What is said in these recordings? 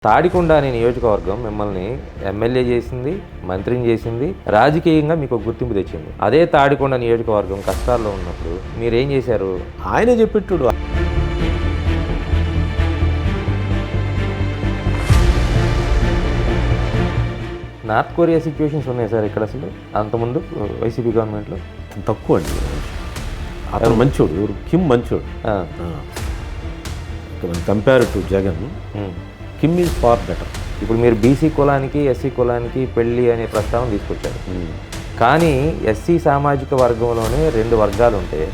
తాడికొండ అనే నియోజకవర్గం మిమ్మల్ని ఎమ్మెల్యే చేసింది, మంత్రిని చేసింది, రాజకీయంగా మీకు ఒక గుర్తింపు తెచ్చింది. అదే తాడికొండ నియోజకవర్గం కష్టాల్లో ఉన్నప్పుడు మీరేం చేశారు? ఆయనే చెప్పేట్టుడు. నార్త్ కొరియా సిచ్యువేషన్స్ ఉన్నాయి సార్ ఇక్కడ అసలు అంతకుముందు వైసీపీ గవర్నమెంట్లో తక్కువ అండి. అతను మంచోడు, ఎవరు కిమ్ మంచోడు. Compare to Jagan, Kim is far better. ఇప్పుడు మీరు బీసీ కులానికి ఎస్సీ కులానికి పెళ్ళి అనే ప్రస్తావన తీసుకొచ్చారు. కానీ ఎస్సీ సామాజిక వర్గంలోనే 2 వర్గాలు ఉంటాయి.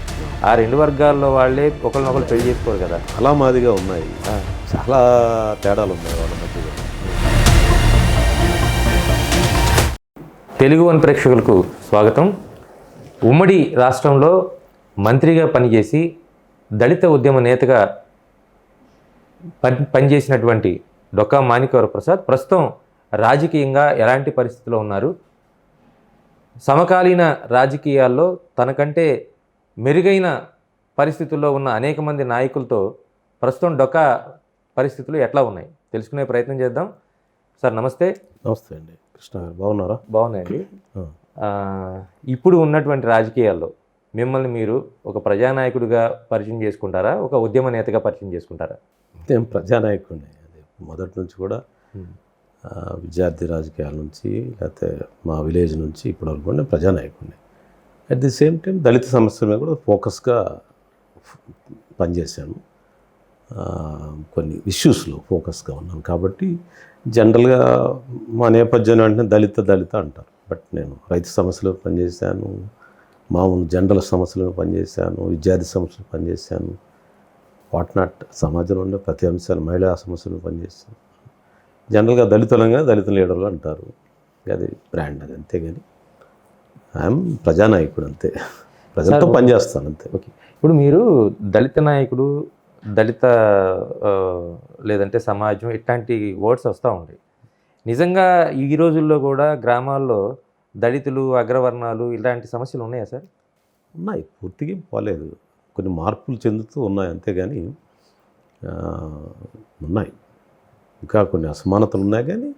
ఆ 2 వర్గాల్లో వాళ్ళే ఒకరినొకరు పెళ్లి చేసుకోరు కదా. అలా మాదిగా ఉన్నాయి, చాలా తేడాలు ఉన్నాయి వాళ్ళ మధ్య. తెలుగు వన్ ప్రేక్షకులకు స్వాగతం. ఉమ్మడి రాష్ట్రంలో మంత్రిగా పనిచేసి దళిత ఉద్యమ నేతగా పనిచేసినటువంటి డొక్కా మాణిక్యవర ప్రసాద్ ప్రస్తుతం రాజకీయంగా ఎలాంటి పరిస్థితిలో ఉన్నారు? సమకాలీన రాజకీయాల్లో తనకంటే మెరుగైన పరిస్థితుల్లో ఉన్న అనేక మంది నాయకులతో ప్రస్తుతం డొక్కా పరిస్థితులు ఎట్లా ఉన్నాయి తెలుసుకునే ప్రయత్నం చేద్దాం. సార్ నమస్తే. నమస్తే అండి. కృష్ణ గారు బాగున్నారా? బాగున్నాయండి. ఇప్పుడు ఉన్నటువంటి రాజకీయాల్లో మిమ్మల్ని మీరు ఒక ప్రజానాయకుడిగా పరిచయం చేసుకుంటారా, ఒక ఉద్యమ నేతగా పరిచయం చేసుకుంటారా? నేను ప్రజానాయకుడిని. అది మొదటి నుంచి కూడా విద్యార్థి రాజకీయాల నుంచి, లేకపోతే మా విలేజ్ నుంచి ఇప్పటివరకు కూడా నేను ప్రజానాయకుడిని. అట్ ది సేమ్ టైం దళిత సమస్యల మీద కూడా ఫోకస్గా పనిచేశాను. కొన్ని ఇష్యూస్లో ఫోకస్గా ఉన్నాను. కాబట్టి జనరల్గా మా నేపథ్యం అంటే దళిత అంటారు. బట్ నేను రైతు సమస్యలు పనిచేశాను, మామూలు జనరల్ సమస్యలను పనిచేశాను, విద్యార్థి సమస్యలు పనిచేశాను, వాట్నాట్ సమాజంలో ఉండే ప్రతి అంశాలు, మహిళా సమస్యలను పనిచేస్తాను. జనరల్గా దళిత లీడర్లు అంటారు, అది బ్రాండ్, అది అంతేగాని ఐఎమ్ ప్రజానాయకుడు అంతే, ప్రజలతో పనిచేస్తాను అంతే. ఓకే. ఇప్పుడు మీరు దళిత నాయకుడు, దళిత లేదంటే సమాజం ఇట్లాంటి వర్డ్స్ వస్తూ ఉంటాయి. నిజంగా ఈ రోజుల్లో కూడా గ్రామాల్లో దళితులు, అగ్రవర్ణాలు ఇలాంటి సమస్యలు ఉన్నాయా సార్? ఉన్నాయి, పూర్తిగా పోలేదు, కొన్ని మార్పులు చెందుతూ ఉన్నాయి అంతేగాని ఉన్నాయి. ఇంకా కొన్ని అసమానతలు ఉన్నాయి, కానీ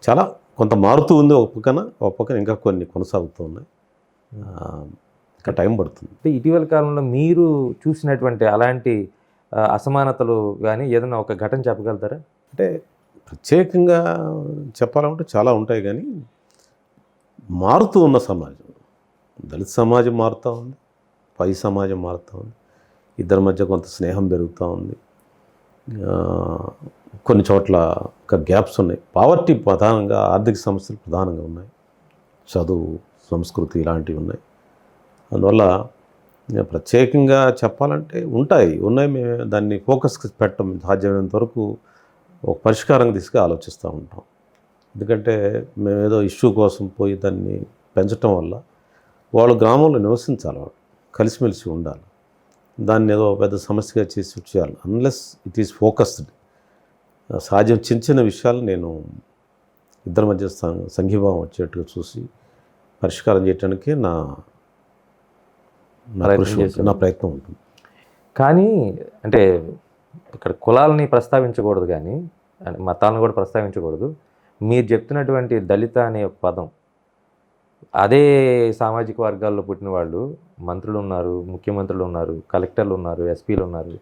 చాలా కొంత మారుతూ ఉంది. ఒక పక్కన ఇంకా కొన్ని కొనసాగుతూ ఉన్నాయి. ఇంకా టైం పడుతుంది. ఇటీవల కాలంలో మీరు చూసినటువంటి అలాంటి అసమానతలు కానీ ఏదైనా ఒక ఘటన చెప్పగలుగుతారా? అంటే ప్రత్యేకంగా చెప్పాలంటే చాలా ఉంటాయి, కానీ మారుతూ ఉన్న సమాజం, దళిత సమాజం మారుతూ ఉంది, పై సమాజం మారుతూ ఉంది, ఇద్దరి మధ్య కొంత స్నేహం పెరుగుతూ ఉంది. కొన్ని చోట్ల ఇంకా గ్యాప్స్ ఉన్నాయి. పావర్టీ ప్రధానంగా, ఆర్థిక సమస్యలు ప్రధానంగా ఉన్నాయి, చదువు, సంస్కృతి ఇలాంటివి ఉన్నాయి. అందువల్ల ప్రత్యేకంగా చెప్పాలంటే ఉన్నాయి. మేము దాన్ని ఫోకస్కి పెట్టడం సాధ్యమైనంత వరకు ఒక పరిష్కారంగా తీసుకు ఆలోచిస్తూ ఉంటాం. ఎందుకంటే మేము ఏదో ఇష్యూ కోసం పోయి దాన్ని పెంచడం వల్ల వాళ్ళు గ్రామంలో నివసించాలి, వాళ్ళు కలిసిమెలిసి ఉండాలి. దాన్ని ఏదో పెద్ద సమస్యగా చేసి చేయాలి. అన్లెస్ ఇట్ ఈస్ ఫోకస్డ్, సాధ్యం చిన్న విషయాలు నేను ఇద్దరి మధ్య సంఘీభావం వచ్చేట్టుగా చూసి పరిష్కారం చేయడానికి నా ప్రయత్నం ఉంటుంది. కానీ అంటే ఇక్కడ కులాలని ప్రస్తావించకూడదు, కానీ మతాలను కూడా ప్రస్తావించకూడదు. మీరు చెప్తున్నటువంటి దళిత అనే పదం, అదే సామాజిక వర్గాల్లో పుట్టిన వాళ్ళు మంత్రులు ఉన్నారు, ముఖ్యమంత్రులు ఉన్నారు, కలెక్టర్లు ఉన్నారు, ఎస్పీలు ఉన్నారు.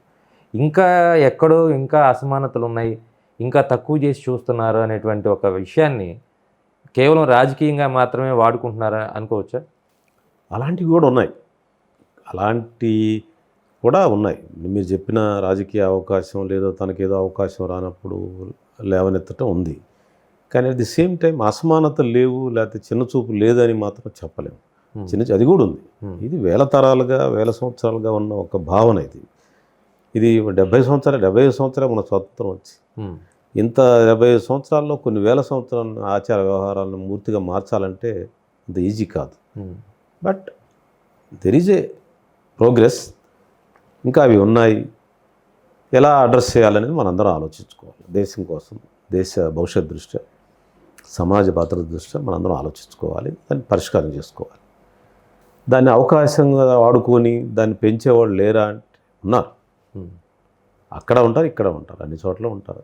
ఇంకా ఎక్కడో ఇంకా అసమానతలు ఉన్నాయి, ఇంకా తక్కువ చేసి చూస్తున్నారు అనేటువంటి ఒక విషయాన్ని కేవలం రాజకీయంగా మాత్రమే వాడుకుంటున్నారా అనుకోవచ్చా? అలాంటివి కూడా ఉన్నాయి, మీరు చెప్పిన రాజకీయ అవకాశం లేదో తనకేదో అవకాశం రానప్పుడు లేవనెత్తటం ఉంది. కానీ అట్ ది సేమ్ టైం అసమానతలు లేవు, లేకపోతే చిన్న చూపు లేదని మాత్రం చెప్పలేము. అది కూడా ఉంది. ఇది వేల సంవత్సరాలుగా ఉన్న ఒక భావన. ఇది 75 సంవత్సరాలు మన స్వతంత్రం వచ్చి ఇంత 75 సంవత్సరాల్లో కొన్ని వేల సంవత్సరాల ఆచార వ్యవహారాలను పూర్తిగా మార్చాలంటే అంత ఈజీ కాదు. But there is a progress. ఇంకా అవి ఉన్నాయి. ఎలా అడ్రస్ చేయాలనేది మనందరం ఆలోచించుకోవాలి. దేశం కోసం, దేశ భవిష్యత్ దృష్ట్యా, సమాజ భద్రత దృష్ట్యా మనందరం ఆలోచించుకోవాలి, దాన్ని పరిష్కారం చేసుకోవాలి. దాన్ని అవకాశంగా వాడుకొని దాన్ని పెంచేవాళ్ళు లేరా అంటే ఉన్నారు. అక్కడ ఉంటారు, ఇక్కడ ఉంటారు, అన్ని చోట్ల ఉంటారు.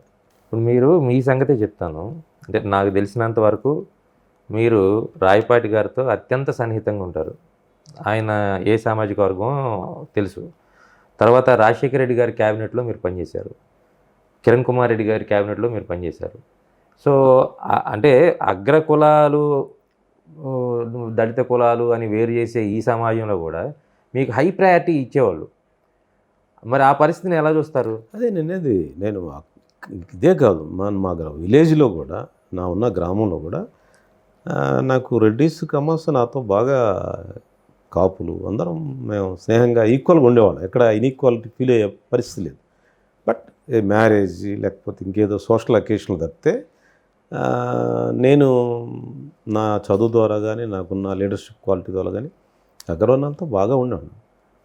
ఇప్పుడు మీరు మీ సంగతే చెప్తాను. అంటే నాకు తెలిసినంత వరకు మీరు రాయపాటి గారితో అత్యంత సన్నిహితంగా ఉంటారు. ఆయన ఏ సామాజిక వర్గం తెలుసు. తర్వాత రాజశేఖర రెడ్డి గారి క్యాబినెట్లో మీరు పనిచేశారు. కిరణ్ కుమార్ రెడ్డి గారి క్యాబినెట్లో మీరు పనిచేశారు. సో అంటే అగ్ర కులాలు, దళిత కులాలు అని వేరు చేసే ఈ సమాజంలో కూడా మీకు హై ప్రయారిటీ ఇచ్చేవాళ్ళు. మరి ఆ పరిస్థితిని ఎలా చూస్తారు? అదే నేను ఇదే కాదు మా విలేజ్లో కూడా ఉన్న గ్రామంలో కూడా నాకు రెడ్డిస్ కమర్స్ నాతో బాగా కాపులు అందరం మేము స్నేహంగా ఈక్వల్గా ఉండేవాళ్ళం. ఎక్కడ ఇన్ఈక్వాలిటీ ఫీల్ అయ్యే పరిస్థితి లేదు. బట్ మ్యారేజ్ లేకపోతే ఇంకేదో సోషల్ అకేషన్లు తప్పితే నేను నా చదువు ద్వారా కానీ నాకున్న లీడర్షిప్ క్వాలిటీ ద్వారా కానీ అగ్రవర్ణాలతో బాగా ఉండేవాడు.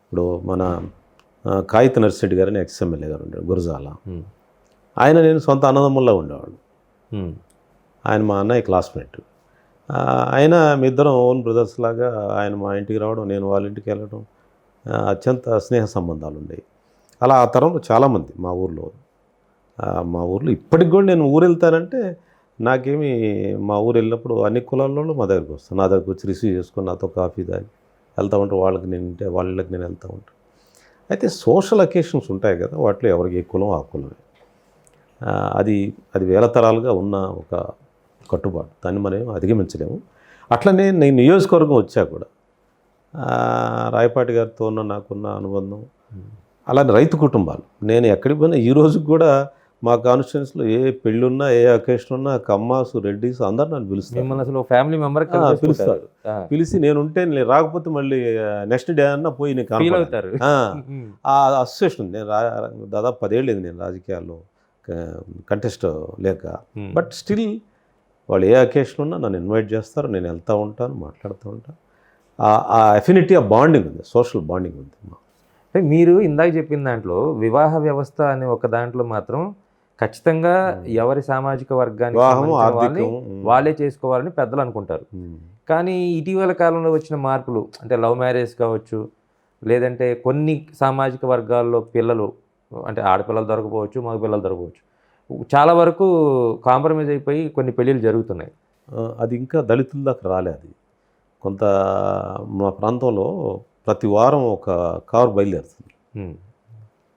ఇప్పుడు మన కాగిత నర్సిరెడ్డి గారని ఎక్స్ఎమ్మెల్యే గారు ఉండేవాడు గురజాల. ఆయన నేను సొంత అన్నదమ్ముల్లా ఉండేవాడు. ఆయన మా అన్నయ్య క్లాస్మేట్. ఆయన మీ ఇద్దరం ఓన్ బ్రదర్స్ లాగా ఆయన మా ఇంటికి రావడం, నేను వాళ్ళ ఇంటికి వెళ్ళడం, అత్యంత స్నేహ సంబంధాలు ఉండేవి. అలా ఆ తరంలో చాలామంది మా ఊర్లో ఇప్పటికి కూడా నేను ఊరు వెళ్తానంటే నాకేమి మా ఊరు వెళ్ళినప్పుడు అన్ని కులాల్లో మా దగ్గరికి వస్తాను. నా దగ్గరికి వచ్చి రిసీవ్ చేసుకొని నాతో కాఫీ తాగి వెళ్తూ ఉంటారు. వాళ్ళకి నేను ఉంటే వాళ్ళ ఇళ్ళకి నేను వెళ్తూ ఉంటాను. అయితే సోషల్ అకేషన్స్ ఉంటాయి కదా, వాటిలో ఎవరికి ఏ కులం ఆ కులమే. అది వేల తరాలుగా ఉన్న ఒక కట్టుబాటు, దాన్ని మనం అధిగమించలేము. అట్లనే నేను నియోజకవర్గం వచ్చా కూడా రాయపాటి గారితో నాకున్న అనుబంధం, అలానే రైతు కుటుంబాలు. నేను ఎక్కడికి పోయినా ఈ రోజుకి కూడా మా కాన్స్టిట్యున్సీలో ఏ పెళ్ళున్నా ఏ అకేషన్ ఉన్నా కమ్మాసు రెడ్డిస్ అందరు నన్ను పిలుస్తారు. మిమ్మల్ని అసలు ఫ్యామిలీ మెంబర్ పిలుస్తారు. పిలిచి నేను రాకపోతే మళ్ళీ నెక్స్ట్ డే అన్నా పోయి నేను కనపడతారు. ఆ అసోసియేషన్ ఉంది. నేను దాదాపు 10 ఏళ్ళు నేను రాజకీయాల్లో కంటెస్ట్ లేక, బట్ స్టిల్ వాళ్ళు ఏ అకేషన్ ఉన్నా నన్ను ఇన్వైట్ చేస్తారు. నేను వెళ్తూ ఉంటాను, మాట్లాడుతూ ఉంటాను. ఆ అఫినిటీ, ఆ బాండింగ్ ఉంది, సోషల్ బాండింగ్ ఉంది. అంటే మీరు ఇందాక చెప్పిన దాంట్లో వివాహ వ్యవస్థ అనే ఒక దాంట్లో మాత్రం ఖచ్చితంగా ఎవరి సామాజిక వర్గానికి వాళ్ళే చేసుకోవాలని పెద్దలు అనుకుంటారు. కానీ ఇటీవల కాలంలో వచ్చిన మార్పులు, అంటే లవ్ మ్యారేజ్ కావచ్చు, లేదంటే కొన్ని సామాజిక వర్గాల్లో పిల్లలు, అంటే ఆడపిల్లలు దొరకపోవచ్చు, మగ పిల్లలు దొరకవచ్చు, చాలా వరకు కాంప్రమైజ్ అయిపోయి కొన్ని పెళ్ళిళ్ళు జరుగుతున్నాయి. అది ఇంకా దళితుల దాకా రాలే. అది కొంత మా ప్రాంతంలో ప్రతి వారం ఒక కారు బయలుదేరుతుంది.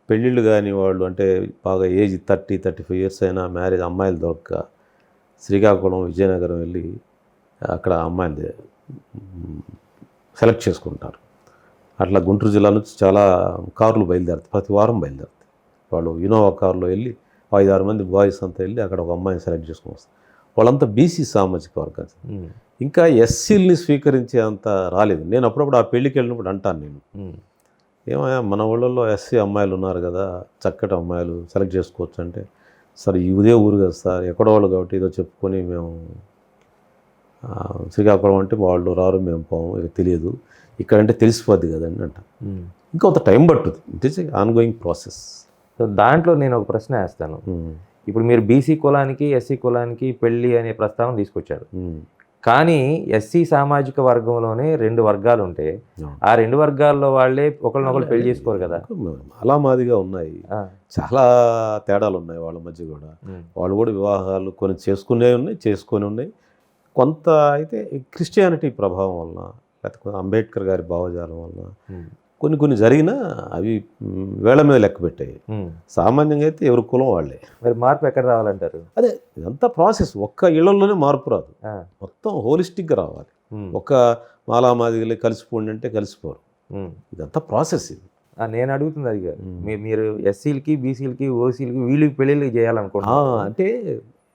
పెళ్ళిళ్ళు కానీ వాళ్ళు అంటే బాగా ఏజ్ 30-35 ఇయర్స్ అయినా మ్యారేజ్ అమ్మాయిలు దొరక్క శ్రీకాకుళం, విజయనగరం వెళ్ళి అక్కడ అమ్మాయిలు సెలెక్ట్ చేసుకుంటారు. అట్లా గుంటూరు జిల్లా నుంచి చాలా కార్లు బయలుదేరుతాయి, ప్రతి వారం బయలుదేరుతాయి. వాళ్ళు ఇన్నోవా కారులో వెళ్ళి 5-6 మంది బాయ్స్ అంతా వెళ్ళి అక్కడ ఒక అమ్మాయిని సెలెక్ట్ చేసుకుని వస్తారు. వాళ్ళంతా బీసీ సామాజిక వర్గాలు. ఇంకా ఎస్సీలని స్వీకరించే అంత రాలేదు. నేను అప్పుడప్పుడు ఆ పెళ్ళికి వెళ్ళినప్పుడు అంటాను, నేను ఏమయ్యా మన ఊళ్ళల్లో ఎస్సీ అమ్మాయిలు ఉన్నారు కదా, చక్కటి అమ్మాయిలు సెలెక్ట్ చేసుకోవచ్చు అంటే, సార్ ఇదే ఊరు కదా సార్, ఎక్కడో వాళ్ళు కాబట్టి ఏదో చెప్పుకొని మేము శ్రీకాకుళం అంటే వాళ్ళు రారు, మేము పోము, ఇక తెలియదు, ఇక్కడంటే తెలిసిపోద్ది కదండి అంట. ఇంకా కొంత టైం పట్టుద్ది. It is ongoing process. So దాంట్లో నేను ఒక ప్రశ్న వేస్తాను. ఇప్పుడు మీరు బీసీ కులానికి ఎస్సీ కులానికి పెళ్ళి అనే ప్రస్తావన తీసుకొచ్చారు. కానీ ఎస్సీ సామాజిక వర్గంలోనే 2 వర్గాలు ఉంటే ఆ 2 వర్గాల్లో వాళ్ళే ఒకరినొకరు పెళ్లి చేసుకోరు కదా. అలా మాదిగా ఉన్నాయి, చాలా తేడాలు ఉన్నాయి వాళ్ళ మధ్య కూడా. వాళ్ళు కూడా వివాహాలు కొన్ని చేసుకొని ఉన్నాయి. కొంత అయితే క్రిస్టియానిటీ ప్రభావం వలన, లేకపోతే అంబేద్కర్ గారి భావజాలం వలన కొన్ని జరిగినా అవి వేళ మీద లెక్క పెట్టాయి. సామాన్యంగా అయితే ఎవరి కులం వాళ్ళే. మరి మార్పు ఎక్కడ రావాలంటారు? అదే ఇదంతా ప్రాసెస్. ఒక్క ఇళ్లలోనే మార్పు రాదు, మొత్తం హోలిస్టిక్గా రావాలి. ఒక మాలామాదిగలే కలిసిపోండి అంటే కలిసిపోరు. ఇదంతా ప్రాసెస్. ఇది నేను అడుగుతుంది అది కాదు. మీరు ఎస్సీలకి, బీసీలకి, ఓసీలకి వీళ్ళకి పెళ్ళిళ్ళు చేయాలనుకుంటున్నా అంటే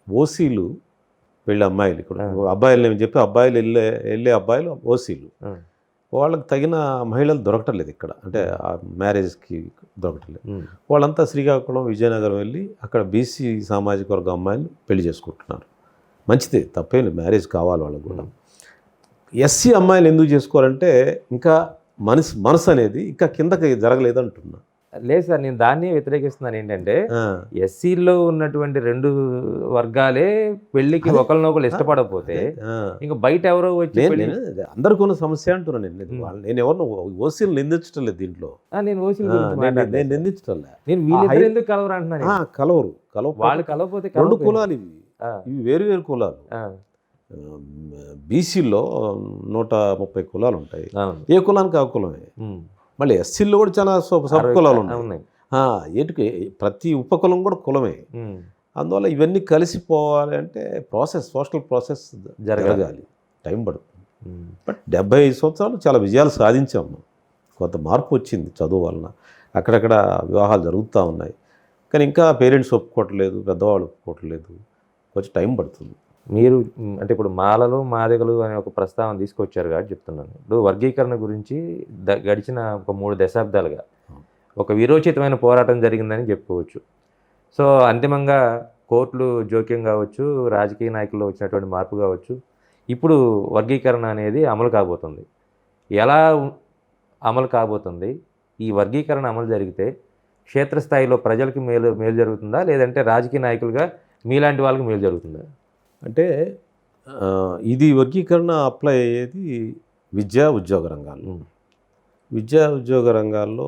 ఓసీలు పెళ్ళి అమ్మాయిలు, ఇక్కడ అబ్బాయిలు నేను చెప్పి అబ్బాయిలు వెళ్ళే అబ్బాయిలు ఓసీలు, వాళ్ళకి తగిన మహిళలు దొరకటం లేదు ఇక్కడ, అంటే ఆ మ్యారేజ్కి దొరకటం లేదు. వాళ్ళంతా శ్రీకాకుళం, విజయనగరం వెళ్ళి అక్కడ బీసీ సామాజిక వర్గ అమ్మాయిలు పెళ్లి చేసుకుంటున్నారు. మంచిదే, తప్పేం మ్యారేజ్ కావాలి వాళ్ళకు కూడా. ఎస్సీ అమ్మాయిలు ఎందుకు చేసుకోవాలంటే ఇంకా మనసు అనేది ఇంకా కిందకి జరగలేదంటున్నా. లేదు సార్, నేను దాన్ని వ్యతిరేకిస్తున్నాను. ఏంటంటే ఎస్సీల్లో ఉన్నటువంటి 2 వర్గాలే పెళ్లికి ఒకరినొకరు ఇష్టపడకపోతే ఇంకా బయట ఎవరో వచ్చి అందరికీ ఉన్న సమస్య అంటున్నాను నేను ఎవరిని ఓసీలు నిందించడం లేదు దీంట్లో. నేను ఓసీ గురించి నిందించడం లేదు. నేను వీళ్ళిద్దరు ఎందుకు కలవరు అంటున్నాను. కలవరు వాళ్ళు కలవకపోతే 2 కులాలు ఇవి వేరు వేరు కులాలు. బీసీలో 130 కులాలు ఉంటాయి. ఏ కులానికి ఆ కులమే. మళ్ళీ ఎస్సీల్లో కూడా చాలా సబ్ కులాలు ఉన్నాయి. ఏటికి ప్రతి ఉపకులం కూడా కులమే. అందువల్ల ఇవన్నీ కలిసిపోవాలి అంటే సోషల్ ప్రాసెస్ జరగాలి, టైం పడుతుంది. బట్ 75 సంవత్సరాలు చాలా విజయాలు సాధించాము. కొంత మార్పు వచ్చింది చదువు వలన. అక్కడక్కడ వివాహాలు జరుగుతూ ఉన్నాయి. కానీ ఇంకా పేరెంట్స్ ఒప్పుకోవట్లేదు, పెద్దవాళ్ళు ఒప్పుకోవట్లేదు. కొంచెం టైం పడుతుంది. మీరు అంటే ఇప్పుడు మాలలు మాదిగలు అనే ఒక ప్రస్తావన తీసుకొచ్చారు కాబట్టి చెప్తున్నాను. ఇప్పుడు వర్గీకరణ గురించి గడిచిన ఒక 3 దశాబ్దాలుగా ఒక విరోచితమైన పోరాటం జరిగిందని చెప్పుకోవచ్చు. సో అంతిమంగా కోర్టులు జోక్యం కావచ్చు, రాజకీయ నాయకుల్లో వచ్చినటువంటి మార్పు కావచ్చు, ఇప్పుడు వర్గీకరణ అనేది అమలు కాబోతుంది. ఎలా అమలు కాబోతుంది? ఈ వర్గీకరణ అమలు జరిగితే క్షేత్రస్థాయిలో ప్రజలకి మేలు జరుగుతుందా, లేదంటే రాజకీయ నాయకులుగా మీలాంటి వాళ్ళకి మేలు జరుగుతుందా? అంటే ఇది వర్గీకరణ అప్లై అయ్యేది విద్యా ఉద్యోగ రంగాల్లో. విద్యా ఉద్యోగ రంగాల్లో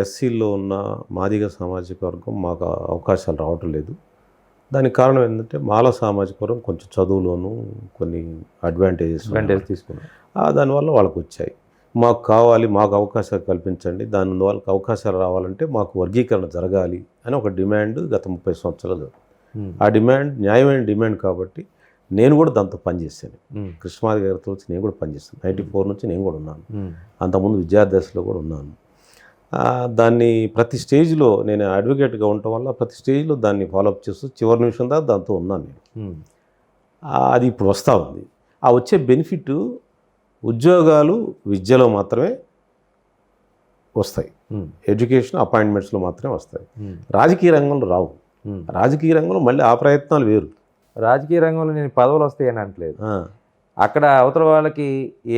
ఎస్సీల్లో ఉన్న మాదిగ సామాజిక వర్గం మాకు అవకాశాలు రావటం లేదు. దానికి కారణం ఏంటంటే మాల సామాజిక వర్గం కొంచెం చదువులోనూ కొన్ని అడ్వాంటేజ్ తీసుకున్నాం. దానివల్ల వాళ్ళకు వచ్చాయి. మాకు కావాలి, మాకు అవకాశాలు కల్పించండి, దాని వాళ్ళకి అవకాశాలు రావాలంటే మాకు వర్గీకరణ జరగాలి అని ఒక డిమాండ్ గత 30 సంవత్సరాలు. ఆ డిమాండ్ న్యాయమైన డిమాండ్ కాబట్టి నేను కూడా దాంతో పనిచేశాను. కృష్ణమాది గారితో వచ్చి నేను కూడా పనిచేస్తాను. 94 నుంచి నేను కూడా ఉన్నాను. అంతకుముందు విద్యార్థిలో కూడా ఉన్నాను. దాన్ని ప్రతి స్టేజ్లో నేను అడ్వకేట్గా ఉండటం వల్ల ప్రతి స్టేజ్లో దాన్ని ఫాలోఅప్ చేస్తూ చివరి నిమిషం దాకా దాంతో ఉన్నాను నేను. అది ఇప్పుడు వస్తూ ఉంది. ఆ వచ్చే బెనిఫిట్ ఉద్యోగాలు విద్యలో మాత్రమే వస్తాయి. ఎడ్యుకేషన్ అపాయింట్మెంట్స్లో మాత్రమే వస్తాయి. రాజకీయ రంగంలో రావు. రాజకీయ రంగంలో మళ్ళీ ఆ ప్రయత్నాలు వేరు. రాజకీయ రంగంలో నేను పదవులు వస్తాయని అనట్లేదు. అక్కడ అవతల వాళ్ళకి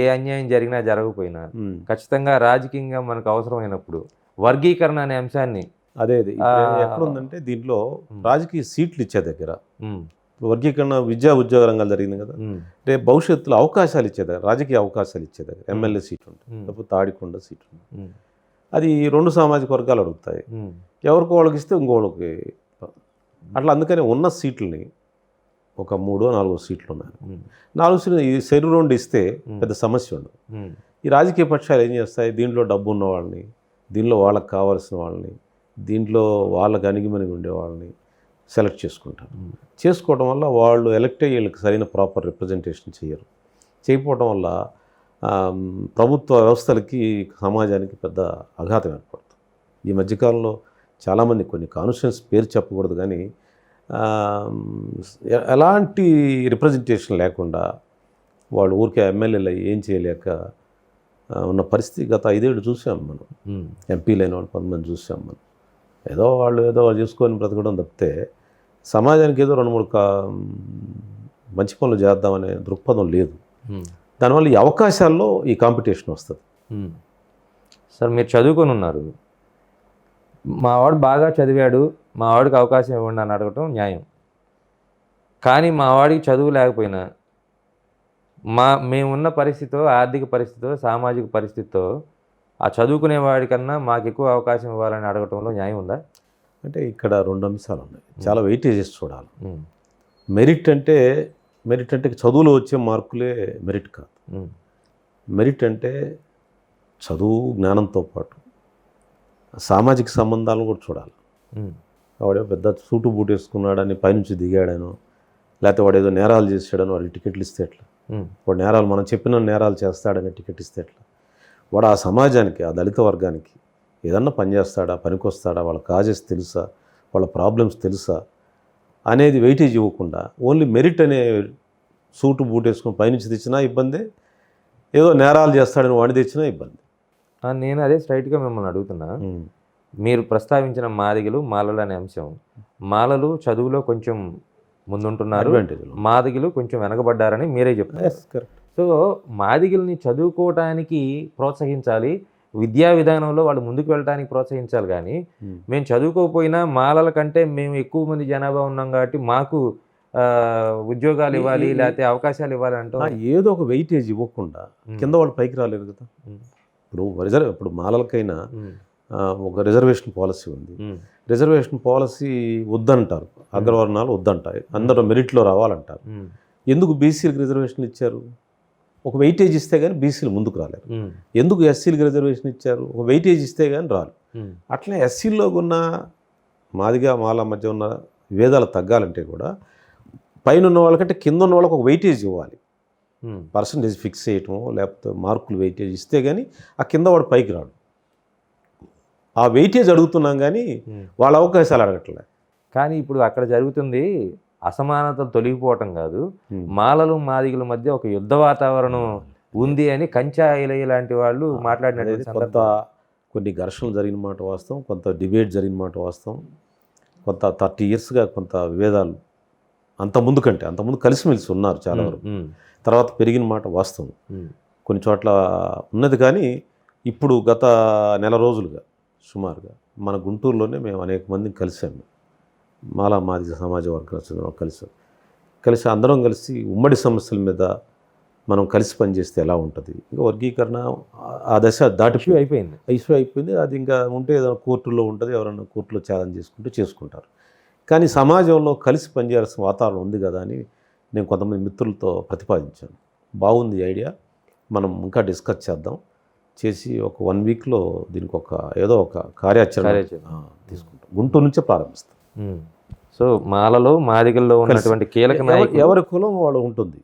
ఏ అన్యాయం జరిగినా జరగకపోయినా ఖచ్చితంగా రాజకీయంగా మనకు అవసరమైనప్పుడు వర్గీకరణ అనే అంశాన్ని అదే ఎక్కడుందంటే దీంట్లో రాజకీయ సీట్లు ఇచ్చే దగ్గర వర్గీకరణ విద్యా ఉద్యోగ రంగాలు జరిగింది కదా. రేపు భవిష్యత్తులో అవకాశాలు ఇచ్చే దగ్గర, రాజకీయ అవకాశాలు ఇచ్చే దగ్గర ఎమ్మెల్యే సీట్ ఉంటుంది, లేకపోతే తాడికొండ సీట్ ఉంటుంది. అది 2 సామాజిక వర్గాలు అడుగుతాయి. ఎవరికి వాళ్ళకి ఇస్తే ఇంకోళ్ళకి అట్లా. అందుకని ఉన్న సీట్లని ఒక 3-4 సీట్లు ఉన్నాయి. 4 సీట్లు ఈ శరీరం 2 ఇస్తే పెద్ద సమస్య ఉండదు. ఈ రాజకీయ పక్షాలు ఏం చేస్తాయి, దీంట్లో డబ్బు ఉన్న వాళ్ళని, దీనిలో వాళ్ళకి కావాల్సిన వాళ్ళని, దీంట్లో వాళ్ళకి అణిగిమణిగి ఉండే వాళ్ళని సెలెక్ట్ చేసుకుంటారు. చేసుకోవడం వల్ల వాళ్ళు ఎలక్ట్ అయ్యి వీళ్ళకి సరైన ప్రాపర్ రిప్రజెంటేషన్ చేయరు. చేయకపోవడం వల్ల ప్రభుత్వ వ్యవస్థలకి సమాజానికి పెద్ద ఆఘాతం ఏర్పడుతుంది. ఈ మధ్యకాలంలో చాలామంది కొన్ని కాన్స్టిట్యూన్స్ పేరు చెప్పకూడదు కానీ ఎలాంటి రిప్రజెంటేషన్ లేకుండా వాళ్ళు ఊరికే ఎమ్మెల్యేలు ఏం చేయలేక ఉన్న పరిస్థితి గత 5 ఏళ్ళు చూసాం మనం. ఎంపీలు అయిన వాళ్ళు 10 మంది చూసాం మనం. ఏదో వాళ్ళు చేసుకొని బ్రతకడం తప్పితే సమాజానికి ఏదో 2-3 మంచి పనులు చేద్దామనే దృక్పథం లేదు. దానివల్ల ఈ అవకాశాల్లో ఈ కాంపిటీషన్ వస్తుంది. సార్ మీరు చదువుకొని ఉన్నారు, మా వాడు బాగా చదివాడు, మా వాడికి అవకాశం ఇవ్వండి అని అడగటం న్యాయం. కానీ మా వాడికి చదువు లేకపోయినా మేమున్న పరిస్థితితో, ఆర్థిక పరిస్థితితో, సామాజిక పరిస్థితితో ఆ చదువుకునే వాడికన్నా మాకు ఎక్కువ అవకాశం ఇవ్వాలని అడగటంలో న్యాయం ఉందా? అంటే ఇక్కడ 2 అంశాలు ఉన్నాయి, చాలా వెయిటేజెస్ చూడాలి. మెరిట్ అంటే చదువులో వచ్చే మార్కులే మెరిట్ కాదు. మెరిట్ అంటే చదువు జ్ఞానంతో పాటు సామాజిక సంబంధాలను కూడా చూడాలి. వాడు పెద్ద సూటు బూట్ వేసుకున్నాడని పైనుంచి దిగాడనో, లేకపోతే వాడు ఏదో నేరాలు చేసాడనో వాడికి టికెట్లు ఇస్తే ఎట్లా? వాడు నేరాలు మనం చెప్పిన నేరాలు చేస్తాడని టికెట్ ఇస్తే ఎట్లా? వాడు ఆ సమాజానికి, ఆ దళిత వర్గానికి ఏదన్నా పనిచేస్తాడా, పనికొస్తాడా, వాళ్ళ కాజెస్ తెలుసా, వాళ్ళ ప్రాబ్లమ్స్ తెలుసా అనేది వెయిటేజ్ ఇవ్వకుండా ఓన్లీ మెరిట్ అనే సూటు బూట్ వేసుకొని పైనుంచి తెచ్చినా ఇబ్బందే, ఏదో నేరాలు చేస్తాడని వాడిని తెచ్చినా ఇబ్బంది. నేను అదే స్ట్రైట్గా మిమ్మల్ని అడుగుతున్నా. మీరు ప్రస్తావించిన మాదిగలు మాలలు అనే అంశం, మాలలు చదువులో కొంచెం ముందుంటున్నారు, మాదిగలు కొంచెం వెనకబడ్డారని మీరే చెప్తారు. సో మాదిగల్ని చదువుకోవటానికి ప్రోత్సహించాలి, విద్యా విధానంలో వాళ్ళు ముందుకు వెళ్ళడానికి ప్రోత్సహించాలి కానీ మేము చదువుకోకపోయినా మాలల కంటే మేము ఎక్కువ మంది జనాభా ఉన్నాం కాబట్టి మాకు ఉద్యోగాలు ఇవ్వాలి లేకపోతే అవకాశాలు ఇవ్వాలి అంటూ ఏదో ఒక వెయిటేజ్ ఇవ్వకుండా కింద వాళ్ళు పైకి రాలేరు కదా. ఇప్పుడు మాలలకైనా ఒక రిజర్వేషన్ పాలసీ ఉంది. రిజర్వేషన్ పాలసీ వద్దంటారు, అగ్రవర్ణాలు వద్దంటారు, అందరూ మెరిట్లో రావాలంటారు. ఎందుకు బీసీలకు రిజర్వేషన్ ఇచ్చారు? ఒక వెయిటేజ్ ఇస్తే కానీ బీసీలు ముందుకు రాలేరు. ఎందుకు ఎస్సీలకు రిజర్వేషన్ ఇచ్చారు? ఒక వెయిటేజ్ ఇస్తే కానీ రారు. అట్లనే ఎస్సీలో ఉన్న మాదిగా మాల మధ్య ఉన్న విభేదాలు తగ్గాలంటే కూడా పైన ఉన్న వాళ్ళకంటే కింద ఉన్న వాళ్ళకి ఒక వెయిటేజ్ ఇవ్వాలి. పర్సంటేజ్ ఫిక్స్ చేయటం లేకపోతే మార్కులు వెయిటేజ్ ఇస్తే కానీ ఆ కింద వాడు పైకి రాడు. ఆ వెయిటేజ్ అడుగుతున్నాం కానీ వాళ్ళ అవకాశాలు అడగట్లే. కానీ ఇప్పుడు అక్కడ జరుగుతుంది అసమానతలు తొలగిపోవటం కాదు, మాలలు మాదిగల మధ్య ఒక యుద్ధ వాతావరణం ఉంది అని కంచా ఇలయ్య లాంటి వాళ్ళు మాట్లాడినటువంటి కొంత కొన్ని ఘర్షణలు జరిగిన మాట వాస్తవం, కొంత డిబేట్ జరిగిన మాట వాస్తవం, కొంత 30 yearsగా కొంత విభేదాలు అంతకుముందు కలిసిమెలిసి ఉన్నారు చాలా వరకు. తర్వాత పెరిగిన మాట వాస్తవం, కొన్ని చోట్ల ఉన్నది. కానీ ఇప్పుడు గత నెల రోజులుగా సుమారుగా మన గుంటూరులోనే మేము అనేక మందిని కలిసాము. మాలా మాదిగ సమాజ వర్గాలు కలిసి అందరం కలిసి ఉమ్మడి సమస్యల మీద మనం కలిసి పనిచేస్తే ఎలా ఉంటుంది. ఇంకా వర్గీకరణ ఆ దశ దాటిపోయి అయిపోయింది, ఇష్యూ అయిపోయింది. అది ఇంకా ఉంటే ఏదైనా కోర్టుల్లో ఉంటుంది, ఎవరైనా కోర్టులో ఛాలెంజ్ చేసుకుంటారు. కానీ సమాజంలో కలిసి పనిచేయాల్సిన వాతావరణం ఉంది కదా అని నేను కొంతమంది మిత్రులతో ప్రతిపాదించాను. బాగుంది ఐడియా, మనం ఇంకా డిస్కస్ చేద్దాం, చేసి ఒక 1 weekలో దీనికి ఏదో ఒక కార్యాచరణ తీసుకుంటాం. గుంటూరు నుంచే ప్రారంభిస్తాం. సో మాలలో మాదిగల్లో ఉన్నటువంటి కీలక ఎవరి కులం వాళ్ళు ఉంటుంది,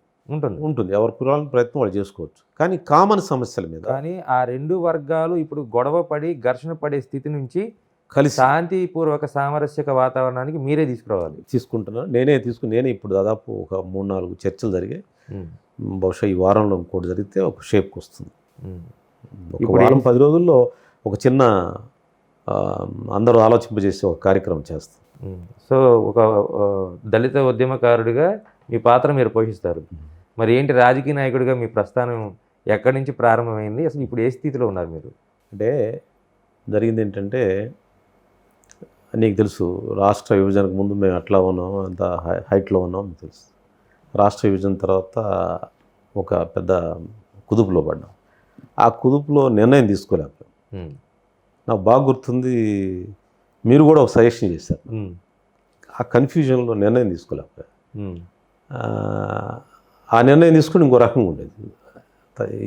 ఎవరి కులాలను ప్రయత్నం వాళ్ళు చేసుకోవచ్చు. కానీ కామన్ సమస్యల మీద కానీ ఆ 2 వర్గాలు ఇప్పుడు గొడవ పడి ఘర్షణ పడే స్థితి నుంచి కలిసి శాంతిపూర్వక సామరస్యక వాతావరణానికి మీరే తీసుకుంటున్నాను. నేనే ఇప్పుడు దాదాపు ఒక 3-4 చర్చలు జరిగాయి. బహుశా ఈ వారంలో ఇంకోటి జరిగితే ఒక షేప్కి వస్తుంది. ఒక వారం 10 రోజుల్లో ఒక చిన్న అందరూ ఆలోచింపజేసే ఒక కార్యక్రమం చేస్తాం. సో ఒక దళిత ఉద్యమకారుడిగా మీ పాత్ర మీరు పోషిస్తారు. మరి ఏంటి రాజకీయ నాయకుడిగా మీ ప్రస్థానం ఎక్కడి నుంచి ప్రారంభమైంది, అసలు ఇప్పుడు ఏ స్థితిలో ఉన్నారు మీరు? అంటే జరిగింది ఏంటంటే, నీకు తెలుసు రాష్ట్ర విభజనకు ముందు మేము ఎట్లా ఉన్నాం, అంత హైట్లో ఉన్నాం మీకు తెలుసు. రాష్ట్ర విభజన తర్వాత ఒక పెద్ద కుదుపులో పడ్డాం. ఆ కుదుపులో నిర్ణయం తీసుకోలేకపోయాం. నాకు బాగా గుర్తుంది, మీరు కూడా ఒక సజెషన్ చేశారు. ఆ కన్ఫ్యూజన్లో నిర్ణయం తీసుకోలేకపోయా. ఆ నిర్ణయం తీసుకుని ఇంకో రకంగా ఉండేది,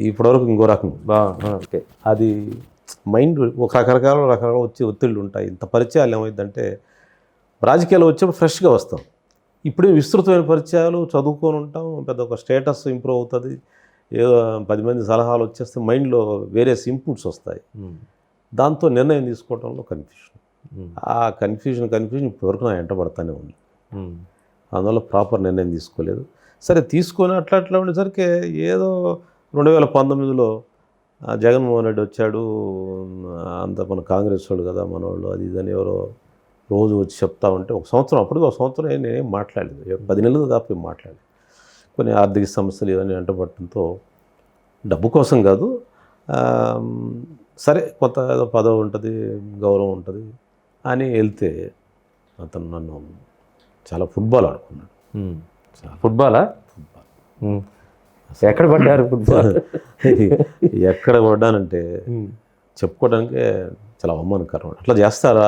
ఇప్పటివరకు ఇంకో రకంగా. అది మైండ్ ఒక రకరకాల వచ్చే ఒత్తిళ్ళు ఉంటాయి. ఇంత పరిచయాలు ఏమైందంటే, రాజకీయాలు వచ్చేప్పుడు ఫ్రెష్గా వస్తాం. ఇప్పుడే విస్తృతమైన పరిచయాలు, చదువుకొని ఉంటాం, పెద్ద ఒక స్టేటస్ ఇంప్రూవ్ అవుతుంది, ఏదో 10 మంది సలహాలు వచ్చేస్తే మైండ్లో వేరియస్ ఇన్పుట్స్ వస్తాయి. దాంతో నిర్ణయం తీసుకోవడంలో కన్ఫ్యూజన్. ఆ కన్ఫ్యూజన్ ఇప్పటివరకు నా వెంటబడతానే ఉంది. అందువల్ల ప్రాపర్ నిర్ణయం తీసుకోలేదు. సరే తీసుకొని అట్లా ఉండేసరికి ఏదో 2019లో జగన్మోహన్ రెడ్డి వచ్చాడు, అంత మన కాంగ్రెస్ వాళ్ళు కదా మనవాళ్ళు, అది ఇదని ఎవరో రోజు వచ్చి చెప్తా ఉంటే ఒక సంవత్సరం నేనేం మాట్లాడలేదు. 10 నెలలు దాకా మాట్లాడలేదు. కొన్ని ఆర్థిక సమస్యలు ఇవన్నీ వెంటబడటంతో, డబ్బు కోసం కాదు, సరే కొంత ఏదో పదవి ఉంటుంది, గౌరవం ఉంటుంది అని వెళ్తే అతను నన్ను చాలా ఫుట్బాల్ ఆడుకున్నాడు. ఫుట్బాల్ ఎక్కడ పడ్డారు? ఫుట్బాల్ ఎక్కడ పడ్డానంటే చెప్పుకోవడానికే చాలా అవమానకరం. అట్లా చేస్తారా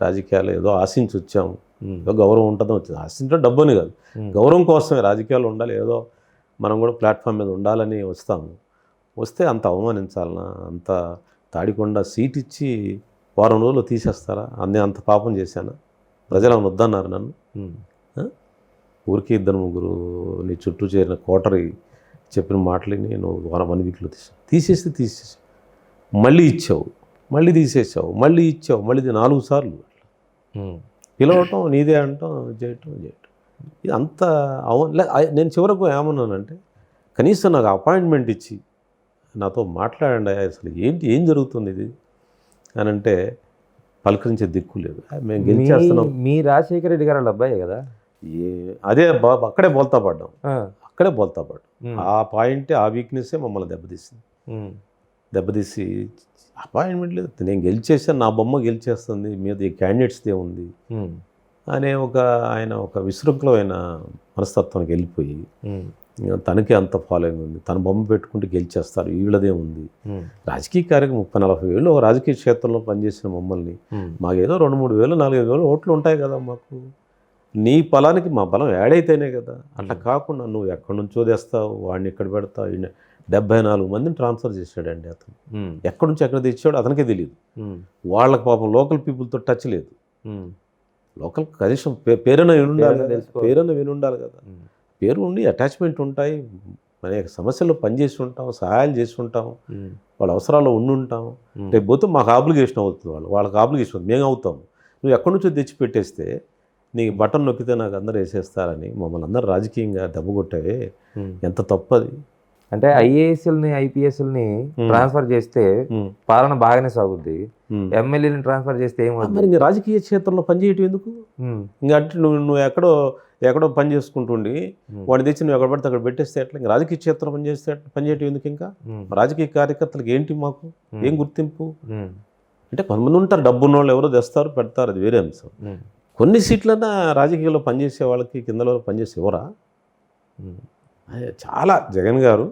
రాజకీయాలు? ఏదో ఆశించి వచ్చాము, ఏదో గౌరవం ఉంటుందో వచ్చింది. ఆశించడం డబ్బు అని కాదు, గౌరవం కోసమే రాజకీయాలు ఉండాలి, ఏదో మనం కూడా ప్లాట్ఫామ్ మీద ఉండాలని వస్తే అంత అవమానించాలన్నా? అంత తాడికొండ సీట్ ఇచ్చి వారం రోజులు తీసేస్తారా? అంత పాపం చేశానా? ప్రజలు ఏమైనా వద్దన్నారు నన్ను? ఊరికి 2-3 నీ చుట్టూ చేరిన కోటరీ చెప్పిన మాటలని నువ్వు 1 weekలో తీసేసి మళ్ళీ ఇచ్చావు, మళ్ళీ తీసేసావు, మళ్ళీ ఇచ్చావు, మళ్ళీ 4 సార్లు పిలవటం, నీదే అంటాం, చేయటం. ఇది అంత నేను చివరకు ఏమన్నానంటే, కనీసం నాకు అపాయింట్మెంట్ ఇచ్చి నాతో మాట్లాడండి, అసలు ఏం జరుగుతుంది ఇది అని అంటే పలకరించే దిక్కు లేదు. మేము గెలిచేస్తున్నాం. మీ రాజశేఖర రెడ్డి గారు వాళ్ళ అబ్బాయే కదా? అదే అక్కడే బోల్తా పడ్డాం. ఆ పాయింటే, ఆ వీక్నెస్సే మమ్మల్ని దెబ్బతీసింది. దెబ్బతీసి అపాయింట్మెంట్ లేదు, నేను గెలిచేసాను, నా బొమ్మ గెలిచేస్తుంది, మీద ఈ క్యాండిడేట్స్దే ఉంది అనే ఆయన ఒక విశృంఖలమైన మనస్తత్వానికి వెళ్ళిపోయి తనకే అంత ఫాలోయింగ్ ఉంది, తన బొమ్మ పెట్టుకుంటే గెలిచేస్తారు, వీళ్ళదే ఉంది. రాజకీయ కార్యక్రమం 30-40 వేలు ఒక రాజకీయ క్షేత్రంలో పనిచేసిన మమ్మల్ని మాకేదో 2-3 వేలు 4-5 వేలు ఓట్లు ఉంటాయి కదా మాకు, నీ బలానికి మా బలం యాడ్ అయితేనే కదా. అట్లా కాకుండా నువ్వు ఎక్కడి నుంచో తెస్తావు, వాడిని ఎక్కడ పెడతావు. 74 మందిని ట్రాన్స్ఫర్ చేశాడండి అతను. ఎక్కడి నుంచి ఎక్కడ తెచ్చాడు అతనికే తెలియదు. వాళ్ళకి పాపం లోకల్ పీపుల్తో టచ్ లేదు. లోకల్ కనీసం పేరున వినుండాలి కదా, పేరున వినుండాలి కదా. పేరు ఉండి అటాచ్మెంట్ ఉంటాయి, అనేక సమస్యల్లో పనిచేసి ఉంటాం, సహాయాలు చేసి ఉంటాం, వాళ్ళ అవసరాల్లో ఉండుంటాం. రేపు పోతే మాకు ఆబ్లిగేషన్ అవుతుంది, వాళ్ళకి ఆబ్లిగేషన్ అవుతుంది, మేము అవుతాం. నువ్వు ఎక్కడి నుంచో తెచ్చి పెట్టేస్తే నీకు బటన్ నొక్కితే నాకు అందరూ వేసేస్తారని మమ్మల్ని అందరూ రాజకీయంగా దెబ్బకొట్టావే, ఎంత తప్పది. అంటే ఐఏఎస్ఎల్ని ఐపీఎస్ఎల్ని ట్రాన్స్ఫర్ చేస్తే పాలన బాగానే సాగుద్ది, ఎమ్మెల్యేని ట్రాన్స్ఫర్ చేస్తే ఏమవుతుంది? మరి ఇంకా రాజకీయ క్షేత్రంలో పనిచేయటం ఎందుకు? ఇంకా అంటే నువ్వు ఎక్కడో పని చేసుకుంటుండి వాడిని తెచ్చి నువ్వు ఎక్కడ పడితే అక్కడ పెట్టేస్తే ఎట్లా? ఇంకా రాజకీయ క్షేత్రం పనిచేయటం ఎందుకు? ఇంకా రాజకీయ కార్యకర్తలకు ఏంటి మాకు ఏం గుర్తింపు? అంటే కొంతమంది ఉంటారు, డబ్బున్న వాళ్ళు ఎవరో తెస్తారు పెడతారు, అది వేరే అంశం. కొన్ని సీట్లన్నా రాజకీయాల్లో పనిచేసే వాళ్ళకి కిందలో పనిచేసే ఎవరా? చాలా జగన్ గారు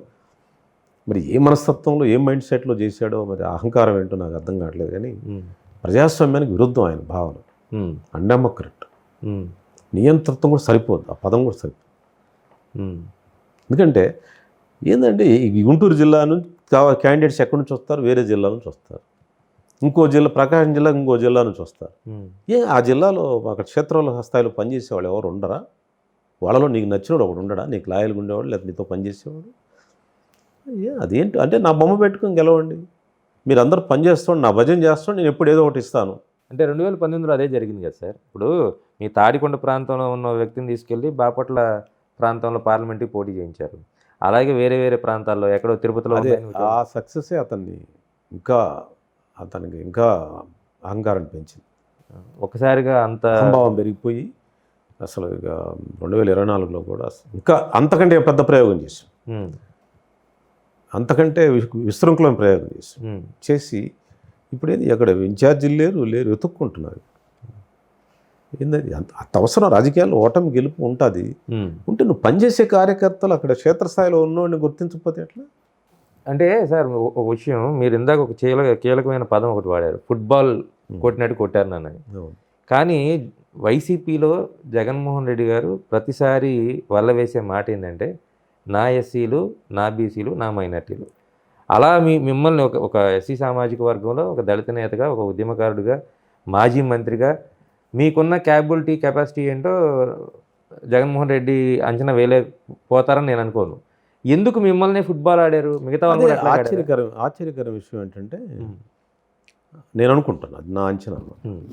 మరి ఏ మనస్తత్వంలో ఏ మైండ్ సెట్లో చేశాడో, మరి అహంకారం ఏంటో నాకు అర్థం కావట్లేదు. కానీ ప్రజాస్వామ్యానికి విరుద్ధం ఆయన భావన, అన్డెమోక్రట్. నియంతృత్వం కూడా సరిపోదు, ఆ పదం కూడా సరిపోదు. ఎందుకంటే ఏంటంటే ఈ గుంటూరు జిల్లా నుంచి క్యాండిడేట్స్ ఎక్కడి నుంచి వస్తారు? వేరే జిల్లా నుంచి వస్తారు. ఇంకో జిల్లా ప్రకాశం జిల్లా ఇంకో జిల్లా నుంచి వస్తారు. ఆ జిల్లాలో అక్కడ క్షేత్రాల స్థాయిలో పనిచేసేవాళ్ళు ఎవరు ఉండరా? వాళ్ళలో నీకు నచ్చినోడు ఒకడు ఉండడా? నీకు లాయల్గా ఉండేవాడు, లేకపోతే నీతో పనిచేసేవాడు? అదేంటి అంటే నా బొమ్మ పెట్టుకొని గెలవండి, మీరు అందరూ పని చేస్తాడు, నా భజన చేస్తాడు, నేను ఎప్పుడు ఏదో ఒకటి ఇస్తాను. అంటే 2019లో అదే జరిగింది కదా సార్. ఇప్పుడు మీ తాడికొండ ప్రాంతంలో ఉన్న వ్యక్తిని తీసుకెళ్ళి బాపట్ల ప్రాంతంలో పార్లమెంట్కి పోటీ చేయించారు. అలాగే వేరే వేరే ప్రాంతాల్లో ఎక్కడో తిరుపతిలో ఆ సక్సెసే అతనికి ఇంకా అహంకారం పెంచింది. ఒకసారిగా అంత సంభావం పెరిగిపోయి అసలు ఇక 2024లో కూడా ఇంకా అంతకంటే పెద్ద ప్రయోగం చేశాం, అంతకంటే విశృంఖలం ప్రయోగం చేసి ఇప్పుడు ఏది ఎక్కడ ఇన్ఛార్జీలు లేరు వెతుక్కుంటున్నారు. ఏంటది అంత అవసరం? రాజకీయాల్లో ఓటమి గెలుపు ఉంటుంది, ఉంటే నువ్వు పనిచేసే కార్యకర్తలు అక్కడ క్షేత్రస్థాయిలో ఉన్నవాడిని గుర్తించకపోతే ఎట్లా? అంటే సార్ ఒక విషయం, మీరు ఇందాక ఒక కీలకమైన పదం ఒకటి వాడారు, ఫుట్బాల్ కొట్టినట్టు కొట్టారు నన్ను. కానీ వైసీపీలో జగన్మోహన్ రెడ్డి గారు ప్రతిసారి వల్ల వేసే మాట ఏంటంటే నా ఎస్సీలు, నా బీసీలు, నా మైనార్టీలు. అలా మిమ్మల్ని ఒక ఎస్సీ సామాజిక వర్గంలో ఒక దళిత నేతగా, ఒక ఉద్యమకారుడిగా, మాజీ మంత్రిగా మీకున్న క్యాపబిలిటీ కెపాసిటీ ఏంటో జగన్మోహన్ రెడ్డి అంచనా వేయలేకపోతారని నేను అనుకోను. ఎందుకు మిమ్మల్ని ఫుట్బాల్ ఆడారు? మిగతా ఆశ్చర్యకర విషయం ఏంటంటే నేను అనుకుంటాను, అది నా అంచనా,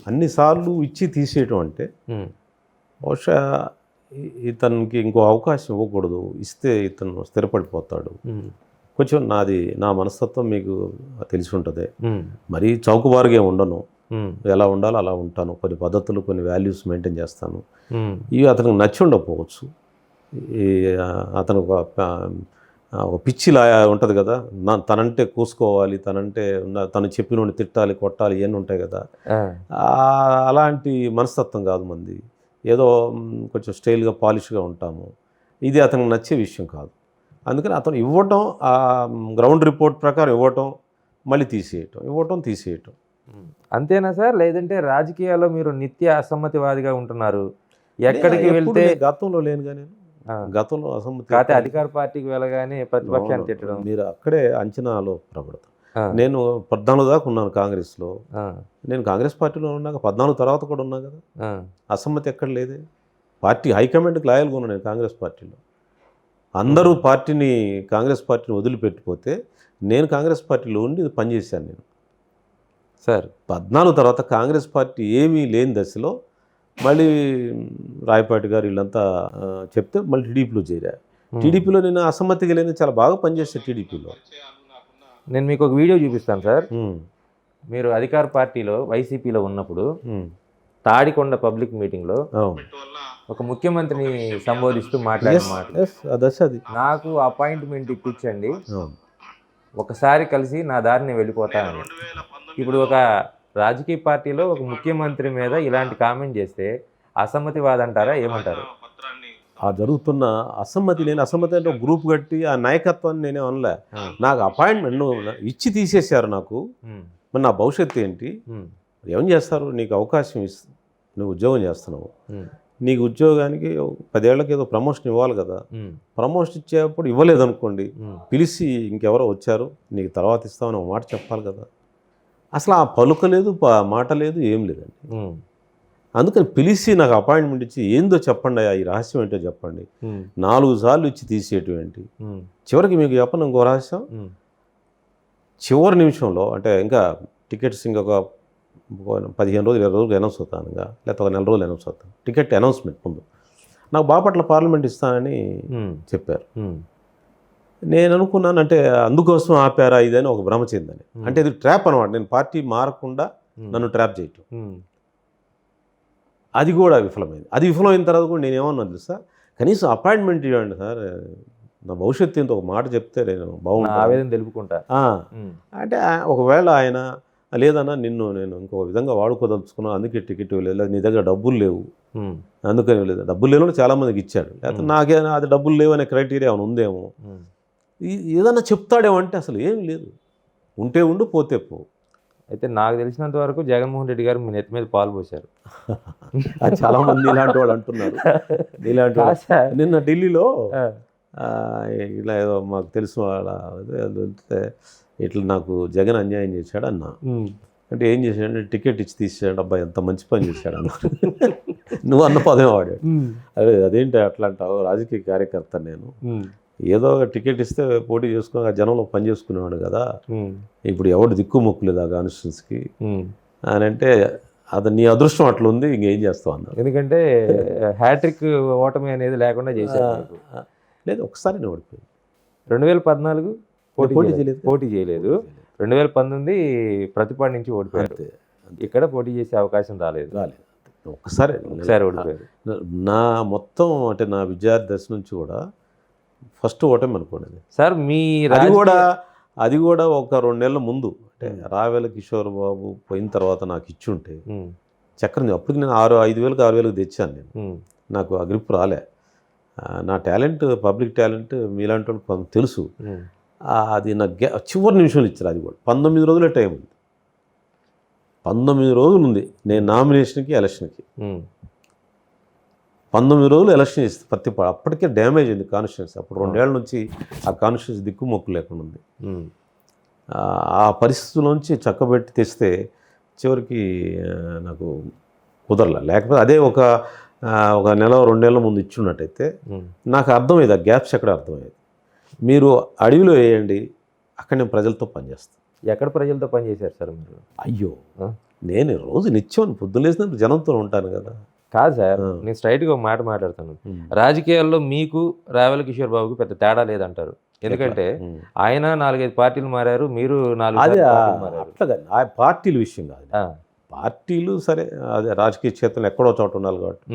అన్నిసార్లు ఇచ్చి తీసేయటం అంటే బహుశా ఇతనికి ఇంకో అవకాశం ఇవ్వకూడదు, ఇస్తే ఇతను స్థిరపడిపోతాడు. కొంచెం నా మనస్తత్వం మీకు తెలిసి ఉంటుంది, మరీ చౌకబారుగా ఉండను, ఎలా ఉండాలో అలా ఉంటాను, కొన్ని పద్ధతులు కొన్ని వాల్యూస్ మెయింటైన్ చేస్తాను. ఇవి అతనికి నచ్చి ఉండకపోవచ్చు, అతను ఒక పిచ్చిలా ఉంటుంది కదా, తనంటే కూసుకోవాలి, తను చెప్పినోడిని తిట్టాలి, కొట్టాలి, ఇవన్నీ ఉంటాయి కదా, అలాంటి మనస్తత్వం కాదు మంది. ఏదో కొంచెం స్టైల్గా పాలిష్గా ఉంటాము, ఇది అతనికి నచ్చే విషయం కాదు. అందుకని అతను ఇవ్వటం, ఆ గ్రౌండ్ రిపోర్ట్ ప్రకారం ఇవ్వటం, మళ్ళీ తీసేయటం. అంతేనా సార్? లేదంటే రాజకీయాల్లో మీరు నిత్య అసమ్మతివాదిగా ఉంటున్నారు, ఎక్కడికి వెళ్తే గతంలో లేనుగా నేను, గతంలో అసమ్మతి కాకపోతే అధికార పార్టీకి వెళ్ళగానే ప్రతిపక్షాన్ని తిట్టడం, మీరు అక్కడే అంచనాలో ప్రబడతాం. నేను 14 దాకా ఉన్నాను కాంగ్రెస్లో, నేను కాంగ్రెస్ పార్టీలో ఉన్నాక 14 తర్వాత కూడా ఉన్నా కదా, అసమ్మతి ఎక్కడ లేదే. పార్టీ హైకమాండ్కి లాయల్గా ఉన్నాను నేను కాంగ్రెస్ పార్టీలో. అందరూ కాంగ్రెస్ పార్టీని వదిలిపెట్టిపోతే నేను కాంగ్రెస్ పార్టీలో ఉండి పనిచేశాను నేను. సార్ 14 తర్వాత కాంగ్రెస్ పార్టీ ఏమీ లేని దశలో మళ్ళీ రాయపాటి గారు వీళ్ళంతా చెప్తే మళ్ళీ టీడీపీలో చేరా. టీడీపీలో నేను అసమ్మతిగా లేని చాలా బాగా పనిచేస్తాను టీడీపీలో. నేను మీకు ఒక వీడియో చూపిస్తాను సార్. మీరు అధికార పార్టీలో వైసీపీలో ఉన్నప్పుడు తాడికొండ పబ్లిక్ మీటింగ్లో ఒక ముఖ్యమంత్రిని సంబోధిస్తూ మాట్లాడిన మాట, నాకు అపాయింట్మెంట్ ఇప్పించండి, ఒకసారి కలిసి నా దారిని వెళ్ళిపోతానని. ఇప్పుడు ఒక రాజకీయ పార్టీలో ఒక ముఖ్యమంత్రి మీద ఇలాంటి కామెంట్ చేస్తే అసమ్మతివాద అంటారా, ఏమంటారు? ఆ జరుగుతున్న అసమ్మతి అంటే ఒక గ్రూప్ కట్టి ఆ నాయకత్వాన్ని నేనే అనలే. నాకు అపాయింట్మెంట్ ఇచ్చి తీసేశారు నాకు. మరి నా భవిష్యత్తు ఏంటి? ఏం చేస్తారు? నీకు అవకాశం నువ్వు ఉద్యోగం చేస్తున్నావు, నీకు ఉద్యోగానికి 10 ఏళ్ళకి ఏదో ప్రమోషన్ ఇవ్వాలి కదా. ప్రమోషన్ ఇచ్చేటప్పుడు ఇవ్వలేదు అనుకోండి, పిలిచి ఇంకెవరో వచ్చారు నీకు తర్వాత ఇస్తామని ఒక మాట చెప్పాలి కదా. అసలు ఆ పలుకలేదు, మాట లేదు, ఏం లేదండి. అందుకని పిలిచి నాకు అపాయింట్మెంట్ ఇచ్చి ఏందో చెప్పండి, ఈ రహస్యం ఏంటో చెప్పండి. 4 సార్లు ఇచ్చి తీసేటువంటి చివరికి మీకు చెప్పను ఇంకో రహస్యం. చివరి నిమిషంలో అంటే ఇంకా టికెట్స్ ఇంకొక 15 రోజులు 20 రోజులు అనౌన్స్ అవుతాను, లేకపోతే ఒక 1 నెల రోజులు అనౌన్స్ అవుతాను. టికెట్ అనౌన్స్మెంట్ ముందు నాకు బాపట్ల పార్లమెంట్ ఇస్తానని చెప్పారు. నేను అనుకున్నాను అంటే అందుకోసం ఆపారా ఇదని ఒక భ్రమ చెందని. అంటే ఇది ట్రాప్ అనమాట. నేను పార్టీ మారకుండా నన్ను ట్రాప్ చేయటం. అది కూడా విఫలమైంది. అది విఫలమైన తర్వాత కూడా నేను ఏమన్నా తెలుసా, కనీసం అపాయింట్మెంట్ ఇవ్వండి సార్, నా భవిష్యత్తు ఏంటో ఒక మాట చెప్తే నేను బాగుంటుంది, ఆవేదన తెలుపుకుంటా అంటే ఒకవేళ ఆయన లేదన్నా నేను ఇంకో విధంగా వాడుకోదలుచుకున్నాను, అందుకే టికెట్ లేదు, నీ దగ్గర డబ్బులు లేవు అందుకని లేదు. డబ్బులు లేవు చాలామందికి ఇచ్చాడు, లేకపోతే నాకే అది డబ్బులు లేవు అనే క్రైటీరియా ఏమైనా ఉందేమో, ఏదన్నా చెప్తాడేమో అంటే అసలు ఏం లేదు. ఉంటే ఉండు, పోతే పో. అయితే నాకు తెలిసినంత వరకు జగన్మోహన్ రెడ్డి గారు మీ నెత్తి మీద పాలు పోశారు. చాలా మంది ఇలాంటి వాళ్ళు అంటున్నారు. ఇలాంటి నిన్న ఢిల్లీలో ఇలా ఏదో మాకు తెలిసిన వాళ్ళ వెళ్తే ఇట్లా నాకు జగన్ అన్యాయం చేశాడు అన్నా. అంటే ఏం చేశాడంటే టికెట్ ఇచ్చి తీసాడు. అబ్బాయి ఎంత మంచి పని చేశాడు అన్న. నువ్వు అన్న పదం వాడాడు. అదేంటి అట్లా అంటావు, రాజకీయ కార్యకర్త నేను, ఏదో ఒక టికెట్ ఇస్తే పోటీ చేసుకుని ఆ జనంలో పని చేసుకునేవాడు కదా, ఇప్పుడు ఎవడు దిక్కు మొక్కులేదు ఆ కాన్స్టిట్యున్సీకి అని అంటే అది నీ అదృష్టం అట్లా ఉంది, ఇంకేం చేస్తావు అన్నారు. ఎందుకంటే హ్యాట్రిక్ ఓటమి అనేది లేకుండా చేశారు. లేదు, ఒకసారి నేను ఓడిపోయాను. 2014 పోటీ చేయలేదు. 2019 ప్రతిపాడు నుంచి ఓడిపోయారు. ఇక్కడ పోటీ చేసే అవకాశం రాలేదు. ఒకసారి ఓడిపోయారు. నా మొత్తం అంటే నా విద్యార్థి దశ నుంచి కూడా ఫస్ట్ ఓటమి అనుకోండి సార్. మీ అది కూడా ఒక 2 నెలల ముందు అంటే రావెల కిషోర్ బాబు పోయిన తర్వాత నాకు ఇచ్చుంటే చక్రం అప్పటికి నేను 5,000కి 6,000కి తెచ్చాను నేను. నాకు ఆ గ్రిప్ రాలే. నా టాలెంట్ పబ్లిక్ టాలెంట్ మీలాంటి వాళ్ళకి కొంత తెలుసు. అది నాకు చివరి నిమిషంలో ఇచ్చారు. అది కూడా 19 రోజులే టైం ఉంది. 19 రోజులు ఉంది నేను నామినేషన్కి ఎలక్షన్కి. 19 రోజులు ఎలక్షన్ చేస్తే ప్రతిపాడు. అప్పటికే డ్యామేజ్ అయింది కాన్స్టిట్యున్సీ. అప్పుడు 2 ఏళ్ల నుంచి ఆ కాన్స్టిట్యున్సీ దిక్కుమొక్కు లేకుండా ఉంది. ఆ పరిస్థితుల్లోంచి చక్కబెట్టి తెస్తే చివరికి నాకు కుదరలే. లేకపోతే అదే ఒక నెల 2 నెలల ముందు ఇచ్చున్నట్టయితే నాకు అర్థమయ్యేది, ఆ గ్యాప్స్ ఎక్కడ అర్థమయ్యేది. మీరు అడవిలో వేయండి, అక్కడ నేను ప్రజలతో పనిచేస్తాను. ఎక్కడ ప్రజలతో పనిచేశారు సార్ మీరు? అయ్యో, నేను రోజు నిత్యం పొద్దులేసినప్పుడు జనంతో ఉంటాను కదా. కాదు సార్, నేను స్ట్రైట్గా ఒక మాట మాట్లాడతాను. రాజకీయాల్లో మీకు రావెల కిషోర్ బాబుకి పెద్ద తేడా లేదంటారు. ఎందుకంటే ఆయన 4-5 పార్టీలు మారారు, మీరు 4 పార్టీలు మారారు. అట్లా ఆ పార్టీల విషయం కాదు. పార్టీలు సరే, అదే రాజకీయ క్షేత్రంలో ఎక్కడో చోట ఉండాలి కాబట్టి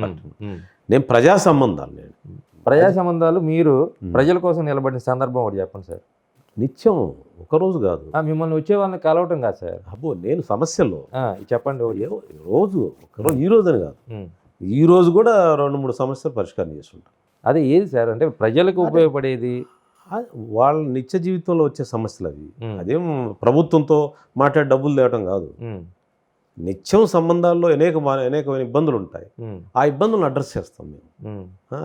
నేను ప్రజా సంబంధాలు మీరు ప్రజల కోసం నిలబడిన సందర్భం ఒకటి చెప్పండి సార్. నిత్యం ఒకరోజు కాదు, మిమ్మల్ని వచ్చే వాళ్ళని కలవటం కాదు సార్. అబ్బో, నేను సమస్యల్లో చెప్పండి. రోజు ఒకరోజు ఈ రోజు అని కాదు, ఈ రోజు కూడా 2-3 సమస్యలు పరిష్కారం చేస్తుంటాను. అదే ఏది సార్ అంటే ప్రజలకు ఉపయోగపడేది, వాళ్ళ నిత్య జీవితంలో వచ్చే సమస్యలు అవి. అదేం ప్రభుత్వంతో మాట్లాడి డబ్బులు తేవటం కాదు. నిత్యం సంబంధాల్లో అనేకమైన ఇబ్బందులు ఉంటాయి. ఆ ఇబ్బందులను అడ్రస్ చేస్తాం మేము.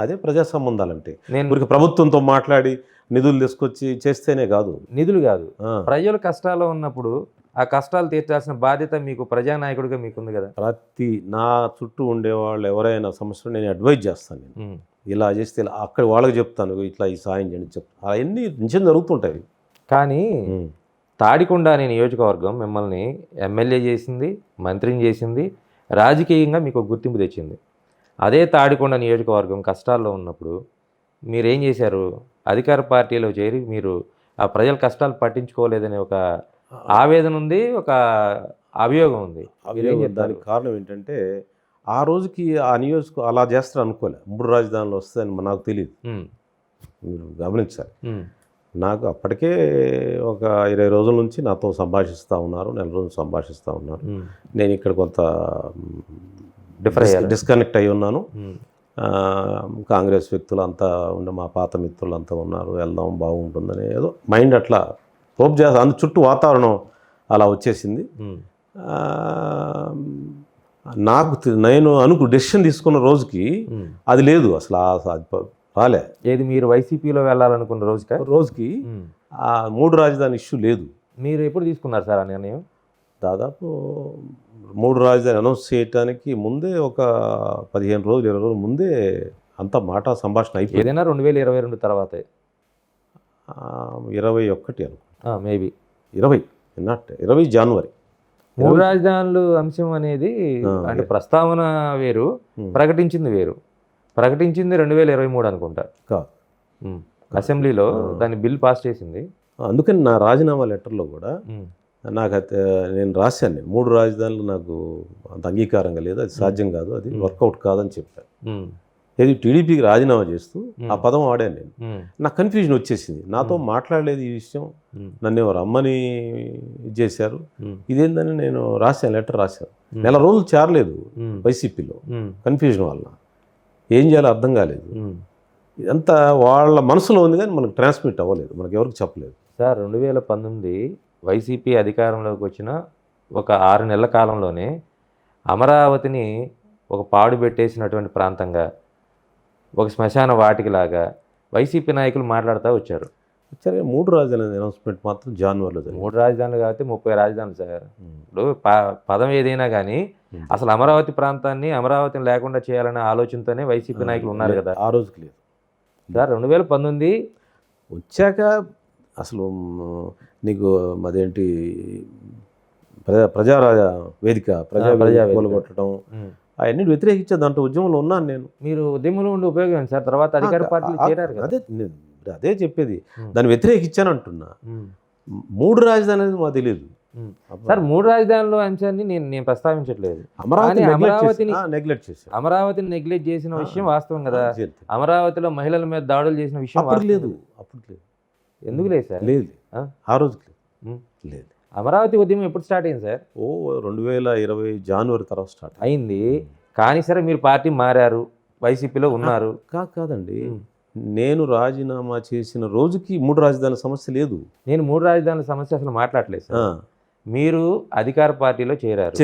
అదే ప్రజా సంబంధాలు అంటే. నేను ప్రభుత్వంతో మాట్లాడి నిధులు తీసుకొచ్చి చేస్తేనే కాదు. నిధులు కాదు, ప్రజలు కష్టాల్లో ఉన్నప్పుడు ఆ కష్టాలు తీర్చాల్సిన బాధ్యత మీకు ప్రజానాయకుడిగా మీకుంది కదా. ప్రతి నా చుట్టూ ఉండేవాళ్ళు ఎవరైనా సమస్యలు నేను అడ్వైజ్ చేస్తాను. నేను ఇలా చేస్తే ఇలా అక్కడ వాళ్ళకి చెప్తాను, ఇట్లా ఈ సాయం చేయండి చెప్తాను. అవన్నీ నిజం జరుగుతుంటాయి. కానీ తాడికొండ అనే నియోజకవర్గం మిమ్మల్ని ఎమ్మెల్యే చేసింది, మంత్రిని చేసింది, రాజకీయంగా మీకు గుర్తింపు తెచ్చింది. అదే తాడికొండ నియోజకవర్గం కష్టాల్లో ఉన్నప్పుడు మీరేం చేశారు? అధికార పార్టీలో చేరి మీరు ఆ ప్రజల కష్టాలు పట్టించుకోలేదనే ఒక ఆవేదన ఉంది, ఒక అభియోగం ఉంది. దానికి కారణం ఏంటంటే ఆ రోజుకి ఆ నియోజకవర్గం అలా చేస్తారు అనుకోలే. 3 రాజధానులు వస్తాయని నాకు తెలియదు. మీరు గమనించాలి. నాకు అప్పటికే ఒక 20 రోజుల నుంచి నాతో సంభాషిస్తూ ఉన్నారు, నెల రోజులు సంభాషిస్తూ ఉన్నారు. నేను ఇక్కడ కొంత డిస్కనెక్ట్ అయి ఉన్నాను. కాంగ్రెస్ వ్యక్తులు అంతా ఉండే మా పాత మిత్రులు అంతా ఉన్నారు, వెళ్దాం బాగుంటుందని ఏదో మైండ్ అట్లా హోప్ చేస్తా. అందు చుట్టూ వాతావరణం అలా వచ్చేసింది. నాకు నేను డెసిషన్ తీసుకున్న రోజుకి అది లేదు అసలు, రాలే. ఏది మీరు వైసీపీలో వెళ్ళాలనుకున్న రోజుకి ఆ 3 రాజధాని ఇష్యూ లేదు. మీరు ఎప్పుడు తీసుకున్నారు సార్ ఆ నిర్ణయం? దాదాపు 3 రాజధాని అనౌన్స్ చేయడానికి ముందే ఒక 15 రోజులు 20 రోజులు ముందే అంత మాట సంభాషణ అయిపోయింది. ఏదైనా 2022 తర్వాతే 21 అనుకుంటా, మేబీ 20 జనవరి. 3 రాజధానులు అంశం అనేది అంటే ప్రస్తావన వేరు, ప్రకటించింది వేరు. ప్రకటించింది 2023 అనుకుంటా, అసెంబ్లీలో దాని బిల్ పాస్ చేసింది. అందుకని నా రాజీనామా లెటర్లో కూడా నేను రాశాను, 3 రాజధానులు నాకు అంత అంగీకారంగా లేదు, అది సాధ్యం కాదు, అది వర్కౌట్ కాదని చెప్పాను. ఏది టీడీపీకి రాజీనామా చేస్తూ ఆ పదం వాడాను నేను. నాకు కన్ఫ్యూజన్ వచ్చేసింది, నాతో మాట్లాడలేదు ఈ విషయం, నన్ను ఎవరు అమ్మని చేశారు, ఇదేందని నేను రాశాను, లెటర్ రాశాను. నెల రోజులు చేరలేదు వైసీపీలో, కన్ఫ్యూజన్ వల్ల ఏం చేయాలో అర్థం కాలేదు. ఇదంతా వాళ్ళ మనసులో ఉంది కానీ మనకు ట్రాన్స్మిట్ అవ్వలేదు, మనకు ఎవరికి చెప్పలేదు. సార్ 2019 వైసీపీ అధికారంలోకి వచ్చిన ఒక 6 నెలల కాలంలోనే అమరావతిని ఒక పాడు పెట్టేసినటువంటి ప్రాంతంగా, ఒక శ్మశాన వాటికలాగా వైసీపీ నాయకులు మాట్లాడుతూ వచ్చారు. సరే 3 రాజధానుల అనౌన్స్మెంట్ మాత్రం జనవరిలో జరిగింది. 3 రాజధానులు కాబట్టి 30 రాజధానులు సార్. ఇప్పుడు పదం ఏదైనా కానీ అసలు అమరావతి ప్రాంతాన్ని అమరావతిని లేకుండా చేయాలనే ఆలోచనతోనే వైసీపీ నాయకులు ఉన్నారు కదా. ఆ రోజుకి లేదు సార్. 2019 వచ్చాక అసలు నీకు అదేంటి ప్రజా వేదిక కొట్టడం అవన్నీ వ్యతిరేకించే దాంట్లో ఉద్యమంలో ఉన్నాను నేను. మీరు ఉద్యమంలో ఉండి ఉపయోగం సార్, తర్వాత అధికార పార్టీలు చేరారు కదా. అదే చెప్పేది, దాన్ని వ్యతిరేకించాను అంటున్నా. 3 రాజధాని అనేది మాకు తెలియదు సార్. 3 రాజధానుల అంశాన్ని నేను ప్రస్తావించట్లేదు. అమరావతిని నెగ్లెక్ట్ చేసిన విషయం వాస్తవం కదా. అమరావతిలో మహిళల మీద దాడులు చేసిన విషయం లేదు. అప్పుడు లేదు. ఎందుకు లేదు సార్? లేదు, ఆ రోజుకి లేదు. అమరావతి ఉద్యమం ఎప్పుడు స్టార్ట్ అయింది సార్? 2020 జనవరి తర్వాత స్టార్ట్ అయింది. కానీ సరే మీరు పార్టీ మారారు, వైసీపీలో ఉన్నారు. కాదండి, నేను రాజీనామా చేసిన రోజుకి 3 రాజధానుల సమస్య లేదు. నేను 3 రాజధానుల సమస్య అసలు మాట్లాడలేదు సార్. మీరు అధికార పార్టీలో చేరారు,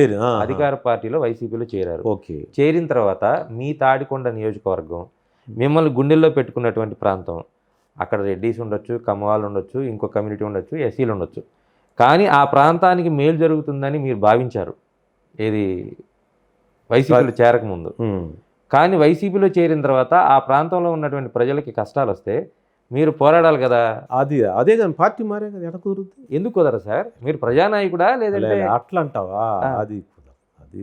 అధికార పార్టీలో వైసీపీలో చేరారు. ఓకే. చేరిన తర్వాత మీ తాడికొండ నియోజకవర్గం మిమ్మల్ని గుండెల్లో పెట్టుకున్నటువంటి ప్రాంతం. అక్కడ రెడ్డీస్ ఉండొచ్చు, కమ్మవాళ్ళు ఉండొచ్చు, ఇంకో కమ్యూనిటీ ఉండొచ్చు, ఎస్సీలు ఉండొచ్చు. కానీ ఆ ప్రాంతానికి మేలు జరుగుతుందని మీరు భావించారు ఏది వైసీపీలో చేరకముందు. కానీ వైసీపీలో చేరిన తర్వాత ఆ ప్రాంతంలో ఉన్నటువంటి ప్రజలకి కష్టాలు వస్తే మీరు పోరాడాలి కదా. అదే కానీ పార్టీ మారే కదా, ఎక్కడ కుదురుతుంది? ఎందుకు కుదరదు సార్? మీరు ప్రజానాయకుడా లేదంటే అట్లా అంటావా? అది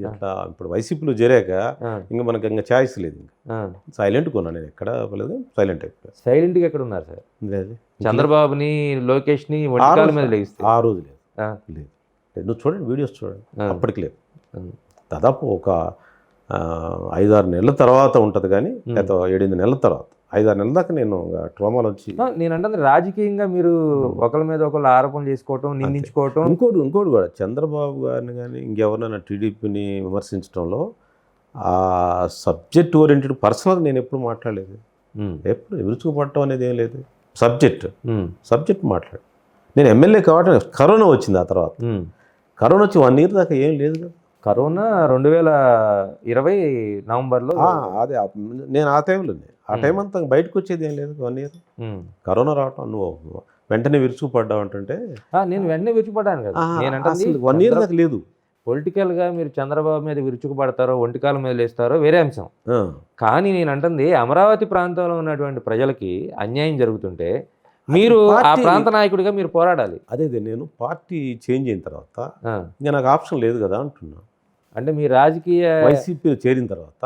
అట్లా ఇప్పుడు వైసీపీలో చేరాక ఇంకా మనకి ఇంకా ఛాయిస్ లేదు, ఇంకా సైలెంట్ కొన్నా నేను, ఎక్కడ అవ్వలేదు, సైలెంట్ అయిపోయా. సైలెంట్గా ఎక్కడ ఉన్నారు సార్? చంద్రబాబుని లోకేష్ని ఒంటికాల మీద లేస్తే ఆ రోజు లేదు. నువ్వు చూడండి, వీడియోస్ చూడండి, అప్పటికి లేదు. దాదాపు ఒక 5-6 నెలల తర్వాత ఉంటుంది, కానీ 7-8 నెలల తర్వాత, 5-6 నెలల దాకా నేను ట్రోమాలో వచ్చి. నేను అంటే రాజకీయంగా మీరు ఒకరి మీద ఒకళ్ళు ఆరోపణలు చేసుకోవటం, నిందించుకోవటం. ఇంకోటి కూడా చంద్రబాబు గారిని కానీ ఇంకెవరైనా టీడీపీని విమర్శించడంలో ఆ సబ్జెక్ట్ ఓరియంటెడ్ పర్సనల్గా నేను ఎప్పుడు మాట్లాడలేదు. ఎప్పుడు విరుచుకుపడటం అనేది ఏం లేదు. సబ్జెక్ట్ మాట్లాడు. నేను ఎమ్మెల్యే కావటం, కరోనా వచ్చింది, ఆ తర్వాత కరోనా వచ్చి 1 year దాకా ఏం లేదు కదా. కరోనా 2020 నవంబర్లో, అదే నేను ఆ టైంలో, ఆ టైం అంతా బయటకు వచ్చేది ఏం లేదు. 1 year కరోనా రావటం, నువ్వు వెంటనే విరుచుకుపడ్డావు అంటుంటే నేను వెంటనే విరుచుకుపడ్డాను కదా. నేనంటే 1 year దాకా లేదు. పొలిటికల్గా మీరు చంద్రబాబు మీద విరుచుకుపడతారో ఒంటికాల మీద లేస్తారో వేరే అంశం. కానీ నేను అంటుంది అమరావతి ప్రాంతంలో ఉన్నటువంటి ప్రజలకి అన్యాయం జరుగుతుంటే మీరు ఆ ప్రాంత నాయకుడిగా మీరు పోరాడాలి. అదే నేను పార్టీ చేంజ్ అయిన తర్వాత ఇంకా నాకు ఆప్షన్ లేదు కదా అంటున్నా. అంటే మీ రాజకీయ వైసీపీ చేరిన తర్వాత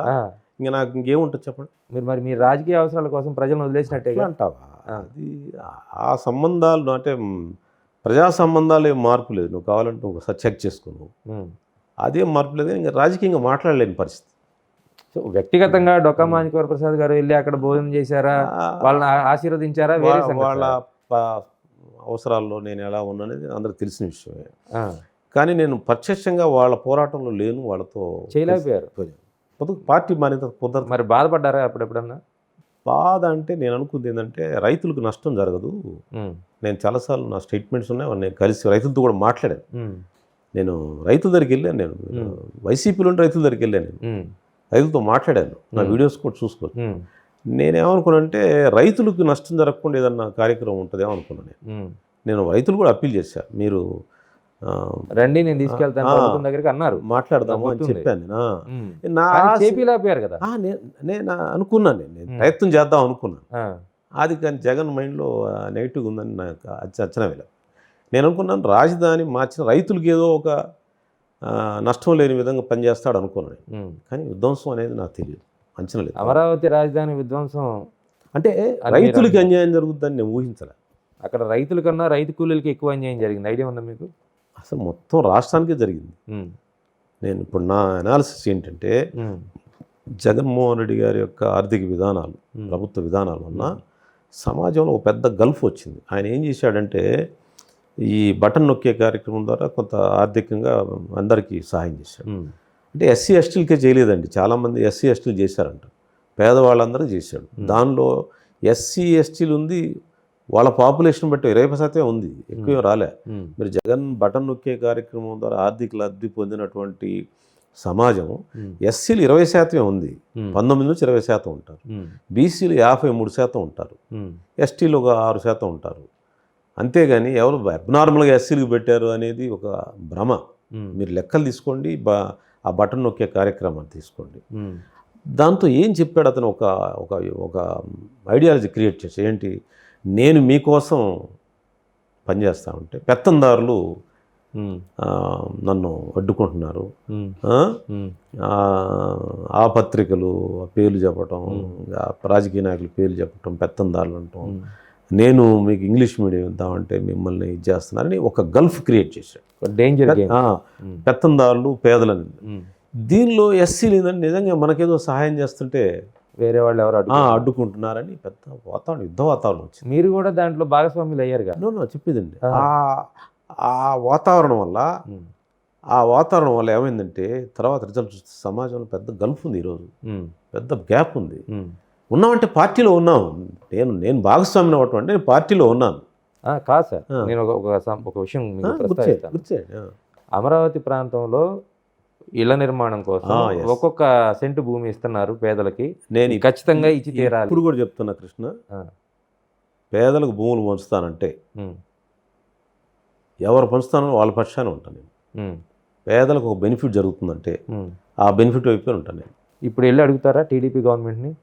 ఇంకా నాకు ఇంకేముంటుంది చెప్పండి. మరి మీ రాజకీయ అవసరాల కోసం ప్రజలను వదిలేసినట్టే అంటావా? అది ఆ సంబంధాలు అంటే ప్రజా సంబంధాలు ఏం మార్పు లేదు. నువ్వు కావాలంటే నువ్వు ఒకసారి చెక్ చేసుకో, అదేం మార్పు లేదు. ఇంకా రాజకీయంగా మాట్లాడలేని పరిస్థితి. సో వ్యక్తిగతంగా డొక్కా మాణిక్య వరప్రసాద్ గారు వెళ్ళి అక్కడ భోజనం చేశారా, వాళ్ళని ఆశీర్వదించారా? వాళ్ళ అవసరాల్లో నేను ఎలా ఉన్నాననేది అందరికి తెలిసిన విషయమే. ఆ, కానీ నేను ప్రత్యక్షంగా వాళ్ళ పోరాటంలో లేను, వాళ్ళతో చేయలేకపోయారు. పార్టీ మానేత కుదరదు. మరి బాధపడ్డారా అప్పుడెప్పుడన్నా? బాధ అంటే నేను అనుకుంది ఏంటంటే రైతులకు నష్టం జరగదు. ఉమ్, నేను చాలాసార్లు నా స్టేట్మెంట్స్ ఉన్నాయి, నేను కలిసి రైతులతో కూడా మాట్లాడాను. ఉమ్, నేను రైతుల దగ్గరికి వెళ్ళాను, నేను వైసీపీలో రైతుల దగ్గరికి వెళ్ళాను, నేను ఉమ్, రైతులతో మాట్లాడాను, నా వీడియోస్ కూడా చూసుకోవచ్చు. ఉమ్, నేనేమనుకున్నానంటే రైతులకు నష్టం జరగకుండా ఏదన్నా కార్యక్రమం ఉంటుందేమో అనుకున్నాను. ఉమ్. నేను రైతులు కూడా అప్పీల్ చేశాను, మీరు రండి నేను తీసుకెళ్తాను ప్రభుత్వం దగ్గరికి అన్నారు. మాట్లాడదాము అని గుర్తుంది. చెప్పాను నేను. ఉమ్. నా కానీ ఆశ- చేపిలేకపోయారు కదా. నేను అనుకున్నాను, నేను ప్రయత్నం చేద్దాం అనుకున్నాను. ఆ, అది కానీ జగన్ మైండ్లో నెగిటివ్గా ఉందని నాకు అంచనా వేయలేదు. నేను అనుకున్నాను రాజధాని మార్చిన రైతులకి ఏదో ఒక నష్టం లేని విధంగా పనిచేస్తాడు అనుకున్నాను. ఉమ్. కానీ విధ్వంసం అనేది నాకు తెలియదు, అంచనా లేదు. అమరావతి రాజధాని విధ్వంసం అంటే రైతులకి అన్యాయం జరుగుతుందని నేను ఊహించలే. అక్కడ రైతుల కన్నా రైతు కూలీలకి ఎక్కువ అన్యాయం జరిగింది. ఐడియా ఉందా మీకు? అసలు మొత్తం రాష్ట్రానికే జరిగింది. ఉమ్, నేను ఇప్పుడు నా అనాలిసిస్ ఏంటంటే ఉమ్, జగన్మోహన్ రెడ్డి గారి యొక్క ఆర్థిక విధానాలు, ప్రభుత్వ విధానాల వల్ల సమాజంలో ఒక పెద్ద గల్ఫ్ వచ్చింది. ఆయన ఏం చేశాడంటే ఈ బటన్ నొక్కే కార్యక్రమం ద్వారా కొంత ఆర్థికంగా అందరికీ సహాయం చేశాడు. ఉమ్, అంటే ఎస్సీ ఎస్టీలకే చేయలేదండి, చాలామంది ఎస్సీ ఎస్టీలు చేశారంట, పేదవాళ్ళందరూ చేశాడు. దానిలో ఎస్సీ ఎస్టీలు ఉంది, వాళ్ళ పాపులేషన్ బట్టి 20% ఉంది, ఎక్కువ రాలే. ఉమ్, మీరు జగన్ బటన్ నొక్కే కార్యక్రమం ద్వారా ఆర్థిక లబ్ధి పొందినటువంటి సమాజం ఎస్సీలు 20% ఉంది, 19 నుంచి 20% ఉంటారు. ఉమ్, బీసీలు 53% ఉంటారు, ఉమ్, ఎస్టీలు ఒక 6% ఉంటారు. అంతేగాని ఎవరు అబ్నార్మల్గా ఎస్సీలకు పెట్టారు అనేది ఒక భ్రమ. ఉమ్, మీరు లెక్కలు తీసుకోండి, ఆ బటన్ నొక్కే కార్యక్రమాన్ని తీసుకోండి. ఉమ్, దాంతో ఏం చెప్పాడు అతను, ఒక ఒక ఒక ఐడియాలజీ క్రియేట్ చేసి, ఏంటి, నేను మీకోసం పనిచేస్తా ఉంటే పెత్తందారులు ఉమ్, నన్ను అడ్డుకుంటున్నారు, ఉమ్, ఉమ్, ఆ పత్రికలు పేర్లు చెప్పటం, రాజకీయ నాయకులు పేర్లు చెప్పటం, పెత్తందారులు అంటాం, నేను మీకు ఇంగ్లీష్ మీడియం ఇద్దామంటే మిమ్మల్ని ఇది చేస్తున్నారని ఒక గల్ఫ్ క్రియేట్ చేశాడు. Danger game. పెత్తందారులు పేదలని. ఉమ్, దీనిలో ఎస్సీలు ఏంటంటే నిజంగా మనకేదో సహాయం చేస్తుంటే వేరే వాళ్ళు ఎవరు అడ్డుకుంటున్నారని పెద్ద వాతావరణం, యుద్ధ వాతావరణం వచ్చింది. మీరు కూడా దాంట్లో భాగస్వాములు అయ్యారుగా. చెప్పేదండి ఆ వాతావరణం వల్ల ఏమైందంటే తర్వాత రిజల్ట్ చూస్తే సమాజంలో పెద్ద గల్ఫ్ ఉంది, ఈరోజు పెద్ద గ్యాప్ ఉంది. ఉన్నామంటే పార్టీలో ఉన్నాం, నేను భాగస్వామిని అవ్వటం అంటే నేను పార్టీలో ఉన్నాను. కాదు సార్, నేను ఒక విషయం మీకు ప్రస్తావిస్తాను. అమరావతి ప్రాంతంలో ఇళ్ల నిర్మాణం కోసం ఒక్కొక్క సెంటు భూమి ఇస్తున్నారు పేదలకి, నేను ఖచ్చితంగా ఇచ్చి తీరాలి. ఇప్పుడు కూడా చెప్తున్నా కృష్ణ, పేదలకు భూములు పంచుతానంటే ఎవరు పంచుతానో వాళ్ళ పక్షాన ఉంటాను నేను. పేదలకు ఒక బెనిఫిట్ జరుగుతుందంటే ఆ బెనిఫిట్ వైపు ఉంటాను నేను. ఇప్పుడు వెళ్ళి అడుగుతారా టీడీపీ గవర్నమెంట్ని?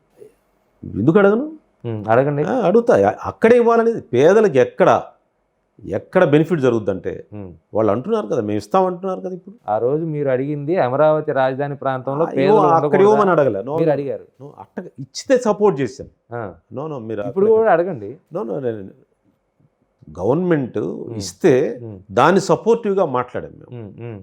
ఎందుకు అడగను, అడగండి. అడుగుతా. అక్కడే ఇవ్వాలనేది పేదలకు ఎక్కడ బెనిఫిట్ జరుగుద్దంటే వాళ్ళు అంటున్నారు కదా, మేము ఇస్తామంటున్నారు కదా. ఇప్పుడు ఆ రోజు మీరు అడిగింది అమరావతి రాజధాని ప్రాంతంలో అక్కడ ఇవ్వమని అడగలే, మీరు అడిగారు. అట్ట ఇచ్చితే సపోర్ట్ చేశాను. మీరు ఇప్పుడు కూడా అడగండి. గవర్నమెంట్ ఇస్తే దాన్ని సపోర్టివ్గా మాట్లాడాం మేము.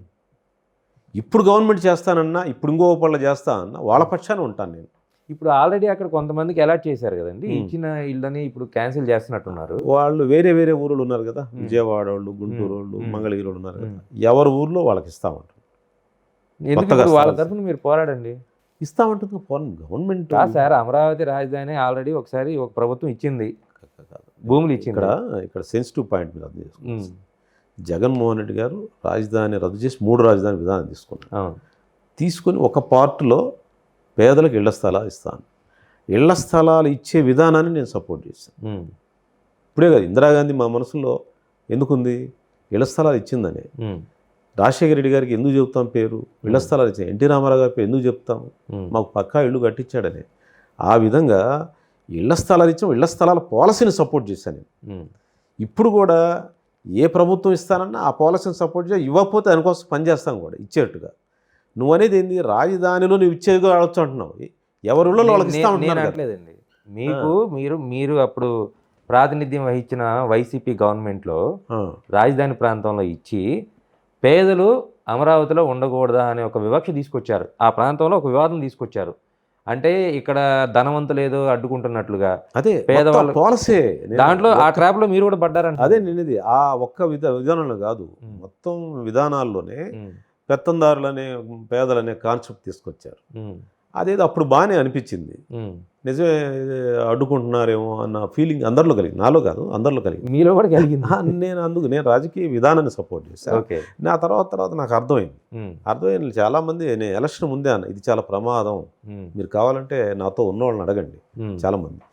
ఇప్పుడు గవర్నమెంట్ చేస్తానన్నా, ఇప్పుడు ఇంకో పనులు చేస్తానన్నా వాళ్ళ పక్షాన ఉంటాను నేను. ఇప్పుడు ఆల్రెడీ అక్కడ కొంతమందికి అలాట్ చేశారు కదండి, ఇచ్చిన ఇళ్ళని ఇప్పుడు క్యాన్సిల్ చేస్తున్నట్టున్నారు. వాళ్ళు వేరే ఊళ్ళు ఉన్నారు కదా, విజయవాడ వాళ్ళు, గుంటూరు వాళ్ళు, మంగళగిరి వాళ్ళు ఉన్నారు కదా, ఎవరి ఊర్లో వాళ్ళకి ఇస్తామంటారు. ఎందుకంటే వాళ్ళ తరఫున మీరు పోరాడండి. ఇస్తామంటుంది గవర్నమెంట్. సార్, అమరావతి రాజధాని ఆల్రెడీ ఒకసారి ఒక ప్రభుత్వం ఇచ్చింది, భూములు ఇచ్చింది. ఇక్కడ సెన్సిటివ్ పాయింట్ మీద అర్థం చేసుకోండి. జగన్మోహన్ రెడ్డి గారు రాజధాని రద్దు చేసి 3 రాజధాని విధానం తీసుకొని ఒక పార్ట్లో పేదలకు ఇళ్ల స్థలాలు ఇస్తాను, ఇళ్ల స్థలాలు ఇచ్చే విధానాన్ని నేను సపోర్ట్ చేశాను. ఇప్పుడే కదా, ఇందిరాగాంధీ మా మనసులో ఎందుకుంది, ఇళ్ల స్థలాలు ఇచ్చిందని. రాజశేఖర రెడ్డి గారికి ఎందుకు చెప్తాం పేరు, ఇళ్ల స్థలాలు ఇచ్చాయి. ఎన్టీ రామారావు గారి పేరు ఎందుకు చెప్తాం, మాకు పక్కా ఇల్లు కట్టించాడని. ఆ విధంగా ఇళ్ల స్థలాలు ఇచ్చాం, ఇళ్ల స్థలాల పాలసీని సపోర్ట్ చేశాను నేను. ఇప్పుడు కూడా ఏ ప్రభుత్వం ఇస్తానన్నా ఆ పాలసీని సపోర్ట్ చేసి, ఇవ్వకపోతే దానికోసం పనిచేస్తాను కూడా ఇచ్చేట్టుగా. నువ్వు అనేది ఏంది, రాజధానిలో నువ్వు ఇచ్చేది అడవచ్చు అంటున్నావు, ఎవరి ఊళ్ళో వాళ్ళకి ఇస్తా ఉంటున్నాను. మీకు మీరు అప్పుడు ప్రాతినిధ్యం వహించిన వైసీపీ గవర్నమెంట్లో రాజధాని ప్రాంతంలో ఇచ్చి పేదలు అమరావతిలో ఉండకూడదా అనే ఒక వివక్ష తీసుకొచ్చారు, ఆ ప్రాంతంలో ఒక వివాదం తీసుకొచ్చారు. అంటే ఇక్కడ ధనవంతులు ఏదో అడ్డుకుంటున్నట్లుగా అదే పేదవాళ్ళు పాలసీ దాంట్లో ఆ ట్రాప్ లో మీరు కూడా పడ్డారంట. అదే నేను ఇది ఆ ఒక్క విధానంలో కాదు, మొత్తం విధానాల్లోనే పెత్తందారులనే పేదలనే కాన్సెప్ట్ తీసుకొచ్చారు. అదేదో అప్పుడు బాగానే అనిపించింది, నిజమే అడ్డుకుంటున్నారేమో అన్న ఫీలింగ్ అందరిలో కలిగింది, నాలో కాదు అందరిలో కలిగింది, మీలో కూడా కలిగింది. నేను రాజకీయ విధానాన్ని సపోర్ట్ చేశాను. ఓకే. నా తర్వాత నాకు అర్థమైంది చాలామంది, నేను ఎలక్షన్ ముందే అన్న ఇది చాలా ప్రమాదం, మీరు కావాలంటే నాతో ఉన్నవాళ్ళని అడగండి చాలామంది,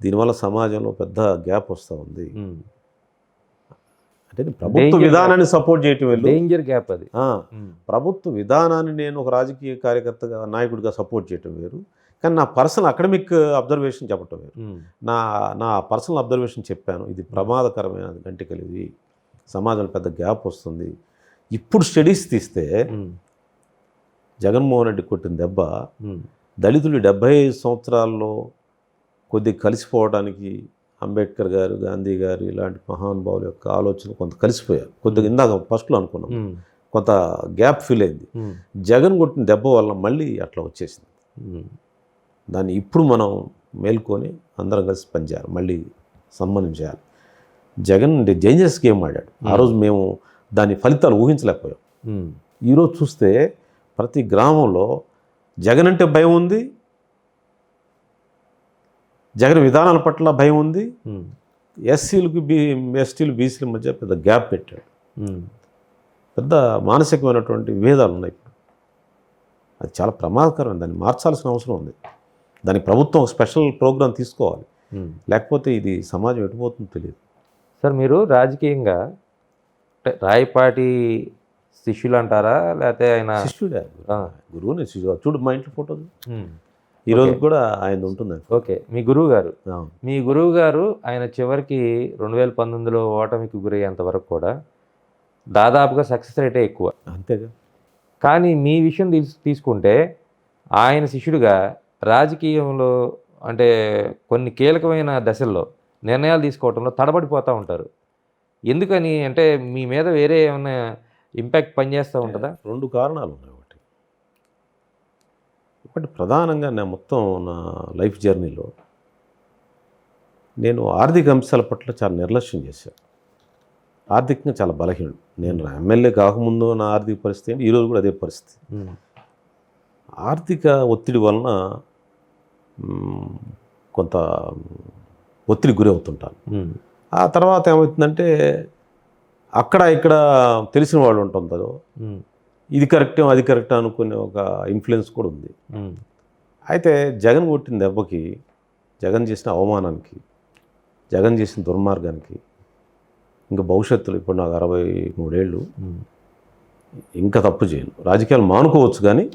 దీనివల్ల సమాజంలో పెద్ద గ్యాప్ వస్తూ ఉంది. అంటే ప్రభుత్వ విధానాన్ని సపోర్ట్ చేయటం వెళ్ళు, డేంజర్ గ్యాప్ అది. ప్రభుత్వ విధానాన్ని నేను ఒక రాజకీయ కార్యకర్తగా నాయకుడిగా సపోర్ట్ చేయటం వేరు, కానీ నా పర్సనల్ అకాడమిక్ అబ్జర్వేషన్ చెప్పటం వేరు. నా పర్సనల్ అబ్జర్వేషన్ చెప్పాను, ఇది ప్రమాదకరమైన గంటికలు, ఇది సమాజంలో పెద్ద గ్యాప్ వస్తుంది. ఇప్పుడు స్టడీస్ తీస్తే జగన్మోహన్ రెడ్డి కొట్టిన దెబ్బ దళితులు 75 సంవత్సరాల్లో కొద్దిగా కలిసిపోవడానికి అంబేద్కర్ గారు, గాంధీ గారు ఇలాంటి మహానుభావుల యొక్క ఆలోచన కొంత కలిసిపోయారు. కొద్దిగా ఇందాక ఫస్ట్లో అనుకున్నాం కొంత గ్యాప్ ఫీల్ అయింది. జగన్ కొట్టిన దెబ్బ వల్ల మళ్ళీ అట్లా వచ్చేసింది. దాన్ని ఇప్పుడు మనం మేల్కొని అందరం కలిసి పనిచేయాలి, మళ్ళీ సన్మానం చేయాలి. జగన్ డేంజరస్ గేమ్ ఆడాడు ఆ రోజు, మేము దాని ఫలితాలు ఊహించలేకపోయాం. ఈరోజు చూస్తే ప్రతి గ్రామంలో జగన్ అంటే భయం ఉంది, జగన్ విధానాల పట్ల భయం ఉంది. ఎస్సీలకు ఎస్టీలు బీసీల మధ్య పెద్ద గ్యాప్ పెట్టాడు, పెద్ద మానసికమైనటువంటి విభేదాలు ఉన్నాయి ఇప్పుడు. అది చాలా ప్రమాదకరం, దాన్ని మార్చాల్సిన అవసరం ఉంది. దానికి ప్రభుత్వం స్పెషల్ ప్రోగ్రాం తీసుకోవాలి, లేకపోతే ఇది సమాజం ఎటుపోతుందో తెలియదు. సార్ మీరు రాజకీయంగా రాయపాటి శిష్యులు అంటారా, లేకపోతే ఆయన శిష్యుడే? గురువుని శిష్యుడు. చూడు మా ఇంట్లో ఫోటో ఈరోజు కూడా ఆయన ఉంటుంది. ఓకే. మీ గురువు గారు ఆయన చివరికి 2019లో ఓటమికి గురయ్యేంత వరకు కూడా దాదాపుగా సక్సెస్ రేటే ఎక్కువ. అంతేగా. కానీ మీ విషయం తీసుకుంటే ఆయన శిష్యుడిగా రాజకీయంలో అంటే కొన్ని కీలకమైన దశల్లో నిర్ణయాలు తీసుకోవడంలో తడబడిపోతూ ఉంటారు. ఎందుకని అంటే మీ మీద వేరే ఏమైనా ఇంపాక్ట్ పనిచేస్తూ ఉంటుందా? 2 కారణాలు ఉన్నాయి. ఒకటి ప్రధానంగా నా మొత్తం నా లైఫ్ జర్నీలో నేను ఆర్థిక అంశాల పట్ల చాలా నిర్లక్ష్యం చేశాను. ఆర్థికంగా చాలా బలహీనుడు. నేను ఎమ్మెల్యే కాకముందు నా ఆర్థిక పరిస్థితి ఏంటి, ఈరోజు కూడా అదే పరిస్థితి. ఆర్థిక ఒత్తిడి వలన కొంత ఒత్తిడి గురి అవుతుంటాను. ఆ తర్వాత ఏమవుతుందంటే అక్కడ ఇక్కడ తెలిసిన వాళ్ళు ఉంటుందో ఇది కరెక్టే అది కరెక్ట్ అనుకునే ఒక ఇన్ఫ్లుయెన్స్ కూడా ఉంది. అయితే జగన్ కొట్టిన దెబ్బకి, జగన్ చేసిన అవమానానికి, జగన్ చేసిన దుర్మార్గానికి ఇంకా భవిష్యత్తులో ఇప్పుడు నాకు 63 ఏళ్ళు, ఇంకా తప్పు చేయను. రాజకీయాలు మానుకోవచ్చు కానీ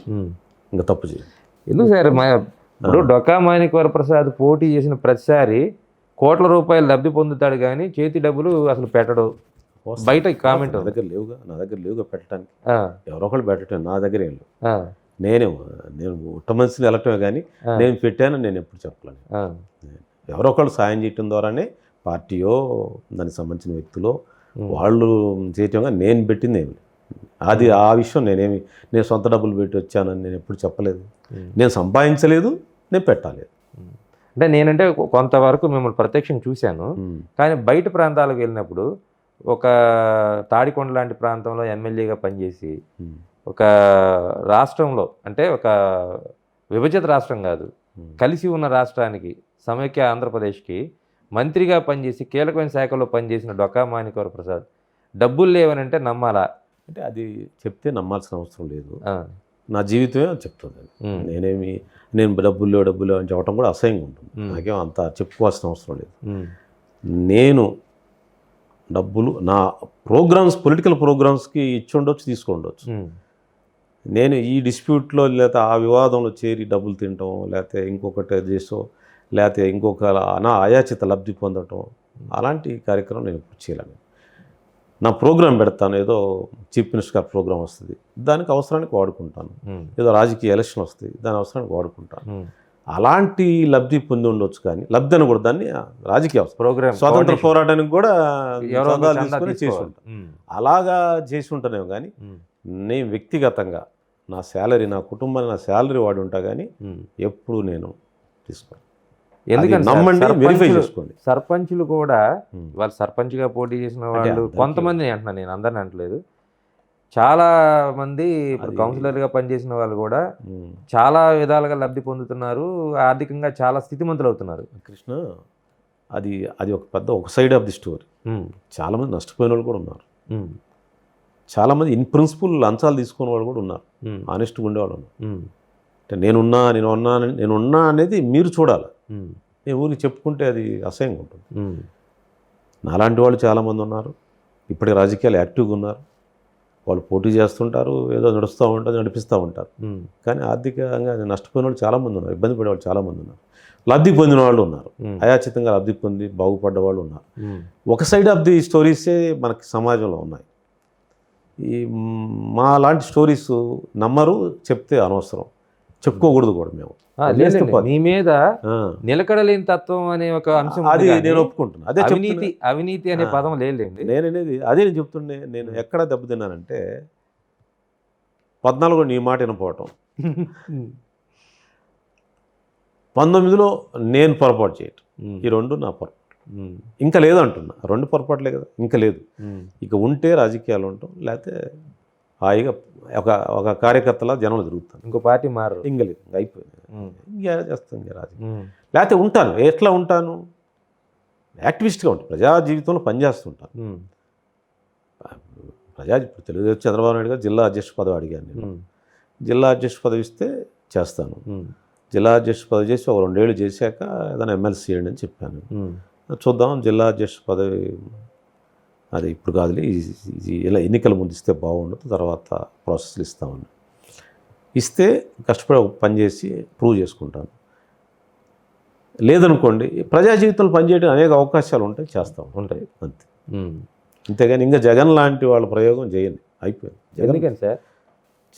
ఇంకా తప్పు చేయను. ఎందుకు సార్ ఇప్పుడు డొక్కా మాణిక్య ప్రసాద్ పోటీ చేసిన ప్రతిసారి కోట్ల రూపాయలు లబ్ధి పొందుతాడు కానీ చేతి డబ్బులు అసలు పెట్టడు. బయట కామెంట్ నా దగ్గర లేవుగా పెట్టడానికి. ఎవరో ఒకళ్ళు పెట్టడం, నా దగ్గర ఏం లేవు. నేను ఉట్ట మనిషిని వెళ్ళటమే కానీ నేను పెట్టానని నేను ఎప్పుడు చెప్పలేను. ఎవరో ఒకళ్ళు సాయం చేయటం ద్వారానే పార్టీయో దానికి సంబంధించిన వ్యక్తులో వాళ్ళు చేయటం, కానీ నేను పెట్టింది ఏమి అది ఆ విషయం నేను సొంత డబ్బులు పెట్టి వచ్చానని నేను ఎప్పుడు చెప్పలేదు. నేను సంపాదించలేదు, నేను పెట్టలేదు. అంటే నేనంటే కొంతవరకు మిమ్మల్ని ప్రత్యక్షం చూశాను, కానీ బయట ప్రాంతాలకు వెళ్ళినప్పుడు ఒక తాడికొండ లాంటి ప్రాంతంలో ఎమ్మెల్యేగా పనిచేసి ఒక రాష్ట్రంలో అంటే ఒక విభజిత రాష్ట్రం కాదు, కలిసి ఉన్న రాష్ట్రానికి సమైక్య ఆంధ్రప్రదేశ్కి మంత్రిగా పనిచేసి కీలకమైన శాఖలో పనిచేసిన డొక్కా మాణిక్య ప్రసాద్ డబ్బులు లేవనంటే నమ్మాలా? అంటే అది చెప్తే నమ్మాల్సిన అవసరం లేదు, నా జీవితమే చెప్తుంది. నేను డబ్బులు అని చెప్పడం కూడా అసహ్యంగా ఉంటుంది. నాకేం అంత చెప్పుకోవాల్సిన అవసరం లేదు. నేను డబ్బులు నా ప్రోగ్రామ్స్, పొలిటికల్ ప్రోగ్రామ్స్కి ఇచ్చి ఉండొచ్చు, తీసుకుండొచ్చు. నేను ఈ డిస్ప్యూట్లో లేకపోతే ఆ వివాదంలో చేరి డబ్బులు తినటం, లేకపోతే ఇంకొకటి చేసో, లేకపోతే ఇంకొక అయాచిత లబ్ధి పొందటం, అలాంటి కార్యక్రమం నేను ఇప్పుడు చేయలేను. నా ప్రోగ్రాం పెడతాను, ఏదో చీఫ్ మినిస్టర్ గారి ప్రోగ్రాం వస్తుంది, దానికి అవసరానికి వాడుకుంటాను. ఏదో రాజకీయ ఎలక్షన్ వస్తుంది, దాని అవసరానికి వాడుకుంటాను. అలాంటి లబ్ధి పొంది ఉండొచ్చు, కానీ లబ్ధి అని కూడా దాన్ని రాజకీయ ప్రోగ్రామ్ స్వాతంత్ర పోరాటానికి కూడా తీసుకొని చేసి ఉంటాను. అలాగా చేసి ఉంటానేమో కానీ నేను వ్యక్తిగతంగా నా శాలరీ, నా కుటుంబాన్ని, నా శాలరీ వాడి ఉంటా కానీ ఎప్పుడు నేను తీసుకోను. ఎందుకంటే నమ్మండి, వెరిఫై చేసుకోండి. సర్పంచులు కూడా వాళ్ళు సర్పంచ్గా పోటీ చేసిన వాళ్ళు కొంతమంది అంటున్నాను, నేను అందరిని అంటలేదు, చాలా మంది ఇప్పుడు కౌన్సిలర్గా పనిచేసిన వాళ్ళు కూడా చాలా విధాలుగా లబ్ధి పొందుతున్నారు, ఆర్థికంగా చాలా స్థితిమంతులు అవుతున్నారు. కృష్ణ, అది ఒక సైడ్ ఆఫ్ ది స్టోరీ. చాలామంది నష్టపోయిన వాళ్ళు కూడా ఉన్నారు. చాలామంది ఇన్ ప్రిన్సిపల్ లంచాలు తీసుకునే వాళ్ళు కూడా ఉన్నారు, ఆనెస్ట్గా ఉండేవాళ్ళు ఉన్నారు. అంటే నేనున్నా అనేది మీరు చూడాలి. నేను ఊరికి చెప్పుకుంటే అది అసహ్యంగా ఉంటుంది. నాలాంటి వాళ్ళు చాలామంది ఉన్నారు, ఇప్పటికి రాజకీయాలు యాక్టివ్గా ఉన్నారు. వాళ్ళు పోటీ చేస్తుంటారు, ఏదో నడిపిస్తూ ఉంటారు. కానీ ఆర్థికంగా నష్టపోయిన వాళ్ళు చాలామంది ఉన్నారు, ఇబ్బంది పడే వాళ్ళు చాలామంది ఉన్నారు, లబ్ధి పొందిన వాళ్ళు ఉన్నారు, అయాచితంగా లబ్ధి పొంది బాగుపడ్డ వాళ్ళు ఉన్నారు. ఒక సైడ్ ఆఫ్ ది స్టోరీసే మనకి సమాజంలో ఉన్నాయి. ఈ మా లాంటి స్టోరీస్ నమ్మరు, చెప్తే అనవసరం, చెప్పుకోకూడదు కూడా. మేము మీ మీద నిలకడలేని తత్వం అనే ఒక అంశం, అది నేను ఒప్పుకుంటున్నాను. అదే అవినీతి అనే పదం లేదండి. అదే నేను చెప్తుండే. నేను ఎక్కడ దెబ్బతిన్నానంటే 14 నీ మాట వినపోవటం, 19లో నేను పొరపాటు చేయటం, ఈ రెండు నా పొరపాటు. ఇంకా లేదు అంటున్నా, రెండు పొరపాట్లే కదా, ఇంకా లేదు. ఇక ఉంటే రాజకీయాలు ఉంటాం, లేకపోతే హాయిగా ఒక కార్యకర్తలా జనంలో తిరుగుతాను, ఇంకో పార్టీ మారు, ఇంకా లేదు, ఇంకా అయిపోయింది, ఇంకా చేస్తాను ఇంకా రాజకీయం. లేకపోతే ఉంటాను, ఎట్లా ఉంటాను, యాక్టివిస్ట్గా ఉంటాను, ప్రజా జీవితంలో పనిచేస్తుంటాను. ఇప్పుడు తెలుగుదేశం చంద్రబాబు నాయుడు గారు జిల్లా అధ్యక్ష పదవి అడిగాను నేను. జిల్లా అధ్యక్ష పదవి ఇస్తే చేస్తాను. జిల్లా అధ్యక్ష పదవి చేసి ఒక 2 ఏళ్ళు చేశాక ఏదైనా ఎమ్మెల్సీ చేయండి అని చెప్పాను. చూద్దాం, జిల్లా అధ్యక్ష పదవి అది ఇప్పుడు కాదులే, ఇలా ఎన్నికల ముందు ఇస్తే బాగుండదు, తర్వాత ప్రాసెస్లు ఇస్తామని. ఇస్తే కష్టపడి పనిచేసి ప్రూవ్ చేసుకుంటాను. లేదనుకోండి, ప్రజా జీవితంలో పనిచేయడం అనేక అవకాశాలు ఉంటాయి, ఉంటాయి అంతే. అంతేగాని ఇంకా జగన్ లాంటి వాళ్ళ ప్రయోగం చేయండి, అయిపోయింది. ఎందుకని సార్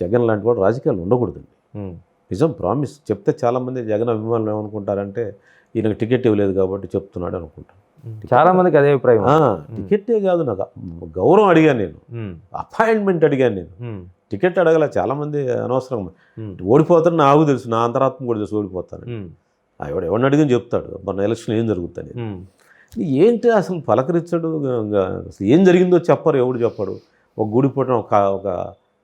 జగన్ లాంటి వాడు రాజకీయాలు ఉండకూడదండి. నిజం, ప్రామిస్. చెప్తే చాలామంది జగన్ అభిమానులు ఏమనుకుంటారంటే ఈయనకు టికెట్ ఇవ్వలేదు కాబట్టి చెప్తున్నాడు అనుకుంటాను. చాలా మందికి అదే అభిప్రాయం. టికెట్టే కాదు, నాకు గౌరవం అడిగాను నేను, అపాయింట్మెంట్ అడిగాను నేను, టికెట్ అడగల. చాలామంది అనవసరంగా ఓడిపోతాను, నాకు తెలుసు, నా అంతరాత్మ కూడా తెలుసు ఓడిపోతాను. ఎవరిని అడిగిన చెప్తాడు మన ఎలక్షన్ ఏం జరుగుతుంది. ఏంటి అసలు పలకరించడు, అసలు ఏం జరిగిందో చెప్పరు, ఎవడు చెప్పడు. ఒక గుడిపోవటం, ఒక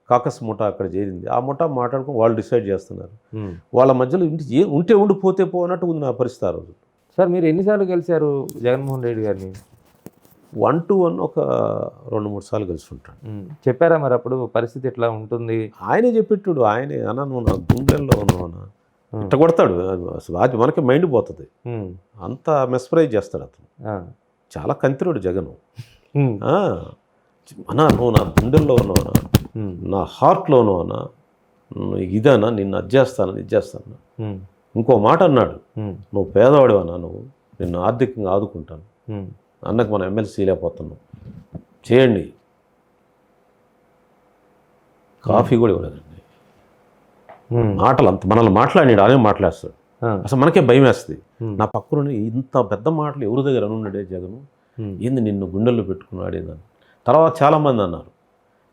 కాకస్ ముఠా అక్కడ చేరింది, ఆ ముఠా మాట్లాడుకుని వాళ్ళు డిసైడ్ చేస్తున్నారు. వాళ్ళ మధ్యలో ఉంటే ఉండిపోతే పోనట్టు ఉంది నా పరిస్థితి ఆ రోజు. సార్, మీరు ఎన్నిసార్లు కలిశారు జగన్మోహన్ రెడ్డి గారిని? 1-to-1 ఒక 2-3 సార్లు కలిసి ఉంటాడు. చెప్పారా మరి అప్పుడు పరిస్థితి ఎట్లా ఉంటుంది? ఆయనే చెప్పేట్టుడు, ఆయనే అన్న నువ్వు నా గుండెల్లో ఉన్నావు అన్న, ఇట్ట కొడతాడు. అసలు అది మనకి మైండ్ పోతుంది, అంత మెస్పరైజ్ చేస్తాడు అతను. చాలా కంతిరుడు జగన్. అన్నా నువ్వు నా గుండెల్లో ఉన్నావు అన్న, నా హార్ట్లో ఉన్నావు అన్న, ఇదన్నా నిన్ను అది చేస్తాను, ఇది చేస్తాను. ఇంకో మాట అన్నాడు, నువ్వు పేదవాడు అన్నా, నువ్వు నిన్ను ఆర్థికంగా ఆదుకుంటాను, అన్నకు మనం ఎమ్మెల్సీ లేకపోతున్నాం, చేయండి. కాఫీ కూడా ఇవ్వలేదండి. మాటలు అంత మనల్ని మాట్లాడినాడు, అనే మాట్లాడతాడు. అసలు మనకే భయం వేస్తుంది. నా పక్కన ఇంత పెద్ద మాటలు ఎవరి దగ్గర అనున్నాడే జగను, ఏంది నిన్ను గుండెల్లో పెట్టుకున్నాడు ఏందని. తర్వాత చాలామంది అన్నారు,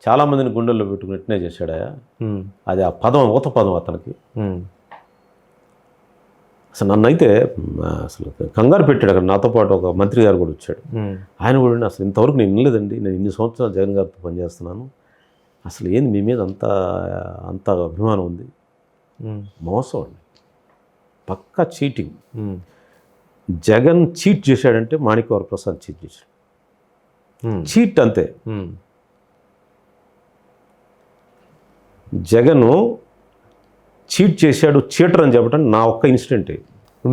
చాలామందిని గుండెల్లో పెట్టుకుని ఎట్నే చేశాడాయా, అది ఆ పదం, ఊత పదం అతనికి. అసలు నన్ను అయితే అసలు కంగారు పెట్టాడు. అక్కడ నాతో పాటు ఒక మంత్రి గారు కూడా వచ్చాడు. ఆయన కూడా అసలు ఇంతవరకు నేను వినలేదండి, నేను ఇన్ని సంవత్సరాలు జగన్ గారితో పనిచేస్తున్నాను, అసలు ఏంది మీ మీద అంత అభిమానం ఉంది. మోసం అండి, పక్కా చీటింగ్. జగన్ చీట్ చేశాడంటే మాణిక్యవర ప్రసాద్ చీట్ చేశాడు, చీట్ అంతే. జగను చీట్ చేశాడు, చీటర్ అని చెప్పడం నా ఒక్క ఇన్సిడెంటే.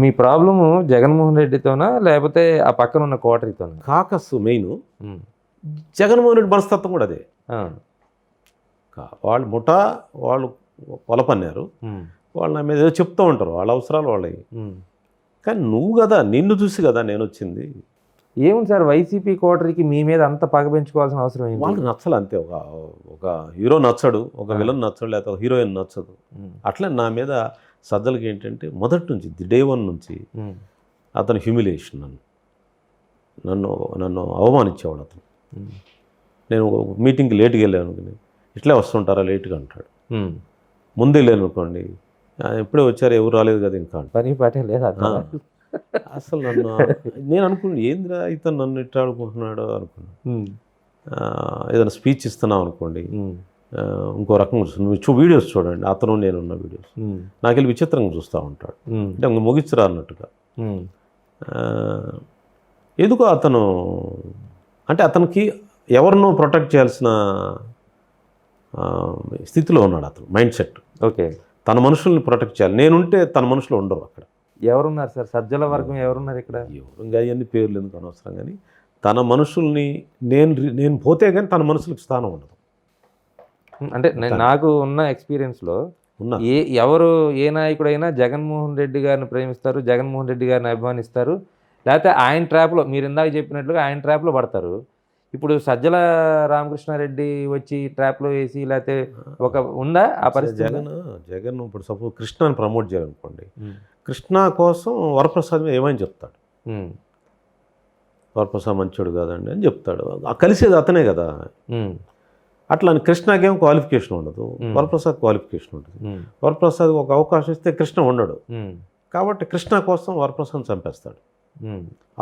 మీ ప్రాబ్లము జగన్మోహన్ రెడ్డితోనా లేకపోతే ఆ పక్కన ఉన్న కోటరీతోనా? కాకస్ మెయిన్, జగన్మోహన్ రెడ్డి మనస్తత్వం కూడా అదే. వాళ్ళు ముఠా, వాళ్ళు పొలపన్నారు, వాళ్ళు నా మీద ఏదో చెప్తూ ఉంటారు, వాళ్ళ అవసరాలు వాళ్ళవి. కానీ నువ్వు కదా, నిన్ను చూసి కదా నేను వచ్చింది. ఏముంది సార్, వైసీపీ కోటరీకి మీ మీద అంత పగ పెంచుకోవాల్సిన అవసరం ఏంటి? వాళ్ళకి నచ్చలు అంతే. ఒక హీరో నచ్చడు, ఒక విలన్ నచ్చడు, లేకపోతే ఒక హీరోయిన్ నచ్చదు. అట్లా నా మీద సజ్జలకి ఏంటంటే మొదటి నుంచి, డే 1 నుంచి అతను హ్యూమిలియేషన్, నన్ను అవమానించేవాడు అతను. నేను మీటింగ్కి లేట్గా వెళ్ళాను, ఇట్లే వస్తుంటారా లేట్గా అంటాడు. ముందే లేను అనుకోండి, ఎప్పుడే వచ్చారు ఎవరు రాలేదు కదా ఇంకా అంటారు. పని పాటే లేదా అసలు నేను అనుకున్నాను ఏందిరా ఇతను నన్ను ఇట్లా అనుకుంటున్నాడు అనుకున్నాను. ఏదైనా స్పీచ్ ఇస్తున్నాం అనుకోండి, ఇంకో రకంగా చూస్తాను. వీడియోస్ చూడండి, అతను నేనున్న వీడియోస్ నాకెళ్ళి విచిత్రంగా చూస్తూ ఉంటాడు. అంటే ముగించరా అన్నట్టుగా. ఎందుకో అతను అంటే అతనికి ఎవరినో ప్రొటెక్ట్ చేయాల్సిన స్థితిలో ఉన్నాడు అతను. మైండ్ సెట్ ఓకే, తన మనుషుల్ని ప్రొటెక్ట్ చేయాలి. నేనుంటే తన మనుషులు ఉండరు అక్కడ. ఎవరున్నారు సార్ సజ్జల వర్గం, ఎవరున్నారు ఇక్కడ? ఎవరు ఇంకా అవన్నీ పేర్లు ఎందుకు అనవసరం, కానీ తన మనుషుల్ని నేను పోతే కానీ తన మనుషులకు స్థానం ఉండదు. అంటే నాకు ఉన్న ఎక్స్పీరియన్స్లో ఎవరు ఏ నాయకుడైనా జగన్మోహన్ రెడ్డి గారిని ప్రేమిస్తారు, జగన్మోహన్ రెడ్డి గారిని అభిమానిస్తారు, లేకపోతే ఆయన ట్రాప్లో మీరు ఇందాక చెప్పినట్లుగా ఆయన ట్రాప్లో పడతారు. ఇప్పుడు సజ్జల రామకృష్ణారెడ్డి వచ్చి ట్రాప్లో వేసి లేకపోతే ఒక ఉందా ఆ పరిస్థితి? జగన్ ఇప్పుడు సపోజ్ కృష్ణని ప్రమోట్ చేయాలనుకోండి, కృష్ణ కోసం వరప్రసాద్ ఏమని చెప్తాడు, వరప్రసాద్ మంచోడు కాదండి అని చెప్తాడు. కలిసేది అతనే కదా. అట్లా కృష్ణకేం క్వాలిఫికేషన్ ఉండదు, వరప్రసాద్ క్వాలిఫికేషన్ ఉంటుంది. వరప్రసాద్ ఒక అవకాశం ఇస్తే కృష్ణ ఉండడు, కాబట్టి కృష్ణ కోసం వరప్రసాద్ చంపేస్తాడు.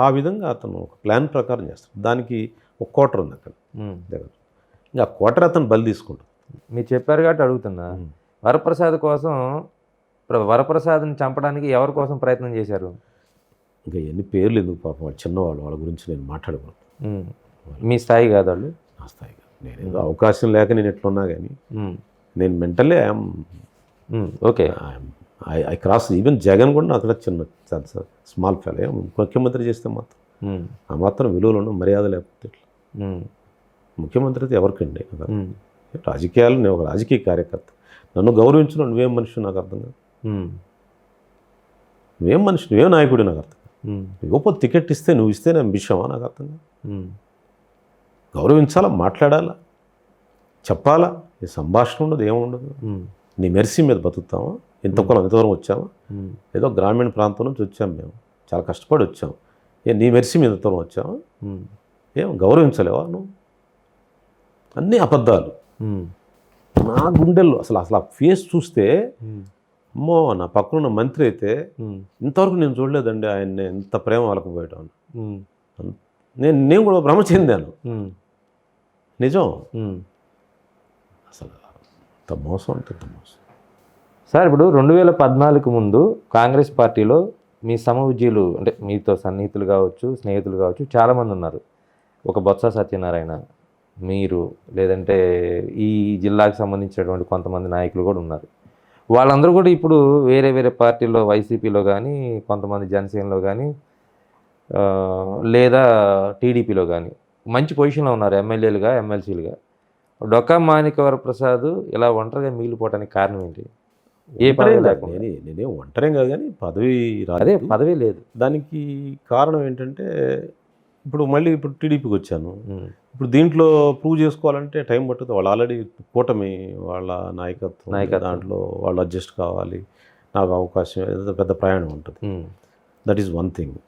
ఆ విధంగా అతను ఒక ప్లాన్ ప్రకారం చేస్తాడు. దానికి ఒక క్వార్టర్ ఉంది అక్కడ దగ్గర. ఇంకా క్వార్టర్ అతను బలి తీసుకుంటాడు. మీరు చెప్పారు కాబట్టి అడుగుతున్నా, వరప్రసాద్ కోసం వరప్రసాద్ని చంపడానికి ఎవరి కోసం ప్రయత్నం చేశారు? ఇంకా ఎన్ని పేర్లు ఎందుకు పాపం, వాళ్ళు చిన్నవాళ్ళు, వాళ్ళ గురించి నేను మాట్లాడకూడదు. మీ స్థాయి కాదు వాళ్ళు? నా స్థాయి కాదు. నేను ఏదో అవకాశం లేక నేను ఎట్లున్నా కానీ నేను mentally okay, I cross. Even Jagan కూడా నాకు చిన్న స్మాల్ ఫెలో. ముఖ్యమంత్రి చేస్తే మాత్రం ఆ మాత్రం విలువలు ఉండవు, మర్యాద లేకపోతే ఇట్లా. ముఖ్యమంత్రి అయితే ఎవరికండి? రాజకీయాలు, నేను ఒక రాజకీయ కార్యకర్త, నన్ను గౌరవించిన నువ్వేం మనిషి నాకు అర్థం కాదు. నువ్వేం మనిషి, నువ్వేం నాయకుడు నాకు అర్థం కాదు. ఇవ్వకపోతే టికెట్ ఇస్తే నువ్వు ఇస్తే నేను విషయమా నాకు అర్థం కాదు. గౌరవించాలా, మాట్లాడాలా, చెప్పాలా. ఈ సంభాషణ ఉండదు, ఏముండదు. నీ మెర్సీ మీద బతుకుతామా? ఇంత దూరం వచ్చామా? ఏదో గ్రామీణ ప్రాంతం నుంచి వచ్చాము మేము, చాలా కష్టపడి వచ్చాము. నీ మెర్సీ మీద దూరం వచ్చామా? ఏం గౌరవించలేవా నువ్వు? అన్నీ అబద్ధాలు. నా గుండెల్లో అసలు ఆ ఫేస్ చూస్తే అమ్మో, నా పక్కనున్న మంత్రి అయితే ఇంతవరకు నేను చూడలేదండి ఆయన్ని ఎంత ప్రేమ వాళ్ళకపోయటం. నేను కూడా భ్రమ చెందాను. నిజం. అసలు అంత మోసం అంటే అంత మోసం. సార్ ఇప్పుడు 2014 ముందు కాంగ్రెస్ పార్టీలో మీ సమవుజ్జీలు అంటే మీతో సన్నిహితులు కావచ్చు, స్నేహితులు కావచ్చు, చాలామంది ఉన్నారు. ఒక బొత్స సత్యనారాయణ, మీరు, లేదంటే ఈ జిల్లాకు సంబంధించినటువంటి కొంతమంది నాయకులు కూడా ఉన్నారు. వాళ్ళందరూ కూడా ఇప్పుడు వేరే వేరే పార్టీల్లో, వైసీపీలో కానీ, కొంతమంది జనసేనలో కానీ, లేదా టీడీపీలో కానీ మంచి పొజిషన్లో ఉన్నారు, ఎమ్మెల్యేలుగా, ఎమ్మెల్సీలుగా. డొక్కా మాణిక్యవర ప్రసాద్ ఇలా ఒంటరిగా మిగిలిపోవడానికి కారణం ఏంటి? ఏ పదవి లేకుండా? నేనేం ఒంటరిగా కాదు, కానీ పదవి అదే పదవి లేదు. దానికి కారణం ఏంటంటే ఇప్పుడు టీడీపీకి వచ్చాను. ఇప్పుడు దీంట్లో ప్రూవ్ చేసుకోవాలంటే టైం పట్టుతుంది. వాళ్ళు ఆల్రెడీ కూటమి, వాళ్ళ నాయకత్వం దాంట్లో వాళ్ళు అడ్జస్ట్ కావాలి. నాకు అవకాశం, పెద్ద ప్రయాణం ఉంటుంది. That is one thing.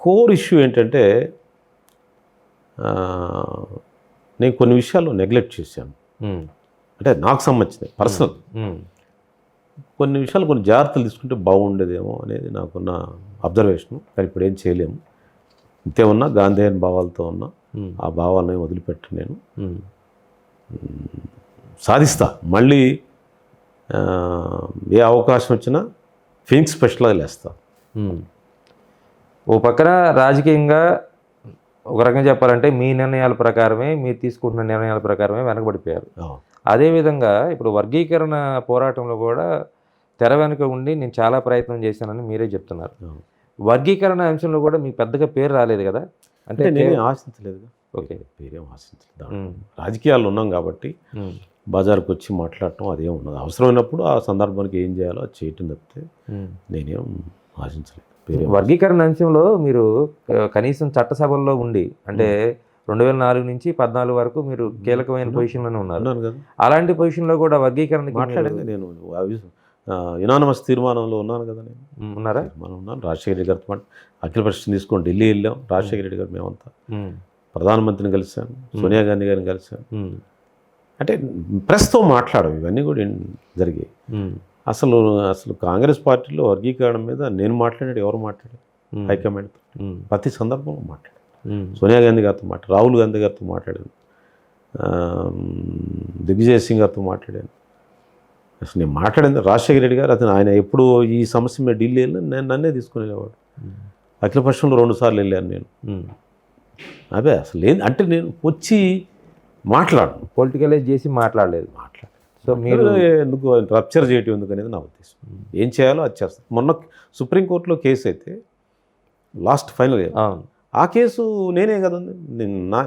Core issue ఏంటంటే నేను కొన్ని విషయాల్లో నెగ్లెక్ట్ చేశాను. అంటే నాకు సంబంధించినవి పర్సనల్ కొన్ని విషయాలు, కొన్ని జాగ్రత్తలు తీసుకుంటే బాగుండేదేమో అనేది నాకున్న అబ్జర్వేషను. కానీ ఇప్పుడు ఏం చేయలేము. ఇంతే ఉన్నా, గాంధేయన్ భావాలతో ఉన్నా, ఆ భావాలని వదిలిపెట్టి నేను సాధిస్తా. మళ్ళీ ఏ అవకాశం వచ్చినా ఫినిక్స్ స్పెషల్గా లేస్తా. ఓ పక్కన రాజకీయంగా ఒక రకంగా చెప్పాలంటే మీ నిర్ణయాల ప్రకారమే, మీరు తీసుకుంటున్న నిర్ణయాల ప్రకారమే వెనకబడిపోయారు. అదేవిధంగా ఇప్పుడు వర్గీకరణ పోరాటంలో కూడా తెర వెనుక ఉండి నేను చాలా ప్రయత్నం చేశానని మీరే చెప్తున్నారు. వర్గీకరణ అంశంలో కూడా మీకు పెద్దగా పేరు రాలేదు కదా? అంటే నేనే ఆశించలేదు. ఓకే, పేరేం ఆశించలేదు. రాజకీయాల్లో ఉన్నాం కాబట్టి బజార్కి వచ్చి మాట్లాడటం అదేం ఉండదు. అవసరమైనప్పుడు ఆ సందర్భానికి ఏం చేయాలో అది చేయటం తప్పితే నేనేం ఆశించలేదు. వర్గీకరణ అంశంలో మీరు కనీసం చట్టసభల్లో ఉండి, అంటే 2004 నుంచి 2014 వరకు మీరు కీలకమైన పొజిషన్లోనే ఉన్నారు. అలాంటి పొజిషన్లో కూడా వర్గీకరణ మాట్లాడేది నేను యునానిమస్ తీర్మానంలో ఉన్నాను కదా. నేను ఉన్నారా? మనం ఉన్నాను. రాజశేఖర రెడ్డి గారితో అఖిల పరిషత్ తీసుకొని ఢిల్లీ వెళ్ళాం. రాజశేఖర రెడ్డి గారు మేమంతా ప్రధానమంత్రిని కలిశాను, సోనియా గాంధీ గారిని కలిశాను. అంటే ప్రెస్తో మాట్లాడవు ఇవన్నీ కూడా జరిగాయి. అసలు అసలు కాంగ్రెస్ పార్టీలో వర్గీకరణ మీద నేను మాట్లాడాడు, ఎవరు మాట్లాడారు? హైకమాండ్తో ప్రతి సందర్భంలో మాట్లాడాను. సోనియా గాంధీ గారితో మాట్లాడాను, రాహుల్ గాంధీ గారితో మాట్లాడాను, దిగ్విజయ్ సింగ్ గారితో మాట్లాడాను. అసలు నేను మాట్లాడింది రాజశేఖర రెడ్డి గారు, అతను ఆయన ఎప్పుడు ఈ సమస్య మీద ఢిల్లీ వెళ్ళి నన్నే తీసుకుని వెళ్ళేవాడు. అఖిలపక్షంలో 2 సార్లు వెళ్ళాను నేను. అదే అసలు అంటే నేను వచ్చి మాట్లాడను, పొలిటికలైజ్ చేసి మాట్లాడలేదు. సో మీరు ఎందుకు రప్చర్ చేయటం ఎందుకు అనేది నా ఉద్దేశం. ఏం చేయాలో అది చేస్తాను. మొన్న సుప్రీంకోర్టులో కేసు అయితే లాస్ట్ ఫైనల్ ఆ కేసు నేనే కదండి,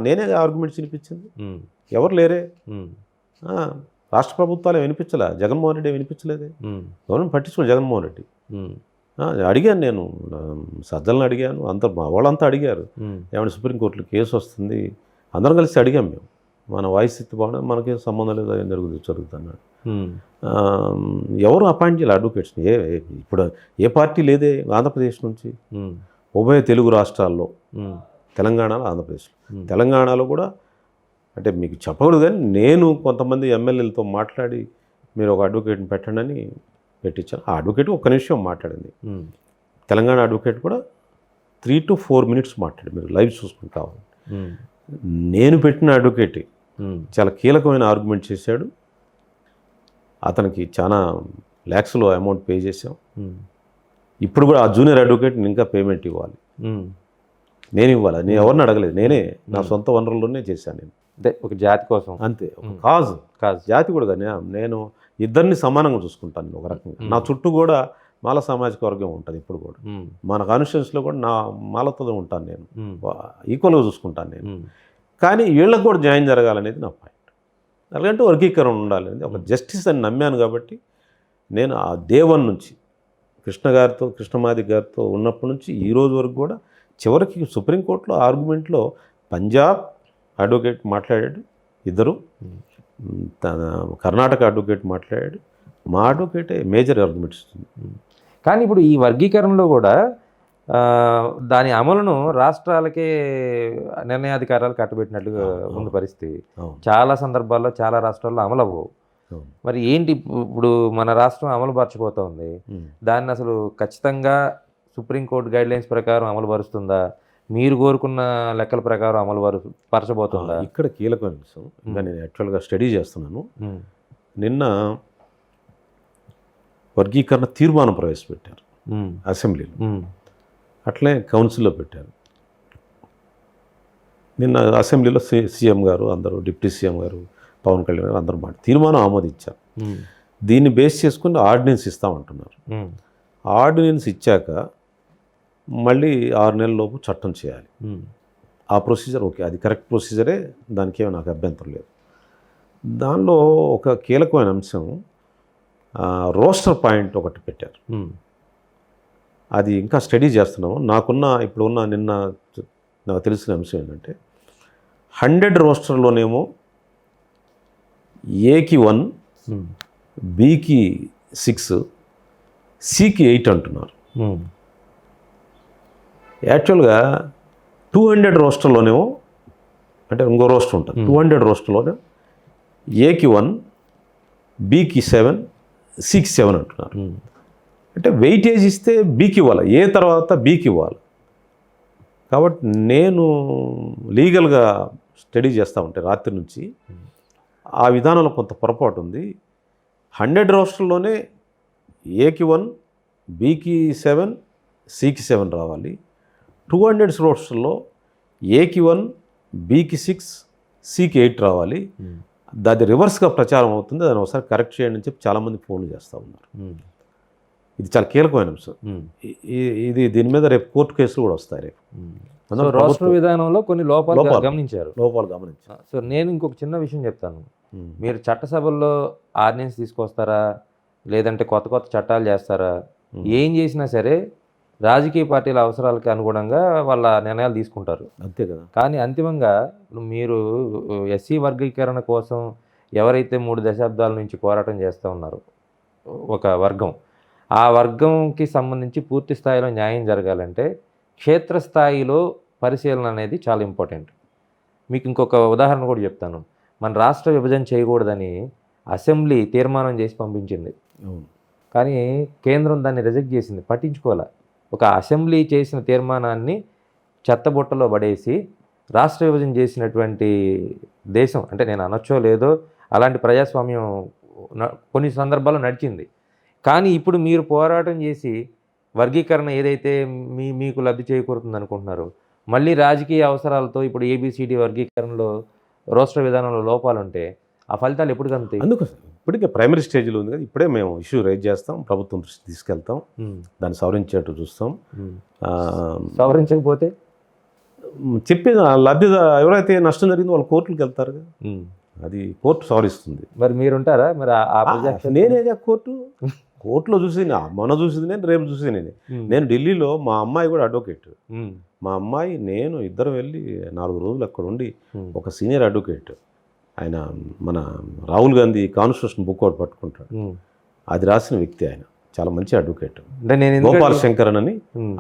నేనే ఆర్గ్యుమెంట్స్ వినిపించింది. ఎవరు లేరే, రాష్ట్ర ప్రభుత్వాలు వినిపించలే, జగన్మోహన్ రెడ్డి వినిపించలేదే, గవర్నమెంట్ పట్టించుకోండి. జగన్మోహన్ రెడ్డి అడిగాను, నేను సజ్జలను అడిగాను, మా వాళ్ళంతా అడిగారు, ఏమంటే సుప్రీంకోర్టులో కేసు వస్తుంది, అందరం కలిసి అడిగాం మేము, మన వాయిస్ ఎత్తి బాగా మనకేం సంబంధం లేదు, ఏం జరుగుతున్నాడు. ఎవరు అపాయింట్ చేయాలి అడ్వకేట్స్ని? ఇప్పుడు ఏ పార్టీ లేదే ఆంధ్రప్రదేశ్ నుంచి, ఉభయ తెలుగు రాష్ట్రాల్లో, తెలంగాణలో, ఆంధ్రప్రదేశ్లో. తెలంగాణలో కూడా అంటే మీకు చెప్పకూడదు, కానీ నేను కొంతమంది ఎమ్మెల్యేలతో మాట్లాడి మీరు ఒక అడ్వకేట్ని పెట్టండి అని పెట్టించాను. ఆ అడ్వకేట్ ఒక్క నిమిషం మాట్లాడింది. తెలంగాణ అడ్వకేట్ కూడా 3 to 4 minutes మాట్లాడి, మీరు లైవ్ చూసుకుని కావాలి. నేను పెట్టిన అడ్వకేట్ చాలా కీలకమైన ఆర్గ్యుమెంట్ చేశాడు. అతనికి చాలా ల్యాక్స్లో అమౌంట్ పే చేశాం. ఇప్పుడు కూడా ఆ జూనియర్ అడ్వకేట్ని ఇంకా పేమెంట్ ఇవ్వాలి, నేను ఇవ్వాలి. నేను ఎవరిని అడగలేదు, నేనే నా సొంత వనరుల్లోనే చేశాను. నేను అంటే ఒక జాతి కోసం, అంతే, ఒక కాజ్ జాతి కూడా. నేను ఇద్దరిని సమానంగా చూసుకుంటాను ఒక రకంగా. నా చుట్టూ కూడా మాల సామాజిక వర్గం ఉంటుంది ఇప్పుడు కూడా. మన కాన్స్టిట్యూన్సీలో కూడా నా మాలతో ఉంటాను, నేను ఈక్వల్గా చూసుకుంటాను నేను. కానీ వీళ్ళకి కూడా న్యాయం జరగాలనేది నా పాయింట్. అలాగంటే వర్గీకరణ ఉండాలనేది ఒక జస్టిస్ అని నమ్మాను. కాబట్టి నేను ఆ దేవన్ నుంచి కృష్ణమాది గారితో ఉన్నప్పటి నుంచి ఈ రోజు వరకు కూడా, చివరికి సుప్రీంకోర్టులో ఆర్గ్యుమెంట్లో పంజాబ్ అడ్వకేట్ మాట్లాడాడు, ఇద్దరు, కర్ణాటక అడ్వకేట్ మాట్లాడాడు, మా అడ్వకేటే మేజర్ ఆర్గ్యుమెంట్స్ ఇస్తుంది. కానీ ఇప్పుడు ఈ వర్గీకరణలో కూడా దాని అమలును రాష్ట్రాలకే నిర్ణయాధికారాలు కట్టబెట్టినట్టుగా ఉంది పరిస్థితి. చాలా సందర్భాల్లో చాలా రాష్ట్రాల్లో అమలు అవ్వవు. మరి ఏంటి ఇప్పుడు మన రాష్ట్రం అమలు పరచబోతోంది, దాన్ని అసలు ఖచ్చితంగా సుప్రీంకోర్టు గైడ్లైన్స్ ప్రకారం అమలు పరుస్తుందా, మీరు కోరుకున్న లెక్కల ప్రకారం అమలు పరచబోతుందా? ఇక్కడ కీలకమైన విషయం. ఇంకా నేను యాక్చువల్గా స్టడీ చేస్తున్నాను. నిన్న వర్గీకరణ తీర్మానం ప్రవేశపెట్టారు అసెంబ్లీలో, అట్లే కౌన్సిల్లో పెట్టారు. నిన్న అసెంబ్లీలో సీఎం గారు, అందరూ డిప్యూటీ సీఎం గారు, పవన్ కళ్యాణ్ గారు అందరూ తీర్మానం ఆమోదించారు. దీన్ని బేస్ చేసుకుని ఆర్డినెన్స్ ఇస్తామంటున్నారు. ఆర్డినెన్స్ ఇచ్చాక మళ్ళీ 6 నెలల లోపు చట్టం చేయాలి. ఆ ప్రొసీజర్ ఓకే, అది కరెక్ట్ ప్రొసీజరే, దానికి ఏమీ నాకు అభ్యంతరం లేదు. దానిలో ఒక కీలకమైన అంశం రోస్టర్ పాయింట్ ఒకటి పెట్టారు. అది ఇంకా స్టడీ చేస్తున్నాము. నిన్న నాకు తెలిసిన అంశం ఏంటంటే 100 రోస్టర్లోనేమో ఏకి 1, బికి 6, సికి 8 అంటున్నారు. యాక్చువల్గా 200 రోస్టర్లోనేమో, అంటే ఇంకో రోస్టర్ ఉంటుంది, 200 రోస్టర్లోనే ఏకి 1, బికి 7, సికి 7 అంటున్నారు. అంటే వెయిటేజ్ ఇస్తే బీకి ఇవ్వాలి, ఏ తర్వాత బీకి ఇవ్వాలి. కాబట్టి నేను లీగల్గా స్టడీ చేస్తూ ఉంటే రాత్రి నుంచి ఆ విధానంలో కొంత పొరపాటు ఉంది. 100 రోస్టర్లోనే ఏకి 1, బికి 7, సికి 7 రావాలి. 200 రోస్టర్లో ఏకి 1, బికి 6, సికి 8 రావాలి. అది రివర్స్గా ప్రచారం అవుతుంది. దాన్ని ఒకసారి కరెక్ట్ చేయండి అని చెప్పి చాలామంది ఫోన్లు చేస్తూ ఉన్నారు. ఇది చాలా కీలకమైన అంశం. దీని మీద రేపు కోర్టు కేసులు కూడా వస్తాయి. రేపు రాష్ట్ర విధానంలో కొన్ని లోపాలు గమనించారు. సో నేను ఇంకొక చిన్న విషయం చెప్తాను. మీరు చట్టసభల్లో ఆర్డినెన్స్ తీసుకొస్తారా, లేదంటే కొత్త కొత్త చట్టాలు చేస్తారా, ఏం చేసినా సరే రాజకీయ పార్టీల అవసరాలకు అనుగుణంగా వాళ్ళ నిర్ణయాలు తీసుకుంటారు, అంతే కదా. కానీ అంతిమంగా మీరు ఎస్సీ వర్గీకరణ కోసం ఎవరైతే 3 దశాబ్దాల నుంచి పోరాటం చేస్తూ ఉన్నారో ఒక వర్గం, ఆ వర్గంకి సంబంధించి పూర్తి స్థాయిలో న్యాయం జరగాలంటే క్షేత్రస్థాయిలో పరిశీలన అనేది చాలా ఇంపార్టెంట్. మీకు ఇంకొక ఉదాహరణ కూడా చెప్తాను. మన రాష్ట్ర విభజన చేయకూడదని అసెంబ్లీ తీర్మానం చేసి పంపించింది. అవును. కానీ కేంద్రం దాన్ని రిజెక్ట్ చేసింది, పట్టించుకోవాలి. ఒక అసెంబ్లీ చేసిన తీర్మానాన్ని చెత్తబుట్టలో పడేసి రాష్ట్ర విభజన చేసినటువంటి దేశం అంటే నేను అనొచ్చో లేదో, అలాంటి ప్రజాస్వామ్యం కొన్ని సందర్భాల్లో నడిచింది. కానీ ఇప్పుడు మీరు పోరాటం చేసి వర్గీకరణ ఏదైతే మీకు లబ్ధి చేకూరుతుంది అనుకుంటున్నారో, మళ్ళీ రాజకీయ అవసరాలతో ఇప్పుడు ఏబిసిడి వర్గీకరణలో రాష్ట్ర విధానంలో లోపాలు ఉంటే ఆ ఫలితాలు ఎప్పుడు కలుగుతాయి? అందుకోసం ఇప్పటికే ప్రైమరీ స్టేజ్లో ఉంది కదా, ఇప్పుడే మేము ఇష్యూ రైజ్ చేస్తాం, ప్రభుత్వం దృష్టి తీసుకెళ్తాం, దాన్ని సవరించేట్టు చూస్తాం. సవరించకపోతే చెప్పేది లబ్ధిద ఎవరైతే నష్టం జరిగిందో వాళ్ళు కోర్టులకు వెళ్తారు కదా, అది కోర్టు సవరిస్తుంది. మరి మీరుంటారా మరి నేనేగా కోర్టులో చూసి మొన్న చూసింది నేను, రేపు చూసి నేను ఢిల్లీలో మా అమ్మాయి కూడా అడ్వకేట్, మా అమ్మాయి నేను ఇద్దరు వెళ్ళి 4 రోజులు అక్కడ ఉండి ఒక సీనియర్ అడ్వకేట్ ఆయన మన రాహుల్ గాంధీ కాన్స్టిట్యూషన్ బుక్ ఒకటి పట్టుకుంటాడు, అది రాసిన వ్యక్తి ఆయన, చాలా మంచి అడ్వకేట్ గోపాల్ శంకరన్ అని,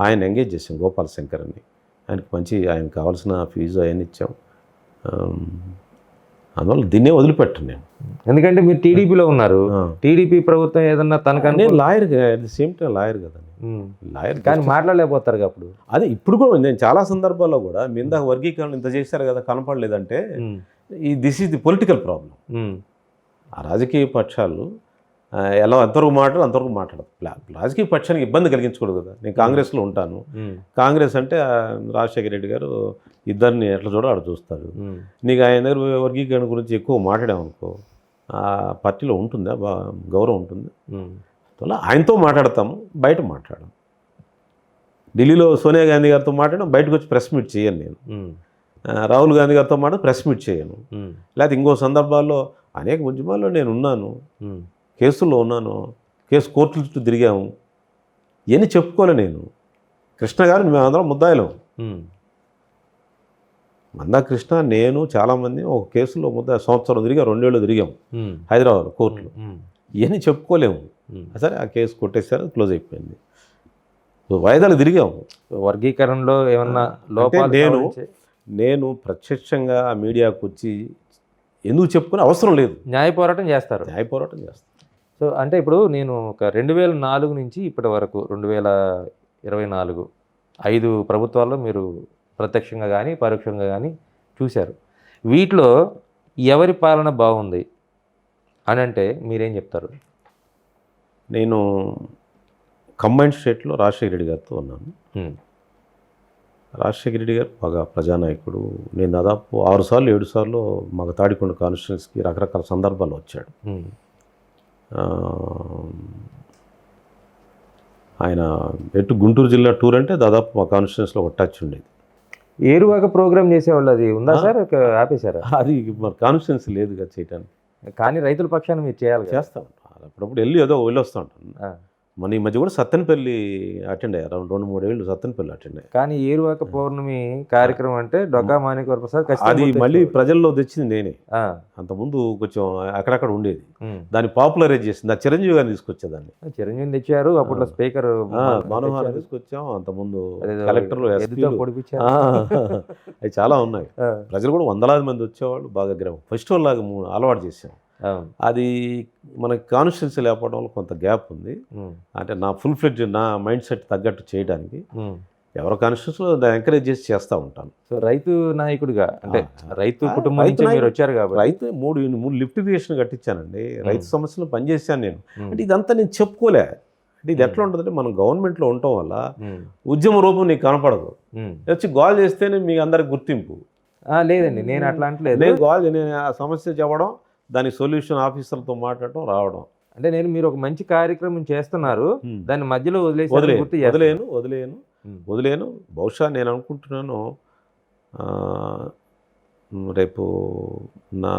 ఆయన ఎంగేజ్ చేసాం గోపాల్ శంకర్ అని, ఆయనకి మంచి ఆయనకు కావాల్సిన ఫీజు అవన్నీ ఇచ్చాం. అందువల్ల దీన్నే వదిలిపెట్టాను నేను, ఎందుకంటే మీరు టీడీపీలో ఉన్నారు, టీడీపీ ప్రభుత్వం ఏదన్నా తనకన్నా lawyer at the same time lawyer కదా, లాయర్ కానీ మాట్లాడలేకపోతారు అప్పుడు. అదే ఇప్పుడు కూడా నేను చాలా సందర్భాల్లో కూడా మీ ఇందాక వర్గీకరణ ఇంత చేశారు కదా కనపడలేదంటే this is the political problem. ఆ రాజకీయ పక్షాలు ఎలా ఎంతవరకు మాట్లాడు అంతవరకు మాట్లాడదు. రాజకీయ పక్షానికి ఇబ్బంది కలిగించకూడదు కదా. నేను కాంగ్రెస్లో ఉంటాను, కాంగ్రెస్ అంటే రాజశేఖర రెడ్డి గారు ఇద్దరిని ఎట్లా చూడో అక్కడ చూస్తారు. నీకు ఆయన దగ్గర వర్గీకరణ గురించి ఎక్కువ మాట్లాడామనుకో ఆ పార్టీలో ఉంటుందా గౌరవం ఉంటుంది. అలా ఆయనతో మాట్లాడతాము, బయట మాట్లాడము. ఢిల్లీలో సోనియా గాంధీ గారితో మాట్లాడడం, బయటకు వచ్చి ప్రెస్ మీట్ చేయను నేను. రాహుల్ గాంధీ గారితో మాట్లాడి ప్రెస్ మీట్ చేయను. లేకపోతే ఇంకో సందర్భాల్లో అనేక ఉద్యమాల్లో నేను ఉన్నాను, కేసుల్లో ఉన్నాను, కేసు కోర్టుల చుట్టూ తిరిగాము, ఇవన్నీ చెప్పుకోలే నేను. కృష్ణ గారు మేమందరం ముద్దాయిలం, మందా కృష్ణ నేను చాలామంది ఒక కేసులో సంవత్సరం తిరిగా 2 ఏళ్ళు తిరిగాం హైదరాబాద్ కోర్టులో, ఇవన్నీ చెప్పుకోలేము. సరే ఆ కేసు కొట్టేశారు, క్లోజ్ అయిపోయింది. వాయిదాలు తిరిగాము. వర్గీకరణలో ఏమన్నా లోపాలు నేను ప్రత్యక్షంగా మీడియాకు వచ్చి ఎందుకు చెప్పుకునే అవసరం లేదు. న్యాయ పోరాటం చేస్తారు. న్యాయ పోరాటం చేస్తారు. సో అంటే ఇప్పుడు నేను ఒక 2004 నుంచి ఇప్పటి వరకు 2024 5 ప్రభుత్వాల్లో మీరు ప్రత్యక్షంగా కానీ పరోక్షంగా కానీ చూశారు. వీటిలో ఎవరి పాలన బాగుంది అని అంటే మీరేం చెప్తారు? నేను కంబైన్డ్ స్టేట్లో రాజశేఖర రెడ్డి గారితో ఉన్నాను. రాజశేఖర రెడ్డి గారు బాగా ప్రజానాయకుడు. నేను దాదాపు 6 సార్లు 7 సార్లు మాకు తాడికొండ కాన్స్టిట్యున్సీకి రకరకాల సందర్భాలు వచ్చాడు. ఆయన ఎటు గుంటూరు జిల్లా టూర్ అంటే దాదాపు మా కాన్స్టిట్యున్సీలో ఒక టచ్ ఉండేది. ఏరువాక ప్రోగ్రామ్ చేసేవాళ్ళు, అది ఉందా సార్? ఆపేశారా? అది మన కాన్స్టిట్యున్సీ లేదు కదా చేయటానికి. కానీ రైతుల పక్షాన్ని మీరు చేయాలి. చేస్తూ ఉంటాను అప్పుడప్పుడు, వెళ్ళి వస్తూ ఉంటాను. మన ఈ మధ్య కూడా సత్తెనపల్లి అటెండ్ అయ్యారు, 2-3 ఏళ్ళు సత్తెనపల్లి అటెండ్ అయ్యారు. కానీ ఏరువాక పౌర్ణమి కార్యక్రమం అంటే డొక్కా మాణిక్య ప్రసాద్ అది మళ్ళీ ప్రజల్లో తెచ్చింది నేనే. అంతకుముందు కొంచెం అక్కడక్కడ ఉండేది, దాన్ని పాపులరైజ్ చేసింది. ఆ చిరంజీవి గారిని తీసుకొచ్చేదాన్ని. చిరంజీవిని తెచ్చారు, అప్పట్లో స్పీకర్ మనోహర్ తీసుకొచ్చాం, అంతకుముందు కలెక్టర్లు పొడిపించారు. అవి చాలా ఉన్నాయి. ప్రజలు కూడా వందలాది మంది వచ్చేవాళ్ళు, బాగా ఫెస్టివల్ లాగా అలవాటు చేసాం. అది మనకి కాన్స్టిట్యున్సీ లేకపోవడం వల్ల కొంత గ్యాప్ ఉంది. అంటే నా ఫుల్ ఫ్లెడ్జ్ నా మైండ్ సెట్ తగ్గట్టు చేయడానికి ఎవరో కాన్స్టిట్యున్సీలో దాన్ని ఎంకరేజ్ చేసి చేస్తూ ఉంటాను. సో రైతు నాయకుడిగా అంటే రైతు కుటుంబం నుంచి మీరు వచ్చారు కాబట్టి, రైతు 3 లిఫ్ట్ ఇరిగేషన్ కట్టించానండి, రైతు సమస్యలు పనిచేశాను నేను. అంటే ఇదంతా నేను చెప్పుకోలే. అంటే ఇది ఎట్లా ఉంటుందంటే మనం గవర్నమెంట్లో ఉండటం వల్ల ఉద్యమ రూపం నీకు కనపడదు, వచ్చి గోల్ చేస్తేనే మీకు అందరికి గుర్తింపు. లేదండి, నేను అట్లా అంటలేదు. నేను ఆ సమస్య చెప్పడం, దాని సొల్యూషన్ ఆఫీసర్లతో మాట్లాడటం రావడం. అంటే నేను మీరు ఒక మంచి కార్యక్రమం చేస్తున్నారు, దాన్ని మధ్యలో వదిలేను. బహుశా నేను అనుకుంటున్నాను రేపు నా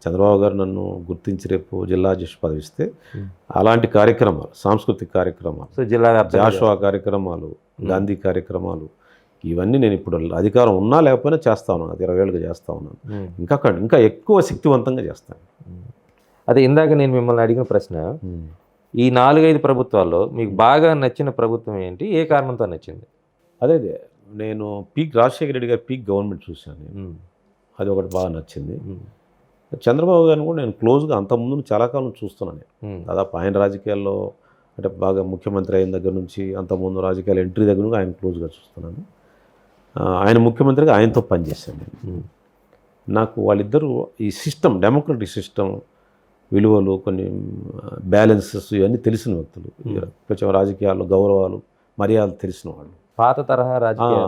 చంద్రబాబు గారు నన్ను గుర్తించి రేపు జిల్లా అధ్యక్ష పదవి ఇస్తే అలాంటి కార్యక్రమాలు, సాంస్కృతిక కార్యక్రమాలు, జిల్లా జాషువా కార్యక్రమాలు, గాంధీ కార్యక్రమాలు, ఇవన్నీ నేను ఇప్పుడు అధికారం ఉన్నా లేకపోయినా చేస్తా ఉన్నాను. 20 ఏళ్ళుగా చేస్తూ ఉన్నాను. ఇంకా ఎక్కువ శక్తివంతంగా చేస్తాను. అదే ఇందాక నేను మిమ్మల్ని అడిగిన ప్రశ్న, ఈ 4-5 ప్రభుత్వాల్లో మీకు బాగా నచ్చిన ప్రభుత్వం ఏంటి, ఏ కారణంతో నచ్చింది? అదే నేను రాజశేఖర రెడ్డి గారి పీక్ గవర్నమెంట్ చూశాను. అది ఒకటి బాగా నచ్చింది. చంద్రబాబు గారిని కూడా నేను క్లోజ్గా అంతకుముందు చాలా కాలం చూస్తున్నాను నేను. ఉమ్, దాదాపు ఆయన రాజకీయాల్లో అంటే బాగా ముఖ్యమంత్రి అయిన దగ్గర నుంచి అంతకుముందు రాజకీయాల ఎంట్రీ దగ్గర నుంచి ఆయన క్లోజ్గా చూస్తున్నాను. ఆయన ముఖ్యమంత్రిగా ఆయనతో పనిచేశాను నేను. ఉమ్, నాకు వాళ్ళిద్దరూ ఈ సిస్టమ్, డెమోక్రటిక్ సిస్టమ్ విలువలు, కొన్ని బ్యాలెన్సెస్ ఇవన్నీ తెలిసిన వ్యక్తులు. కొంచెం రాజకీయాల్లో గౌరవాలు, మర్యాదలు తెలిసిన వాళ్ళు, పాత తరహా రాజకీయ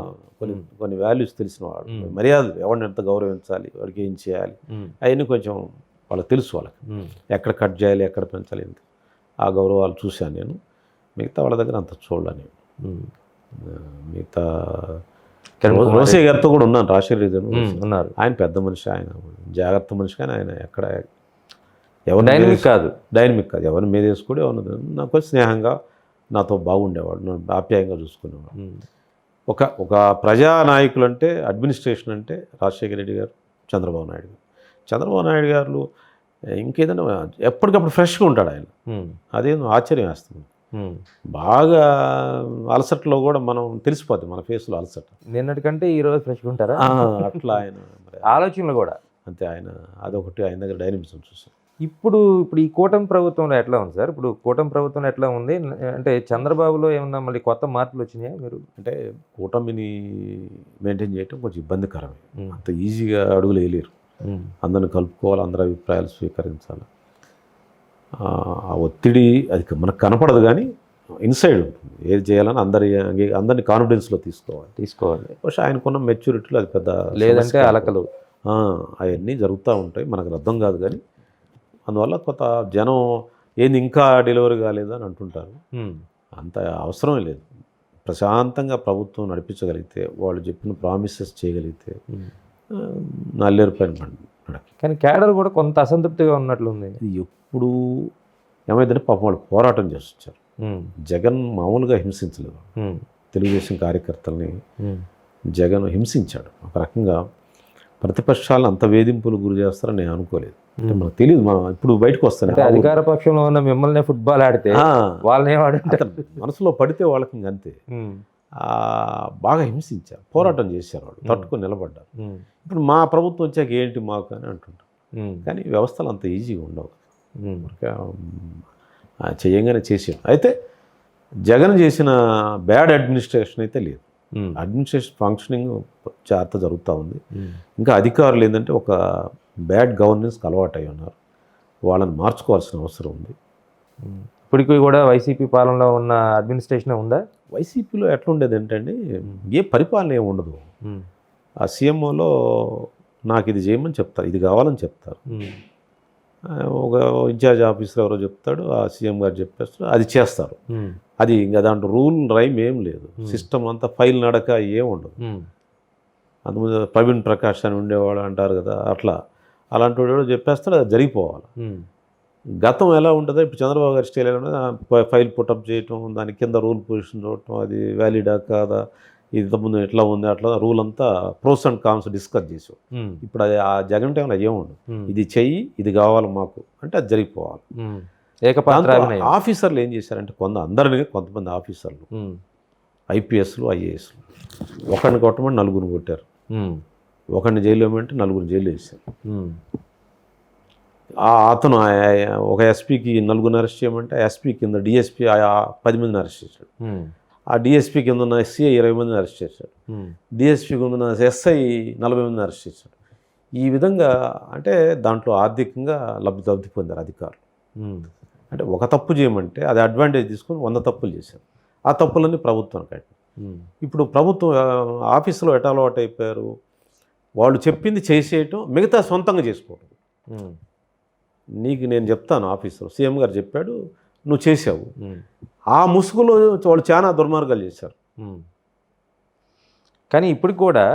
కొన్ని వాల్యూస్ తెలిసిన వాళ్ళు, మర్యాదలు, ఎవరిని ఎంత గౌరవించాలి, వాడికి ఏం చేయాలి, అవన్నీ కొంచెం వాళ్ళకి తెలుసు. వాళ్ళకి ఎక్కడ కట్ చేయాలి, ఎక్కడ పెంచాలి, ఎంత ఆ గౌరవాలు చూశాను నేను. మిగతా వాళ్ళ దగ్గర అంత చూడలేను. మిగతా రోసే గారితో కూడా ఉన్నాను, రాజశేఖర గారు ఉన్నారు. ఆయన పెద్ద మనిషి, ఆయన జాగ్రత్త మనిషి, కానీ ఆయన ఎక్కడ ఎవరు డైనమిక్ కాదు, ఎవరిని మీద వేసుకోడు. ఎవరు నాకు కొంచెం స్నేహంగా నాతో బాగుండేవాడు, నన్ను ఆప్యాయంగా చూసుకునేవాడు. ఒక ప్రజానాయకులు అంటే, అడ్మినిస్ట్రేషన్ అంటే రాజశేఖర రెడ్డి గారు, చంద్రబాబు నాయుడు గారు. చంద్రబాబు నాయుడు గారు ఇంకేదైనా ఎప్పటికప్పుడు ఫ్రెష్గా ఉంటాడు ఆయన. అదేదో ఆశ్చర్యం వేస్తుంది. బాగా అలసట్లో కూడా మనం తెలిసిపోద్ది మన ఫేస్లో అలసట. నిన్నటికంటే ఈరోజు ఫ్రెష్గా ఉంటారా? అట్లా ఆయన ఆలోచనలు కూడా అంతే. ఆయన అదొకటి ఆయన దగ్గర డైనమిజం చూసాం. ఇప్పుడు ఈ కూటమి ప్రభుత్వంలో ఎట్లా ఉంది సార్? ఇప్పుడు కూటమి ప్రభుత్వంలో ఎట్లా ఉంది అంటే చంద్రబాబులో ఏమన్నా మళ్ళీ కొత్త మార్పులు వచ్చినాయా? మీరు అంటే కూటమిని మెయింటైన్ చేయటం కొంచెం ఇబ్బందికరమే. అంత ఈజీగా అడుగులు వేయలేరు. అందరిని కలుపుకోవాలి, అందరి అభిప్రాయాలు స్వీకరించాలి. ఆ ఒత్తిడి అది మనకు కనపడదు, కానీ ఇన్సైడ్ ఉంటుంది. ఏది చేయాలని అందరిని కాన్ఫిడెన్స్లో తీసుకోవాలి. പക്ഷെ ఆయనకున్న మెచ్యూరిటీలో అది పెద్ద లేదంటే అలకలు అవన్నీ జరుగుతూ ఉంటాయి, మనకు అర్థం కాదు. కానీ అందువల్ల కొత్త జనం ఏంది ఇంకా డెలివరీ కాలేదని అంటుంటారు. అంత అవసరమే లేదు. ప్రశాంతంగా ప్రభుత్వం నడిపించగలిగితే, వాళ్ళు చెప్పిన ప్రామిసెస్ చేయగలిగితే నల్లేరు పైన నడకి. కానీ క్యాడర్ కూడా కొంత అసంతృప్తిగా ఉన్నట్లుంది. ఎప్పుడు ఏమైందంటే పాపం వాళ్ళు పోరాటం చేస్తారు. జగన్ మామూలుగా హింసించలేదు. తెలుగుదేశం కార్యకర్తల్ని జగన్ హింసించాడు. ఒక రకంగా ప్రతిపక్షాలను అంత వేధింపులు గురి చేస్తారని నేను అనుకోలేదు. అంటే మనకు తెలియదు, మనం ఇప్పుడు బయటకు వస్తాను. అధికార పక్షంలో ఉన్న మిమ్మల్ని ఫుట్బాల్ ఆడితే వాళ్ళని ఏమాడంటారు? మనసులో పడితే వాళ్ళకి ఇంకంతే. బాగా హింసించారు, పోరాటం చేశారు, వాళ్ళు తట్టుకొని నిలబడ్డారు. ఇప్పుడు మా ప్రభుత్వం వచ్చాక ఏంటి మాకు అని అంటుంటారు. కానీ వ్యవస్థలు అంత ఈజీగా ఉండవు. చేయంగానే చేసాం. అయితే జగన్ చేసిన బ్యాడ్ అడ్మినిస్ట్రేషన్ అయితే లేదు. అడ్మినిస్ట్రేషన్ ఫంక్షనింగ్ జాగ్రత్త జరుగుతూ ఉంది. ఇంకా అధికారులు ఏంటంటే ఒక బ్యాడ్ గవర్నెన్స్కి అలవాటు అయి ఉన్నారు. వాళ్ళని మార్చుకోవాల్సిన అవసరం ఉంది. ఇప్పటికీ కూడా వైసీపీ పాలనలో ఉన్న అడ్మినిస్ట్రేషన్ ఉందా? వైసీపీలో ఎట్లా ఉండేది ఏంటంటే ఏ పరిపాలన ఏమి ఉండదు. ఆ సీఎంఓలో నాకు ఇది చేయమని చెప్తారు, ఇది కావాలని చెప్తారు. ఒక ఇన్ఛార్జ్ ఆఫీసర్ ఎవరో చెప్తాడు, ఆ సీఎం గారు చెప్పేస్తారు, అది చేస్తారు. అది ఇంకా దాంట్లో రూల్ రైమ్ ఏం లేదు. సిస్టమ్ అంతా ఫైల్ నడక ఏం ఉండదు. అందుముందు ప్రవీణ్ ప్రకాష్ అని ఉండేవాడు అంటారు కదా, అలాంటి వాడు చెప్పేస్తాడు, అది జరిగిపోవాలి. గతం ఎలా ఉంటుందో ఇప్పుడు చంద్రబాబు గారి స్టైల్ ఎలా ఉంటుంది, ఫైల్ పుటప్ చేయటం, దాని కింద రూల్ పొజిషన్ చూడటం, అది వ్యాలిడా కాదా, ఇంతకుముందు ఎట్లా ఉంది, అట్లా రూల్ అంతా ప్రోస్ అండ్ కాన్స్ డిస్కస్ చేసాం. ఇప్పుడు అది ఆ జగన్ టైంలో ఏముండదు. ఇది చెయ్యి, ఇది కావాలి మాకు అంటే అది జరిగిపోవాలి. ఆఫీసర్లు ఏం చేశారంటే కొంతమంది ఆఫీసర్లు ఐపీఎస్లు, ఐఏఎస్లు ఒకరిని కొట్టమని నలుగురిని కొట్టారు, ఒకరిని జైలు వేయమంటే నలుగురిని జైలు వేసారు. అతను ఒక ఎస్పీకి నలుగురిని అరెస్ట్ చేయమంటే ఎస్పీ కింద డిఎస్పీ 10 మందిని అరెస్ట్ చేశాడు. ఆ డిఎస్పీ కింద ఉన్న ఎస్సీఐ 20 మందిని అరెస్ట్ చేశాడు. డిఎస్పీ కింద ఉన్న ఎస్ఐ 40 మందిని అరెస్ట్ చేశాడు. ఈ విధంగా అంటే దాంట్లో ఆర్థికంగా లబ్ధి పొందారు అధికారులు. అంటే ఒక తప్పు చేయమంటే అది అడ్వాంటేజ్ తీసుకొని 100 తప్పులు చేశారు. ఆ తప్పులన్నీ ప్రభుత్వానికి కట్టారు. ఇప్పుడు ప్రభుత్వం ఆఫీసులో ఎట్లా అలవాటు అయిపోయారు, వాళ్ళు చెప్పింది చేసేయటం, మిగతా సొంతంగా చేసుకోవటం. నీకు నేను చెప్తాను, ఆఫీసులో సీఎం గారు చెప్పాడు, నువ్వు చేసావు. ఆ ముసుగులో వాళ్ళు చాలా దుర్మార్గాలు చేశారు. కానీ ఇప్పుడు కూడా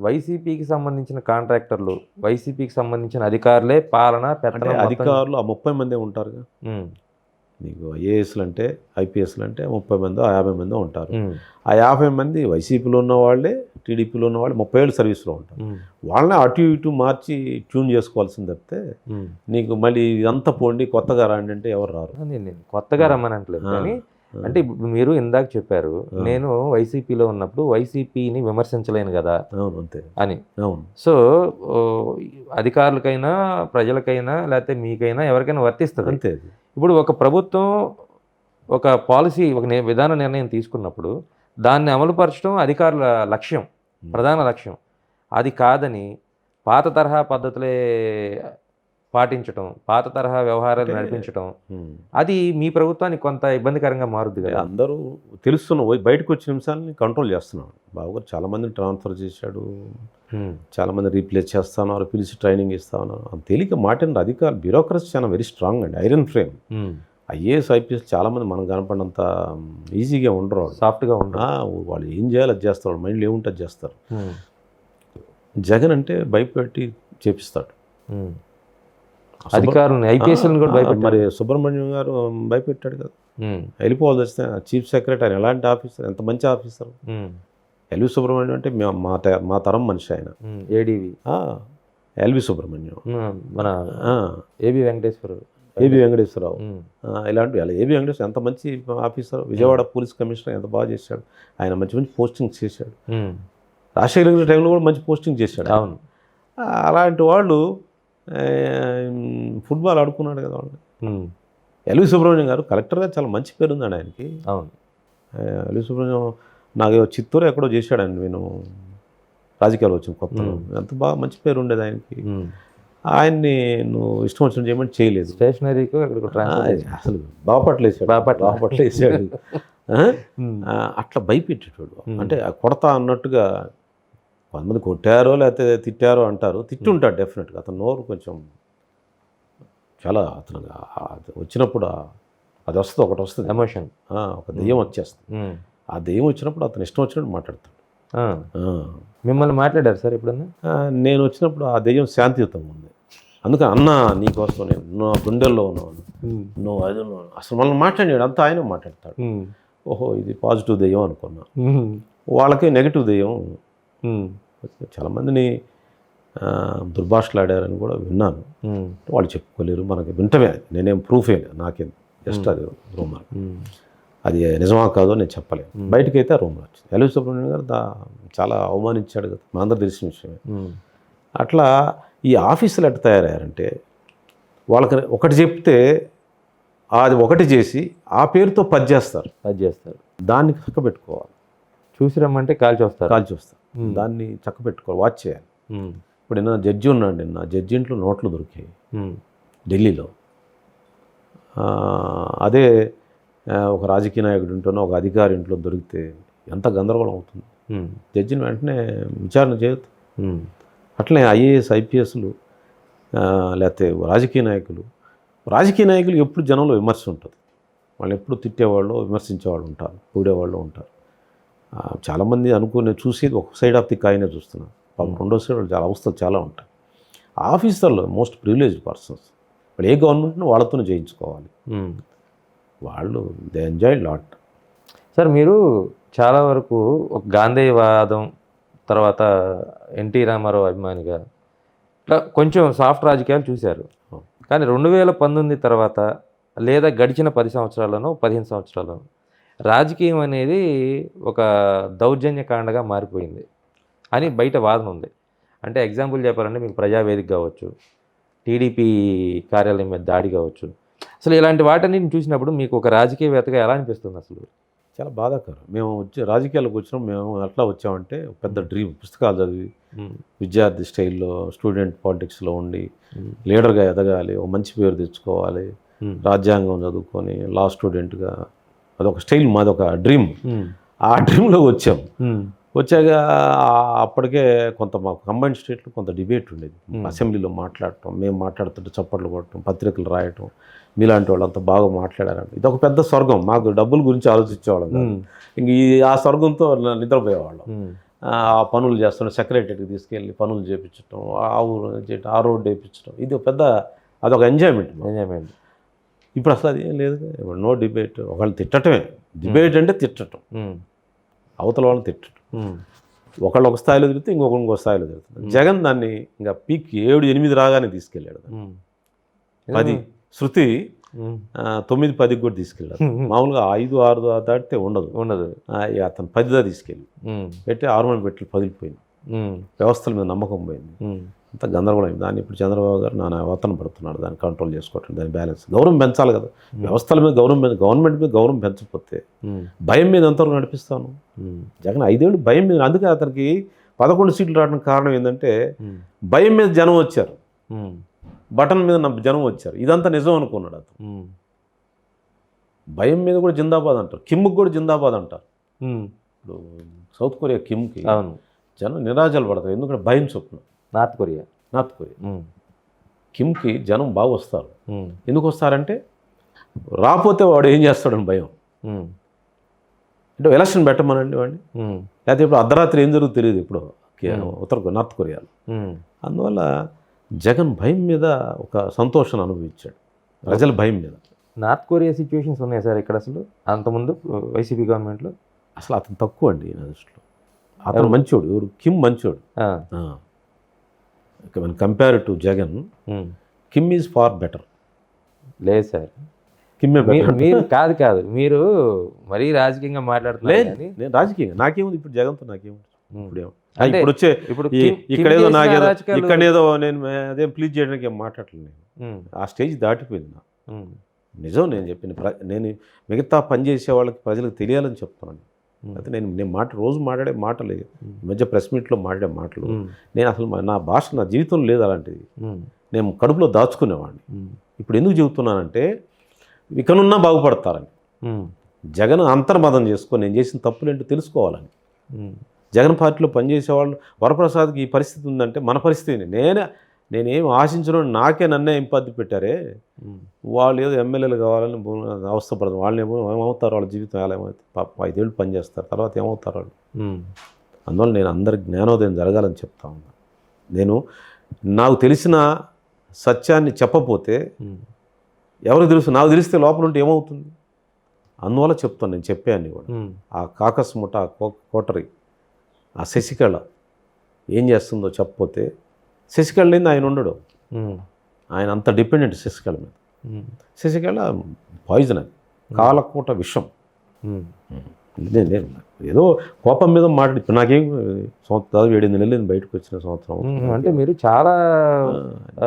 వైసీపీకి సంబంధించిన కాంట్రాక్టర్లు, వైసీపీకి సంబంధించిన అధికారులే పాలన పెత్తనం. అధికారులు ఆ 30 మందే ఉంటారుగా. నీకు ఐఏఎస్లు అంటే, ఐపీఎస్లు అంటే 30 మందో 50 మందో ఉంటారు. ఆ 50 మంది వైసీపీలో ఉన్న వాళ్ళే, టీడీపీలో ఉన్న వాళ్ళు 30 ఏళ్ళు సర్వీస్లో ఉంటారు. వాళ్ళని అటు ఇటు మార్చి ట్యూన్ చేసుకోవాల్సింది తప్పితే నీకు మళ్ళీ ఇదంతా పోండి కొత్తగా రాండి అంటే ఎవరు రారు. నేను కొత్తగా రమ్మనట్లేదు, కానీ అంటే ఇప్పుడు మీరు ఇందాక చెప్పారు నేను వైసీపీలో ఉన్నప్పుడు వైసీపీని విమర్శించలేను కదా అవును అంతే అని. అవును సో అధికారులకైనా ప్రజలకైనా లేకపోతే మీకైనా ఎవరికైనా వర్తిస్తుంది. అంతే ఇప్పుడు ఒక ప్రభుత్వం ఒక పాలసీ ఒక విధాన నిర్ణయం తీసుకున్నప్పుడు దాన్ని అమలుపరచడం అధికారుల లక్ష్యం, ప్రధాన లక్ష్యం. అది కాదని పాత తరహా పద్ధతులే పాటించటం, పాత తరహా వ్యవహారాలు నడిపించటం, అది మీ ప్రభుత్వానికి కొంత ఇబ్బందికరంగా మారుద్ది కదా. అందరూ తెలుస్తున్న బయటకు వచ్చిన నిమిషాలని కంట్రోల్ చేస్తున్నాడు బాబు గారు. చాలామందిని ట్రాన్స్ఫర్ చేశాడు, చాలామంది రీప్లేస్ చేస్తాను, పిలిచి ట్రైనింగ్ ఇస్తాను. అంత తేలిక మాటిన అధికారులు బ్యూరోక్రసీ చాలా వెరీ స్ట్రాంగ్ అండి, ఐరన్ ఫ్రేమ్. ఐఏఎస్ ఐపీఎస్ చాలామంది మనం కనపడినంత ఈజీగా ఉండరు, సాఫ్ట్గా ఉండరు. వాళ్ళు ఏం చేయాలి అది చేస్తారు, మైండ్లో ఏముంటే అది చేస్తారు. జగన్ అంటే భయపెట్టి చేపిస్తాడు అధికారులను, ఐపీఎస్లను కూడా భయపెట్టాడు. మరి సుబ్రహ్మణ్యం గారు భయపెట్టాడు కదా, వెళ్ళిపోవాల్సి వస్తే చీఫ్ సెక్రటరీ ఆయన ఎలాంటి ఆఫీసర్, ఎంత మంచి ఆఫీసర్. ఎల్వి సుబ్రహ్మణ్యం అంటే మా తరం మనిషి ఆయన. ఏడీవి ఎల్వి సుబ్రహ్మణ్యం, మన ఏబి వెంకటేశ్వరరావు, ఇలాంటి ఏబి వెంకటేశ్వర ఎంత మంచి ఆఫీసర్. విజయవాడ పోలీస్ కమిషనర్ ఎంత బాగా చేశాడు ఆయన, మంచి మంచి పోస్టింగ్ చేశాడు. రాజశేఖర రెడ్డి టైంలో కూడా మంచి పోస్టింగ్ చేశాడు. అవును, అలాంటి వాళ్ళు ఫుట్బాల్ ఆడుకున్నాడు కదా వాళ్ళు. ఎల్వి సుబ్రహ్మణ్యం గారు కలెక్టర్గా చాలా మంచి పేరు ఉందండి ఆయనకి. అవును, ఎల్వి సుబ్రహ్మణ్యం నాకు చిత్తూరు ఎక్కడో చేశాడండి, నేను రాజకీయాలు వచ్చిన కొత్త. ఎంత బాగా మంచి పేరు ఉండేది ఆయనకి. ఆయన్ని నువ్వు ఇష్టం వచ్చిన చేయమని చేయలేదు. స్టేషనరీకి అసలు బాపట్ల వేసాడు. అట్లా భయపెట్టేటోడు. అంటే కొడతా అన్నట్టుగా కొంతమంది కొట్టారో లేకపోతే తిట్టారో అంటారు, తిట్టుంటాడు డెఫినెట్గా. అతను నోరు కొంచెం చాలా అతను వచ్చినప్పుడు అది వస్తుంది, ఒకటి వస్తుంది ఎమోషన్, ఒక దెయ్యం వచ్చేస్తుంది. ఆ దెయ్యం వచ్చినప్పుడు అతను ఇష్టం వచ్చినట్టు మాట్లాడతాడు. మిమ్మల్ని మాట్లాడారు సార్ ఎప్పుడన్నా? నేను వచ్చినప్పుడు ఆ దెయ్యం శాంతియుతంగా ఉంది. అందుకని అన్న నీకోసం నేను నా గుండెల్లో ఉన్నాను, నువ్వు అది అసలు మనల్ని మాట్లాడాడు అంతా ఆయన మాట్లాడతాడు. ఓహో ఇది పాజిటివ్ దెయ్యం అనుకున్నా, వాళ్ళకి నెగిటివ్ దెయ్యం. చాలామందిని దుర్భాషలాడారని కూడా విన్నాను. వాళ్ళు చెప్పుకోలేరు, మనకి వింటమే, నేనేం ప్రూఫే నాకేం, జస్ట్ అది రూమర్. అది నిజమా కాదో నేను చెప్పలేను. బయటకైతే ఆ రూమర్ వచ్చింది. ఎల్వి సుబ్రహ్మణ్యం గారు చాలా అవమానించాడు కదా, మా అందరూ తెలిసిన విషయమే. అట్లా ఈ ఆఫీసులు ఎట్లా తయారయ్యారంటే వాళ్ళకి ఒకటి చెప్తే అది ఒకటి చేసి ఆ పేరుతో పది చేస్తారు. దాన్ని చక్క పెట్టుకోవాలి. చూసి రమ్మంటే కాల్చి వస్తారు. దాన్ని చక్క పెట్టుకోవాలి, వాచ్ చేయాలి. ఇప్పుడు నిన్న జడ్జి ఉన్నాడు, నిన్న జడ్జి ఇంట్లో నోట్లు దొరికాయి ఢిల్లీలో. అదే ఒక రాజకీయ నాయకుడు ఇంట్లోనో ఒక అధికారి ఇంట్లో దొరికితే ఎంత గందరగోళం అవుతుంది. జడ్జిని వెంటనే విచారణ చేయొద్దు. అట్లనే ఐఏఎస్ ఐపీఎస్లు లేకపోతే రాజకీయ నాయకులు ఎప్పుడు జనంలో విమర్శ ఉంటుంది. వాళ్ళు ఎప్పుడు తిట్టేవాళ్ళు, విమర్శించేవాళ్ళు ఉంటారు, పొగిడేవాళ్ళు ఉంటారు. చాలామంది అనుకునే చూసేది ఒక సైడ్ ఆఫ్ ది కాయినే చూస్తున్నారు. రెండో సైడ్ చాలా అవస్థలు చాలా ఉంటాయి. ఆఫీసర్లు మోస్ట్ ప్రివిలేజ్డ్ పర్సన్స్. వాళ్ళు ఏ గవర్నమెంట్ను వాళ్ళతోనే చేయించుకోవాలి. వాళ్ళు దే ఎంజాయ్ లాట్. సార్ మీరు చాలా వరకు ఒక గాంధీవాదం తర్వాత ఎన్టీ రామారావు అభిమానిగా ఇట్లా కొంచెం సాఫ్ట్ రాజకీయాలు చూశారు. కానీ 2019 తర్వాత లేదా గడిచిన 10 సంవత్సరాల్లోనో 15 సంవత్సరాల్లోనో రాజకీయం అనేది ఒక దౌర్జన్యకాండగా మారిపోయింది అని బయట వాదన ఉంది. అంటే ఎగ్జాంపుల్ చెప్పాలంటే మీకు ప్రజావేదిక కావచ్చు, టీడీపీ కార్యాలయం మీద దాడి కావచ్చు. అసలు ఇలాంటి వాటిని చూసినప్పుడు మీకు ఒక రాజకీయవేత్తగా ఎలా అనిపిస్తుంది? అసలు చాలా బాధాకరం. మేము రాజకీయాలకు వచ్చినాం, మేము ఎట్లా వచ్చామంటే పెద్ద డ్రీమ్, పుస్తకాలు చదివి విద్యార్థి స్టైల్లో స్టూడెంట్ పాలిటిక్స్లో ఉండి లీడర్గా ఎదగాలి, ఒక మంచి పేరు తెచ్చుకోవాలి, రాజ్యాంగం చదువుకొని లా స్టూడెంట్గా, అదొక స్టైల్, మాదొక డ్రీమ్. ఆ డ్రీమ్లో వచ్చాక అప్పటికే కొంత మా కంబైన్డ్ స్టేట్లో కొంత డిబేట్ ఉండేది. అసెంబ్లీలో మాట్లాడటం, మేము మాట్లాడుతుంటే చప్పట్లు కొట్టడం, పత్రికలు రాయటం, మీలాంటి వాళ్ళు అంత బాగా మాట్లాడారంటే ఇది ఒక పెద్ద స్వర్గం. మాకు డబ్బుల గురించి ఆలోచించేవాళ్ళం కాదు. ఇంక ఆ స్వర్గంతో నిద్రపోయేవాళ్ళం. ఆ పనులు చేస్తుంటే సెక్రటరీకి తీసుకెళ్ళి పనులు చేయించడం, ఆ ఊరు చేయటం, ఆ రోడ్డు వేయించడం, ఇది పెద్ద అదొక ఎంజాయ్మెంట్. ఇప్పుడు అసలు అది ఏం లేదు. ఇప్పుడు నో డిబేట్. ఒకళ్ళు తిట్టటమే డిబేట్, అంటే తిట్టడం, అవతల వాళ్ళని తిట్టడం. ఒకళ్ళు ఒక స్థాయిలో తిరిగితే ఇంకొక స్థాయిలో తిరుగుతుంది. జగన్ దాన్ని ఇంకా పీక్ 7-8 రాగానే తీసుకెళ్ళాడు. 10 శృతి 9-10 కూడా తీసుకెళ్ళారు. మామూలుగా 5-6 దాటితే ఉండదు. ఇక అతను 10దా తీసుకెళ్ళి పెట్టి హార్మోన్ పెట్టి పగిలిపోయింది. వ్యవస్థల మీద నమ్మకం పోయింది. అంత గందరగోళం. దాన్ని ఇప్పుడు చంద్రబాబు గారు నాన్న అవతన పడుతున్నాడు దాన్ని కంట్రోల్ చేసుకోవటం, దాని బ్యాలెన్స్. గౌరవం పెంచాలి కదా, వ్యవస్థల మీద గౌరవం, మీద గవర్నమెంట్ మీద గౌరవం పెంచకపోతే భయం మీద ఎంతవరకు నడిపిస్తాను. జగన్ 5 ఏళ్ళు భయం మీద, అందుకే అతనికి 11 సీట్లు రావడానికి కారణం ఏంటంటే భయం మీద జనం వచ్చారు, బటన్ మీద జనం వచ్చారు. ఇదంతా నిజం అనుకున్నాడు అతను. భయం మీద కూడా జిందాబాద్ అంటారు, కిమ్కి కూడా జిందాబాద్ అంటారు. ఇప్పుడు సౌత్ కొరియా కిమ్కి జనం నిరాజాలు పడతారు, ఎందుకంటే భయం చొప్పున. నార్త్ కొరియా కిమ్కి జనం బాగా వస్తారు. ఎందుకు వస్తారంటే రాకపోతే వాడు ఏం చేస్తాడని భయం. అంటే ఎలక్షన్ పెట్టమనండి వాడిని, లేకపోతే ఇప్పుడు అర్ధరాత్రి ఏం జరుగుతుందో తెలియదు ఇప్పుడు నార్త్ కొరియాలో. అందువల్ల జగన్ భయం మీద ఒక సంతోషాన్ని అనుభవించాడు, ప్రజల భయం మీద. నార్త్ కొరియా సిచ్యువేషన్స్ ఉన్నాయి సార్ ఇక్కడ అసలు అంతకుముందు వైసీపీ గవర్నమెంట్లో? అసలు అతను తక్కువ అండి నా దృష్టిలో. అతను మంచోడు, ఎవరు కిమ్ మంచోడు. Compare to Jagan, Kim is far better. లేదు సార్, కిమ్మే మీరు కాదు మీరు మరీ రాజకీయంగా మాట్లాడుతున్నారు. నేను రాజకీయంగా నాకేముంది ఇప్పుడు జగన్తో, నాకేముంది ఇప్పుడు వచ్చే ఇక్కడేదో నాకేదో ఇక్కడేదో నేను అదేం ప్లీజ్ చేయడానికి ఏం మాట్లాడలేదు. నేను ఆ స్టేజ్ దాటిపోయింది. నా నిజం నేను చెప్పిన, నేను మిగతా పనిచేసే వాళ్ళకి ప్రజలకు తెలియాలని చెప్తున్నాను. అయితే నేను రోజు మాట్లాడే మాటలు, ఈ మధ్య ప్రెస్ మీట్లో మాట్లాడే మాటలు, నేను అసలు నా భాష నా జీవితంలో లేదు అలాంటిది. నేను కడుపులో దాచుకునేవాడిని. ఇప్పుడు ఎందుకు చెబుతున్నానంటే ఇకనున్నా బాగుపడతారని. జగన్ అంతర్మదం చేసుకొని నేను చేసిన తప్పులేంటో తెలుసుకోవాలని. జగన్ పార్టీలో పనిచేసేవాళ్ళు, వరప్రసాద్కి ఈ పరిస్థితి ఉందంటే మన పరిస్థితి. నేనేం ఆశించడం, నాకే నన్నే ఇంపద్దు పెట్టారే. వాళ్ళు ఏదో ఎమ్మెల్యేలు కావాలని అవస్థపడదు. వాళ్ళని ఏమవుతారు, వాళ్ళ జీవితం ఎలా ఏమవుతుంది, 5 ఏళ్ళు పనిచేస్తారు, తర్వాత ఏమవుతారు వాళ్ళు. అందువల్ల నేను అందరికి జ్ఞానోదయం జరగాలని చెప్తా ఉన్నా. నాకు తెలిసిన సత్యాన్ని చెప్పపోతే ఎవరికి తెలుసు, నాకు తెలిస్తే లోపల ఉంటే ఏమవుతుంది. అందువల్ల చెప్తాను, నేను చెప్పాను కూడా. ఆ కాకస్ ముఠ, కోటరి, ఆ శశికళ ఏం చేస్తుందో చెప్పపోతే, శశికళ లేని ఆయన ఉండడు. ఆయన అంత డిపెండెంట్ శశికళ మీద. శశికళ పాయిజన్, అది కాలకూట విషం. నేను ఏదో కోపం మీద మాట్లాడి, ఇప్పుడు నాకేం సంవత్సరం 7 నెలలు నేను బయటకు వచ్చిన సంవత్సరం. అంటే మీరు చాలా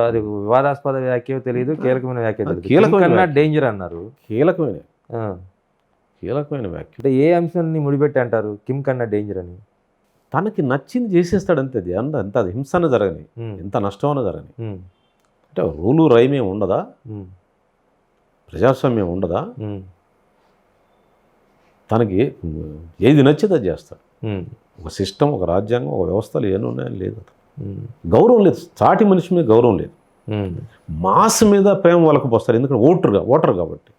అది వివాదాస్పద వ్యాఖ్య తెలియదు, కీలకమైన వ్యాఖ్య తెలియదు. కీలకమైన డేంజర్ అన్నారు. కీలకమైన వ్యాఖ్య అంటే ఏ అంశాన్ని ముడిపెట్టి అంటారు కిమ్ కన్నా డేంజర్ అని? తనకి నచ్చింది చేసేస్తాడంతే. అది ఎంత అది హింసన జరగని, ఎంత నష్టమన జరగని. అంటే రూలు రైమే ఉండదా, ప్రజాస్వామ్యం ఉండదా, తనకి ఏది నచ్చేది అది చేస్తాడు. ఒక సిస్టమ్, ఒక రాజ్యాంగం, ఒక వ్యవస్థలు ఏమున్నాయని లేదు. గౌరవం లేదు, చాటి మనిషి మీద గౌరవం లేదు. మాస్ మీద ప్రేమ వాళ్ళకు పోస్తారు, ఎందుకంటే ఓటర్ కాబట్టి.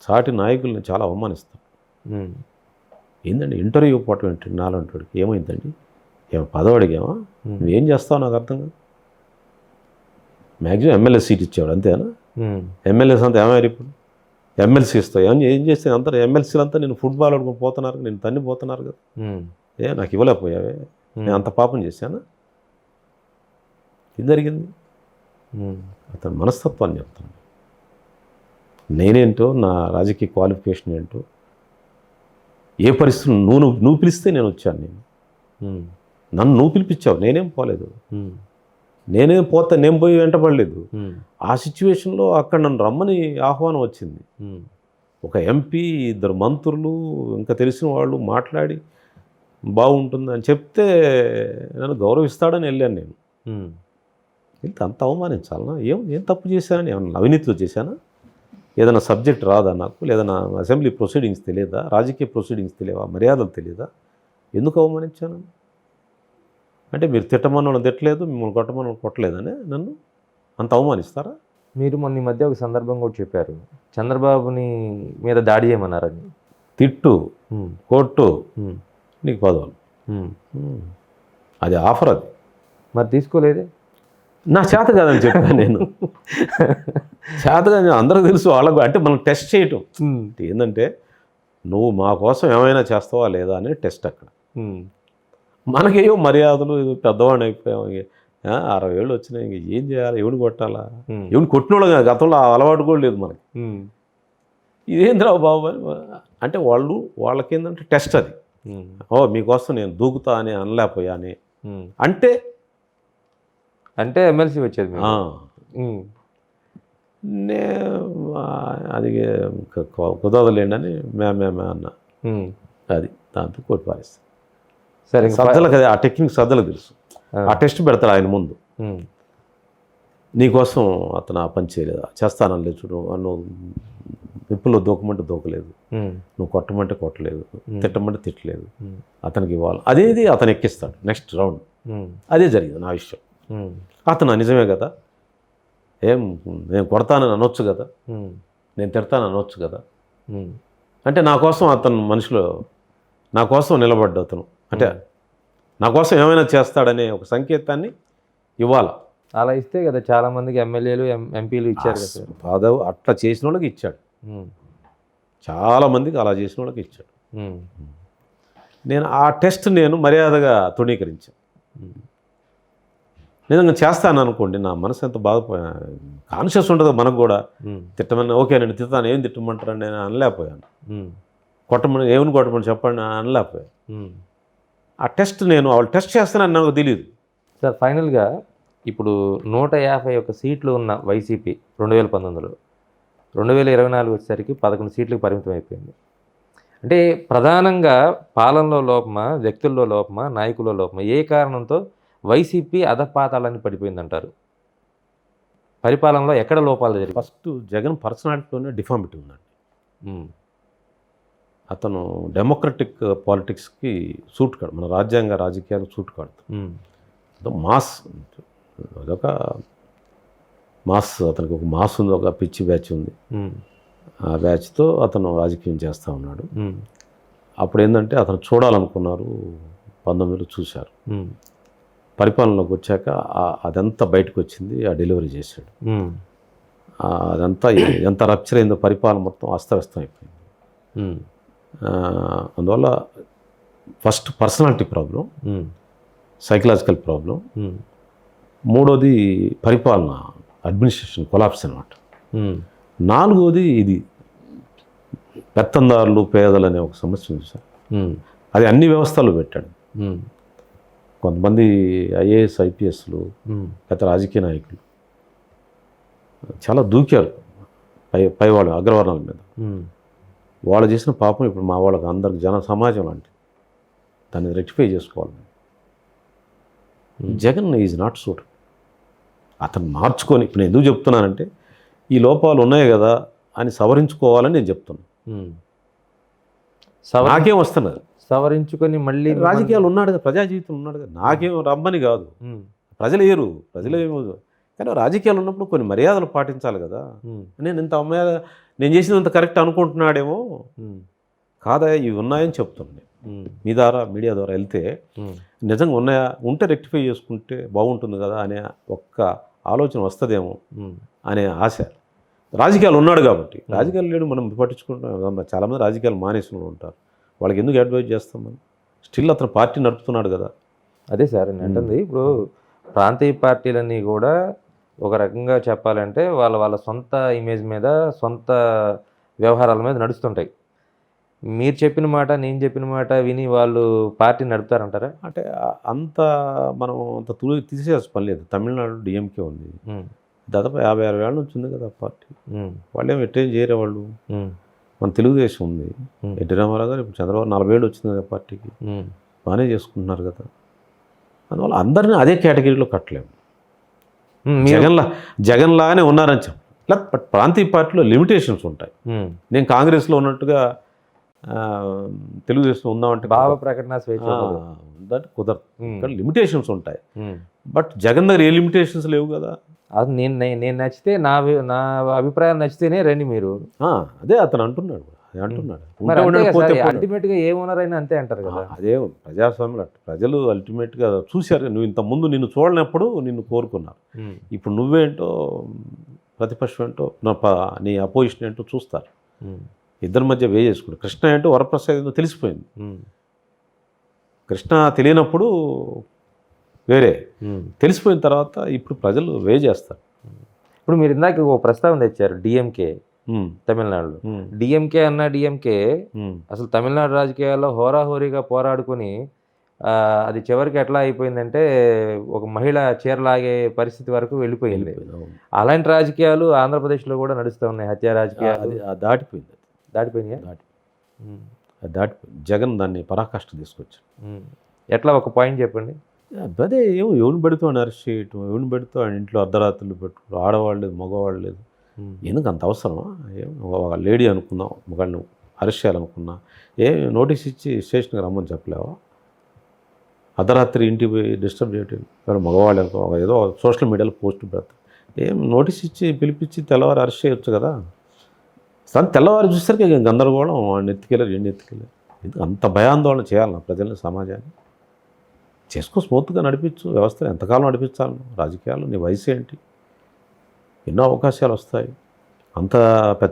చాటి నాయకుల్ని చాలా అవమానిస్తారు. ఏంటండి ఇంటర్వ్యూ ఇవ్వకపోవటం ఏంటండి, నాలంటాడికి ఏమైందండి, పదవి అడిగామా, నువ్వేం చేస్తావు నాకు అర్థం కాదు. మ్యాక్సిమం ఎమ్మెల్యే సీట్ ఇచ్చేవాడు అంతేనా? ఎమ్మెల్యేస్ అంతా ఏమయ్యారు ఇప్పుడు? ఎమ్మెల్సీ ఇస్తావు ఏం చేస్తే అందరూ ఎమ్మెల్సీలు అంతా నేను ఫుట్బాల్ ఆడుకుని పోతున్నారు, నేను తన్ని పోతున్నారు కదా. నాకు ఇవ్వలేకపోయావే, నేను అంత పాపం చేశానా? ఇది జరిగింది. అతని మనస్తత్వాన్ని చెప్తాను. నేనేంటో, నా రాజకీయ క్వాలిఫికేషన్ ఏంటో, ఏ పరిస్థితులు నువ్వు పిలిస్తే నేను వచ్చాను. నన్ను నువ్వు పిలిపించావు, నేనేం పోలేదు. నేను పోయి వెంటపడలేదు. ఆ సిచ్యువేషన్లో అక్కడ నన్ను రమ్మని ఆహ్వానం వచ్చింది. ఒక ఎంపీ, 2 మంత్రులు, ఇంకా తెలిసిన వాళ్ళు మాట్లాడి బాగుంటుంది అని చెప్తే నన్ను గౌరవిస్తాడని వెళ్ళాను. నేను వెళ్తే అంత అవమానించాలనా? ఏం తప్పు చేశానని, ఏమన్నా అవినీతిలో చేశానా? ఏదైనా సబ్జెక్ట్ రాదా నాకు, లేదా నా అసెంబ్లీ ప్రొసీడింగ్స్ తెలియదా, రాజకీయ ప్రొసీడింగ్స్ తెలియవా, మర్యాదలు తెలియదా? ఎందుకు అవమానించాను అంటే, మీరు తిట్టమని తిట్టలేదు, మిమ్మల్ని కొట్టమని కొట్టలేదని నన్ను అంత అవమానిస్తారా? మీరు మొన్న ఈ మధ్య ఒక సందర్భం కూడా చెప్పారు, చంద్రబాబుని మీద దాడి చేయమన్నారని. తిట్టు, కొట్టు, నీకు పదవులు, అది ఆఫర్. అది మరి తీసుకోలేదే. నా చేత కాదని చెప్పాను నేను. చేతగా అందరికి తెలుసు వాళ్ళకు. అంటే మనం టెస్ట్ చేయటం ఏంటంటే, నువ్వు మా కోసం ఏమైనా చేస్తావా లేదా అనేది టెస్ట్. అక్కడ మనకేయో మర్యాదలు, పెద్దవాడిని అయిపోయాం, 60 ఏళ్ళు వచ్చినాయి, ఇంక ఏం చేయాలి, ఎవరిని కొట్టాలా, ఎవరిని కొట్టినోళ్ళు కాదు, గతంలో ఆ అలవాటు కూడా లేదు మనకి. ఇదేంద్రా బాబు అని అంటే వాళ్ళకేందంటే టెస్ట్ అది. మీకోసం నేను దూకుతా అని అనలేకపోయాని అంటే ఎమ్మెల్సీ వచ్చేది అది కుదరదులేండి అని మేమే అన్నా. అది దాంతో కొట్టి పారేస్తాను. సరే, సజ్జలకు అది ఆ టెక్నిక్ సజ్జలకు తెలుసు. ఆ టెస్ట్ పెడతాడు ఆయన ముందు, నీకోసం అతను ఆ పని చేయలేదు, చేస్తానని చూడు, నువ్వు నిప్పుల్లో దూకమంటే దూకలేదు, నువ్వు కొట్టమంటే కొట్టలేదు, తిట్టమంటే తిట్టలేదు, అతనికి ఇవ్వాలి, అదేది అతను ఎక్కిస్తాడు నెక్స్ట్ రౌండ్. అదే జరిగింది నా విషయం. అతను నిజమే కదా, నేను కొడతానని అనొచ్చు కదా, నేను తిడతానని అనొచ్చు కదా, అంటే నా కోసం అతను మనిషిలో నా కోసం నిలబడ్డా అతను, అంటే నా కోసం ఏమైనా చేస్తాడనే ఒక సంకేతాన్ని ఇవ్వాలి. అలా ఇస్తే కదా చాలా మందికి ఎమ్మెల్యేలు ఎంపీలు ఇచ్చారు కదా. పదవి అట్లా చేసిన వాళ్ళకి ఇచ్చాడు, చాలా మందికి అలా చేసిన వాళ్ళకి ఇచ్చాడు. నేను ఆ టెస్ట్ నేను మర్యాదగా తృణీకరించాను. నిజంగా చేస్తాను అనుకోండి, నా మనసు ఎంత బాధపోయా, కాన్షియస్ ఉంటుంది మనకు కూడా. తిట్టమని ఓకే నేను తిట్టాను, ఏం తిట్టమంటారని నేను అనలేకపోయాను, కొట్టమని ఏమని కొట్టమని చెప్పండి అనలేకపోయాను. ఆ టెస్ట్ నేను వాళ్ళు టెస్ట్ చేస్తానని నాకు తెలియదు. సార్ ఫైనల్గా ఇప్పుడు 151 సీట్లు ఉన్న వైసీపీ 2019లో 2024 వచ్చేసరికి 11 సీట్లకు పరిమితం అయిపోయింది. అంటే ప్రధానంగా పాలనలో లోపమా, వ్యక్తుల్లో లోపమా, నాయకుల్లో లోపమా, ఏ కారణంతో వైసీపీ అధపాతాళాన్ని పడిపోయిందంటారు? పరిపాలనలో ఎక్కడ లోపాలు జరిగాయి? ఫస్ట్ జగన్ పర్సనాలిటీలోనే డిఫార్మిటీ ఉందండి. అతను డెమోక్రటిక్ పాలిటిక్స్కి సూట్ కాడు, మన రాజ్యాంగ రాజకీయాలకు సూట్ కాడు. మాస్, అదొక మాస్, అతనికి ఒక మాస్ ఉంది, ఒక పిచ్చి బ్యాచ్ ఉంది. ఆ బ్యాచ్తో అతను రాజకీయం చేస్తూ ఉన్నాడు. అప్పుడు ఏంటంటే అతను చూడాలనుకున్నారు, 19లో చూశారు. పరిపాలనలోకి వచ్చాక అదంతా బయటకు వచ్చింది, ఆ డెలివరీ చేశాడు. అదంతా ఎంత రప్చర్ అయిందో, పరిపాలన మొత్తం అస్తవ్యస్తం అయిపోయింది. అందువల్ల first personality problem, psychological problem, మూడోది పరిపాలన అడ్మినిస్ట్రేషన్ కొలాప్స్ అనమాట. నాలుగోది ఇది పెత్తందారులు పేదలు అనే ఒక సమస్య ఉంది సార్. అది అన్ని వ్యవస్థలు పెట్టాడు. కొంతమంది ఐఏఎస్ ఐపీఎస్లు పెద్ద రాజకీయ నాయకులు చాలా దూకారు పైవాళ్ళు అగ్రవర్ణాల మీద. వాళ్ళు చేసిన పాపం ఇప్పుడు మా వాళ్ళకి అందరికి జన సమాజం లాంటి దాన్ని రెక్టిఫై చేసుకోవాలి. Jagan is not suit. అతను మార్చుకొని, ఇప్పుడు నేను ఎందుకు చెప్తున్నానంటే ఈ లోపాలు ఉన్నాయి కదా అని సవరించుకోవాలని నేను చెప్తున్నాను. నాకేం వస్తున్నది, సవరించుకొని మళ్ళీ రాజకీయాలు ఉన్నాడు కదా, ప్రజా జీవితం ఉన్నాడు కదా, నాకేం రమ్మని కాదు, ప్రజలు ఏరు, ప్రజలు ఏమో, కానీ రాజకీయాలు ఉన్నప్పుడు కొన్ని మర్యాదలు పాటించాలి కదా. నేను ఇంత నేను చేసినంత కరెక్ట్ అనుకుంటున్నాడేమో, కాదా ఇవి ఉన్నాయని చెప్తున్నాను. మీ ద్వారా మీడియా ద్వారా వెళ్తే నిజంగా ఉన్నాయా, ఉంటే రెక్టిఫై చేసుకుంటే బాగుంటుంది కదా అనే ఒక్క ఆలోచన వస్తుందేమో అనే ఆశ. రాజకీయాలు ఉన్నాడు కాబట్టి, రాజకీయాలు లేడు మనం పట్టించుకుంటాం. చాలామంది రాజకీయాలు మానేసిన ఉంటారు, వాళ్ళకి ఎందుకు అడ్వైజ్ చేస్తాం మనం? స్టిల్ అతను పార్టీ నడుపుతున్నాడు కదా. అదే సార్ నేను అంటుంది. ఇప్పుడు ప్రాంతీయ పార్టీలన్నీ కూడా ఒక రకంగా చెప్పాలంటే వాళ్ళ సొంత ఇమేజ్ మీద, సొంత వ్యవహారాల మీద నడుస్తుంటాయి. మీరు చెప్పిన మాట, నేను చెప్పిన మాట విని వాళ్ళు పార్టీ నడుపుతారంటారా? అంటే అంత మనం అంత తీసేయాల్సిన పని లేదు. తమిళనాడు డిఎంకే ఉంది, దాదాపు 50-60 ఏళ్ళ నుంచి ఉంది కదా పార్టీ. వాళ్ళేమో ఎట్టేం చేయరే వాళ్ళు. మన తెలుగుదేశం ఉంది, ఎన్టీ రామారావు గారు, ఇప్పుడు చంద్రబాబు 40 ఏళ్ళు వచ్చింది కదా పార్టీకి, బాగానే చేసుకుంటున్నారు కదా. అందువల్ల అందరినీ అదే కేటగిరీలో కట్టలేము. జగన్లాగానే ఉన్నారని చెప్పి, బట్ ప్రాంతీయ పార్టీలో లిమిటేషన్స్ ఉంటాయి. నేను కాంగ్రెస్లో ఉన్నట్టుగా తెలుగుదేశం ఉందామంటే భావ ప్రకటన స్వేచ్ఛ కుదరదు, ఇక్కడ లిమిటేషన్స్ ఉంటాయి. బట్ జగన్ దగ్గర ఏ లిమిటేషన్స్ లేవు కదా. అది నేను నచ్చితే, నా అభిప్రాయాలు నచ్చితేనే రండి మీరు. అదే అతను అంటున్నాడు. అల్టిమేట్గా ఏమున్నారైనా అంతే అంటారు కదా. అదే ప్రజాస్వామ్యం, ప్రజలు అల్టిమేట్గా చూశారు. నువ్వు ఇంత ముందు నిన్ను చూడనప్పుడు నిన్ను కోరుకున్నారు, ఇప్పుడు నువ్వేంటో ప్రతిపక్షం ఏంటో నీ అపోజిషన్ ఏంటో చూస్తారు. ఇద్దరి మధ్య వే చేసుకుంటారు. కృష్ణ ఏంటో వరప్రసాద్ ఏంటో తెలిసిపోయింది. కృష్ణ తెలియనప్పుడు వేరే. తెలిసిపోయిన తర్వాత ఇప్పుడు ప్రజలు చేస్తారు. ఇప్పుడు మీరు ఇందాక ఒక ప్రస్తావన తెచ్చారు, డిఎంకే తమిళనాడులో. డిఎంకే అన్న డిఎంకే అసలు తమిళనాడు రాజకీయాల్లో హోరాహోరీగా పోరాడుకుని అది చివరికి ఎట్లా అయిపోయిందంటే ఒక మహిళ చీరలాగే పరిస్థితి వరకు వెళ్ళిపోయింది. అలాంటి రాజకీయాలు ఆంధ్రప్రదేశ్లో కూడా నడుస్తూ ఉన్నాయి, హత్యా రాజకీయాలు. దాటిపోయింది. దాటిపోయినాయా? అది దాటిపోయింది. జగన్ దాన్ని పరాకాష్ట తీసుకొచ్చాడు. ఎట్లా ఒక పాయింట్ చెప్పండి. అదే ఎవరిని పెడుతూ అని అరెస్ట్ చేయటం, ఎవరిని పెడుతూ ఆయన ఇంట్లో అర్ధరాత్రులు పెట్టుకుంటారు, ఆడవాళ్ళు లేదు మగవాళ్ళు లేదు. ఎందుకు అంత అవసరమా? ఒక లేడీ అనుకున్నాం, మగాళ్ళని అరెస్ట్ చేయాలనుకున్నా నోటీస్ ఇచ్చి స్టేషన్కి రమ్మని చెప్పలేవా? అర్ధరాత్రి ఇంటికి పోయి డిస్టర్బ్ చేయటం, ఎవరు మగవాళ్ళు అనుకో ఏదో సోషల్ మీడియాలో పోస్ట్ పెడతారు, నోటీస్ ఇచ్చి పిలిపించి తెల్లవారు అరెస్ట్ చేయొచ్చు కదా. తను తెల్లవారు చూసరికి గందరగోళం, వాడిని ఎత్తుకెళ్ళారు, ఎన్ని ఎత్తుకెళ్ళారు. ఎందుకు అంత భయాందోళన చేయాలన్నా ప్రజల్ని, సమాజాన్ని? చేసుకో, స్మూత్గా నడిపించు వ్యవస్థను. ఎంతకాలం నడిపించాలను రాజకీయాలు? నీ వయసు ఏంటి? ఎన్నో అవకాశాలు వస్తాయి, అంత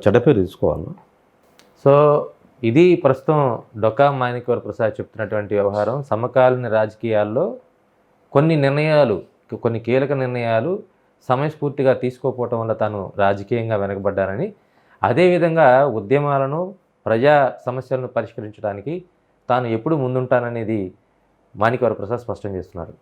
చెడ్డ పేరు తీసుకోవాలన్నా? సో ఇది ప్రస్తుతం డొక్కా మాణిక్యవర ప్రసాద్ చెప్తున్నటువంటి వ్యవహారం. సమకాలీన రాజకీయాల్లో కొన్ని కీలక నిర్ణయాలు సమయస్ఫూర్తిగా తీసుకోకపోవటం వల్ల తాను రాజకీయంగా వెనకబడ్డారని, అదేవిధంగా ఉద్యమాలను, ప్రజా సమస్యలను పరిష్కరించడానికి తాను ఎప్పుడు ముందుంటాననేది మాణిక్యవర ప్రసాద్ స్పష్టం చేస్తున్నారు.